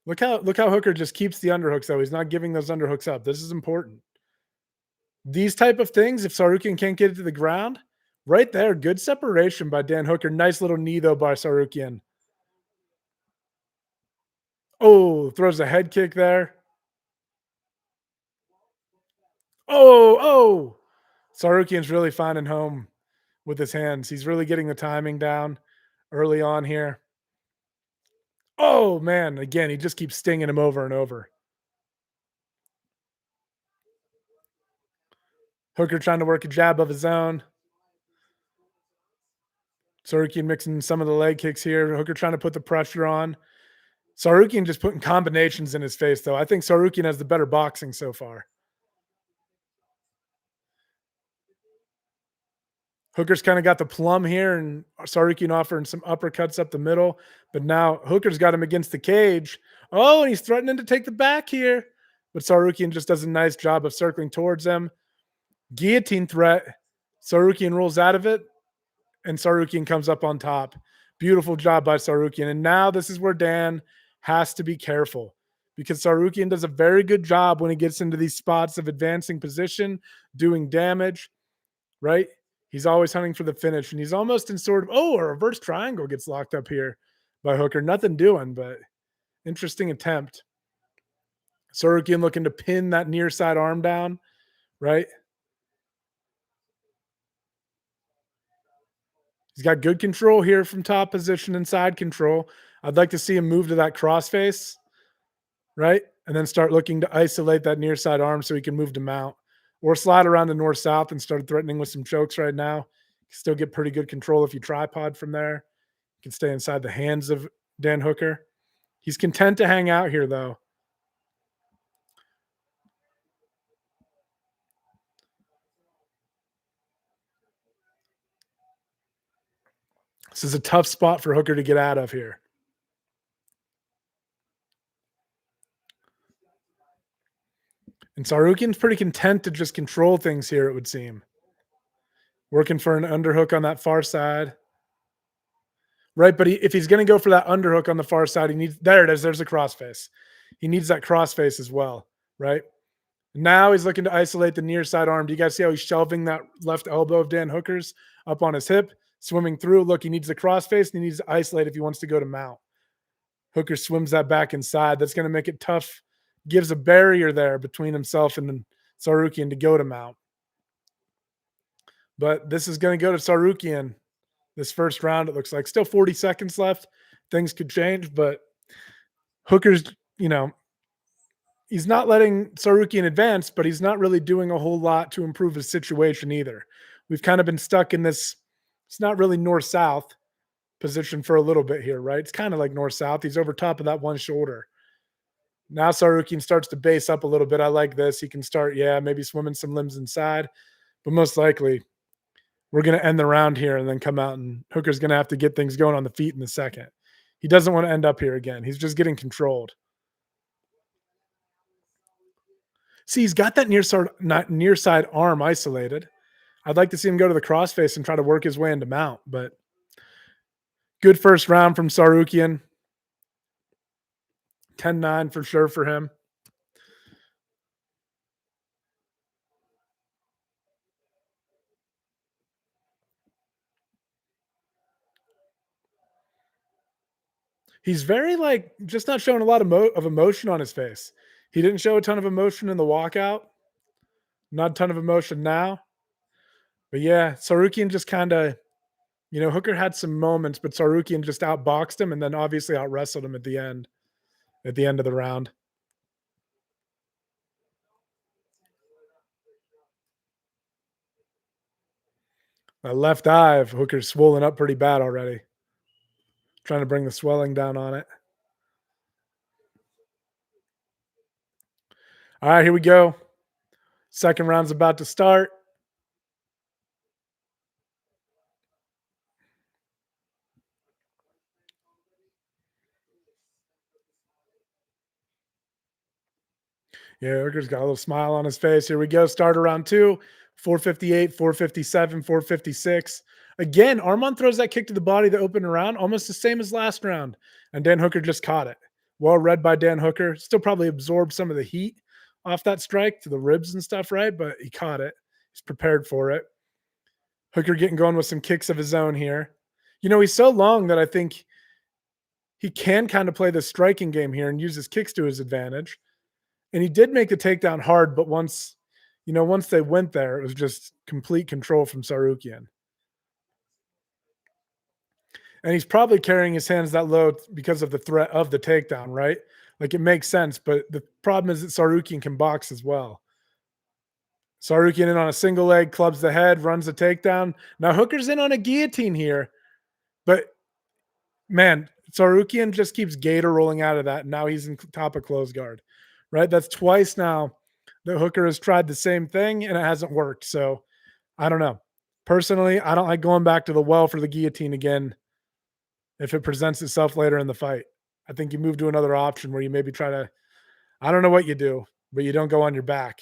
Look how Hooker just keeps the underhooks, though. He's not giving those underhooks up. This is important. These type of things, if Tsarukyan can't get it to the ground, right there, good separation by Dan Hooker. Nice little knee, though, by Tsarukyan. Oh, throws a head kick there. Oh. Tsarukyan's really finding home with his hands. He's really getting the timing down early on here. Oh, man. Again, he just keeps stinging him over and over. Hooker trying to work a jab of his own. Tsarukyan mixing some of the leg kicks here. Hooker trying to put the pressure on. Tsarukyan just putting combinations in his face, though. I think Tsarukyan has the better boxing so far. Hooker's kind of got the plum here, and Tsarukyan offering some uppercuts up the middle. But now Hooker's got him against the cage. Oh, and he's threatening to take the back here. But Tsarukyan just does a nice job of circling towards him. Guillotine threat. Tsarukyan rolls out of it, and Tsarukyan comes up on top. Beautiful job by Tsarukyan. And now this is where Dan has to be careful because Tsarukyan does a very good job when he gets into these spots of advancing position, doing damage, right? He's always hunting for the finish, and he's almost in sort of, a reverse triangle gets locked up here by Hooker. Nothing doing, but interesting attempt. Tsarukyan looking to pin that near side arm down, right? He's got good control here from top position and side control. I'd like to see him move to that crossface. right? And then start looking to isolate that near side arm so he can move to mount or slide around to north south and start threatening with some chokes right now. Still get pretty good control if you tripod from there. You can stay inside the hands of Dan Hooker. He's content to hang out here though. This is a tough spot for Hooker to get out of here. And Tsarukyan's pretty content to just control things here, it would seem. Working for an underhook on that far side. Right, but if he's going to go for that underhook on the far side, he needs there it is. There's a crossface. He needs that crossface as well, right? Now he's looking to isolate the near side arm. Do you guys see how he's shelving that left elbow of Dan Hooker's up on his hip, swimming through? Look, he needs the crossface and he needs to isolate if he wants to go to mount. Hooker swims that back inside. That's going to make it tough. Gives a barrier there between himself and Tsarukyan to go to mount. But this is going to go to Tsarukyan this first round. It looks like still 40 seconds left. Things could change, but Hooker's, he's not letting Tsarukyan advance, but he's not really doing a whole lot to improve his situation either. We've kind of been stuck in this, it's not really north-south position for a little bit here, right? It's kind of like north-south. He's over top of that one shoulder. Now Tsarukyan starts to base up a little bit. I like this. He can start, maybe swimming some limbs inside, but most likely we're going to end the round here and then come out, and Hooker's going to have to get things going on the feet in the second. He doesn't want to end up here again. He's just getting controlled. See, he's got that near side arm isolated. I'd like to see him go to the crossface and try to work his way into mount, but good first round from Tsarukyan. 10-9 for sure for him. He's very just not showing a lot of emotion on his face. He didn't show a ton of emotion in the walkout. Not a ton of emotion now. But yeah, Tsarukyan just kind of, Hooker had some moments, but Tsarukyan just outboxed him and then obviously out wrestled him at the end of the round. That left eye of Hooker's swollen up pretty bad already. Trying to bring the swelling down on it. All right, here we go. Second round's about to start. Yeah, Hooker's got a little smile on his face. Here we go. Start around 2, 458, 457, 456. Again, Armand throws that kick to the body to open around, almost the same as last round. And Dan Hooker just caught it. Well read by Dan Hooker. Still probably absorbed some of the heat off that strike to the ribs and stuff, right? But he caught it. He's prepared for it. Hooker getting going with some kicks of his own here. He's so long that I think he can kind of play the striking game here and use his kicks to his advantage. And he did make the takedown hard, but once they went there, it was just complete control from Tsarukyan. And he's probably carrying his hands that low because of the threat of the takedown, right? Like it makes sense, but the problem is that Tsarukyan can box as well. Tsarukyan in on a single leg, clubs the head, runs the takedown. Now Hooker's in on a guillotine here, but man, Tsarukyan just keeps gator rolling out of that. And now he's in top of close guard, right? That's twice now that Hooker has tried the same thing and it hasn't worked. So I don't know. Personally, I don't like going back to the well for the guillotine again if it presents itself later in the fight. I think you move to another option where you maybe try to, I don't know what you do, but you don't go on your back.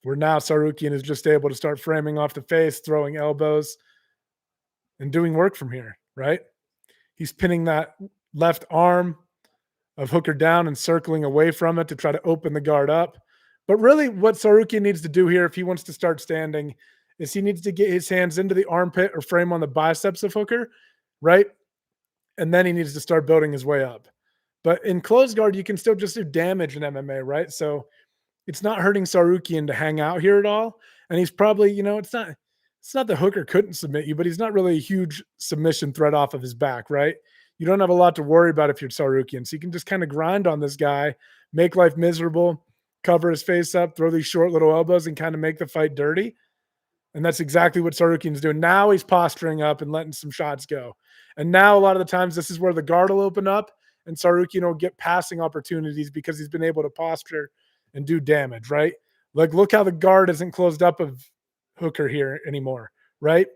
Where now Tsarukyan is just able to start framing off the face, throwing elbows, and doing work from here, right? He's pinning that left arm of Hooker down and circling away from it to try to open the guard up. But really what Tsarukyan needs to do here if he wants to start standing is he needs to get his hands into the armpit or frame on the biceps of Hooker, right? And then he needs to start building his way up. But in close guard, you can still just do damage in MMA, right? So it's not hurting Tsarukyan to hang out here at all. And he's probably, it's not that Hooker couldn't submit you, but he's not really a huge submission threat off of his back, right? you don't have a lot to worry about if you're Tsarukyan. So you can just kind of grind on this guy, make life miserable, cover his face up, throw these short little elbows, and kind of make the fight dirty. And that's exactly what Tsarukyan's doing. Now he's posturing up and letting some shots go. And now a lot of the times this is where the guard will open up and Tsarukyan will get passing opportunities because he's been able to posture and do damage, right? Like, look how the guard isn't closed up of Hooker here anymore, right?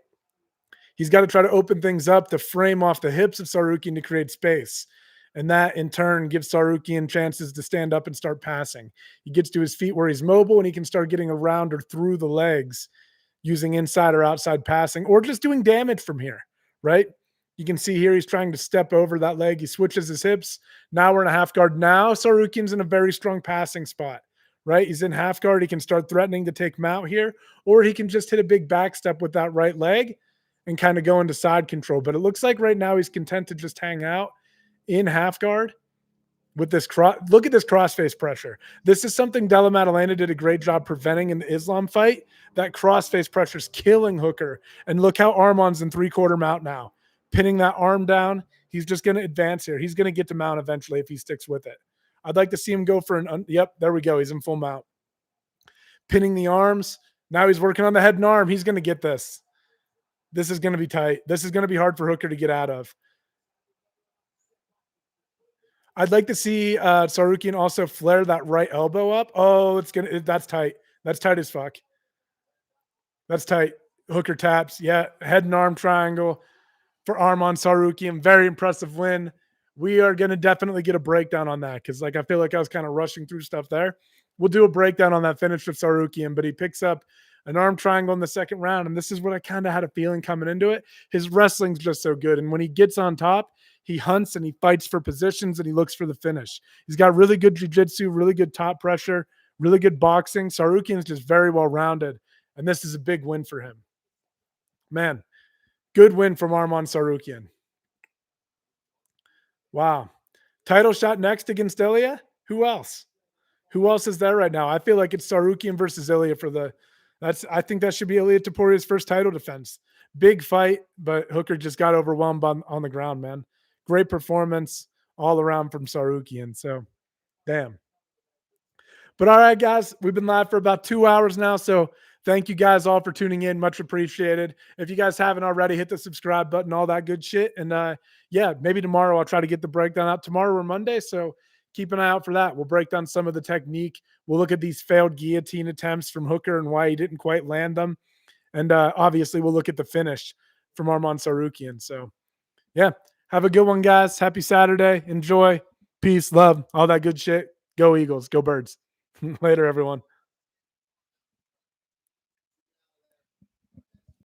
He's got to try to open things up to frame off the hips of Tsarukyan to create space. And that in turn gives Tsarukyan chances to stand up and start passing. He gets to his feet where he's mobile and he can start getting around or through the legs using inside or outside passing or just doing damage from here, right? You can see here he's trying to step over that leg. He switches his hips. Now we're in a half guard. Now Tsarukyan's in a very strong passing spot, right? He's in half guard. He can start threatening to take him out here, or he can just hit a big back step with that right leg and kind of go into side control. But it looks like right now he's content to just hang out in half guard with this cross. Look at this crossface pressure. This is something Della Maddalena did a great job preventing in the Islam fight. That crossface pressure is killing Hooker. And look how Arman's in 3/4 mount now. Pinning that arm down. He's just going to advance here. He's going to get to mount eventually if he sticks with it. I'd like to see him go for yep, there we go. He's in full mount. Pinning the arms. Now he's working on the head and arm. He's going to get this. This is going to be tight. This is going to be hard for Hooker to get out of. I'd like to see Tsarukyan also flare that right elbow up. Oh, that's tight. That's tight as fuck. That's tight. Hooker taps. Yeah, head and arm triangle for Arman Tsarukyan. Very impressive win. We are going to definitely get a breakdown on that because, like, I feel like I was kind of rushing through stuff there. We'll do a breakdown on that finish with Tsarukyan, but he picks up an arm triangle in the second round, and this is what I kind of had a feeling coming into it. His wrestling's just so good, and when he gets on top, he hunts and he fights for positions and he looks for the finish. He's got really good jiu-jitsu, really good top pressure, really good boxing. Tsarukyan's just very well-rounded, and this is a big win for him. Man, good win from Arman Tsarukyan. Wow. Title shot next against Ilya? Who else? Who else is there right now? I feel like it's Tsarukyan versus Ilya I think that should be Ilya Topuria's first title defense. Big fight, but Hooker just got overwhelmed on the ground, man. Great performance all around from Tsarukyan. So, damn. But all right, guys, we've been live for about 2 hours now. So thank you guys all for tuning in. Much appreciated. If you guys haven't already, hit the subscribe button, all that good shit. And yeah, maybe tomorrow I'll try to get the breakdown out tomorrow or Monday. So keep an eye out for that. We'll break down some of the technique. We'll look at these failed guillotine attempts from Hooker and why he didn't quite land them. And obviously we'll look at the finish from Arman Tsarukyan. So yeah, have a good one, guys. Happy Saturday. Enjoy. Peace, love, all that good shit. Go Eagles. Go Birds. Later, everyone.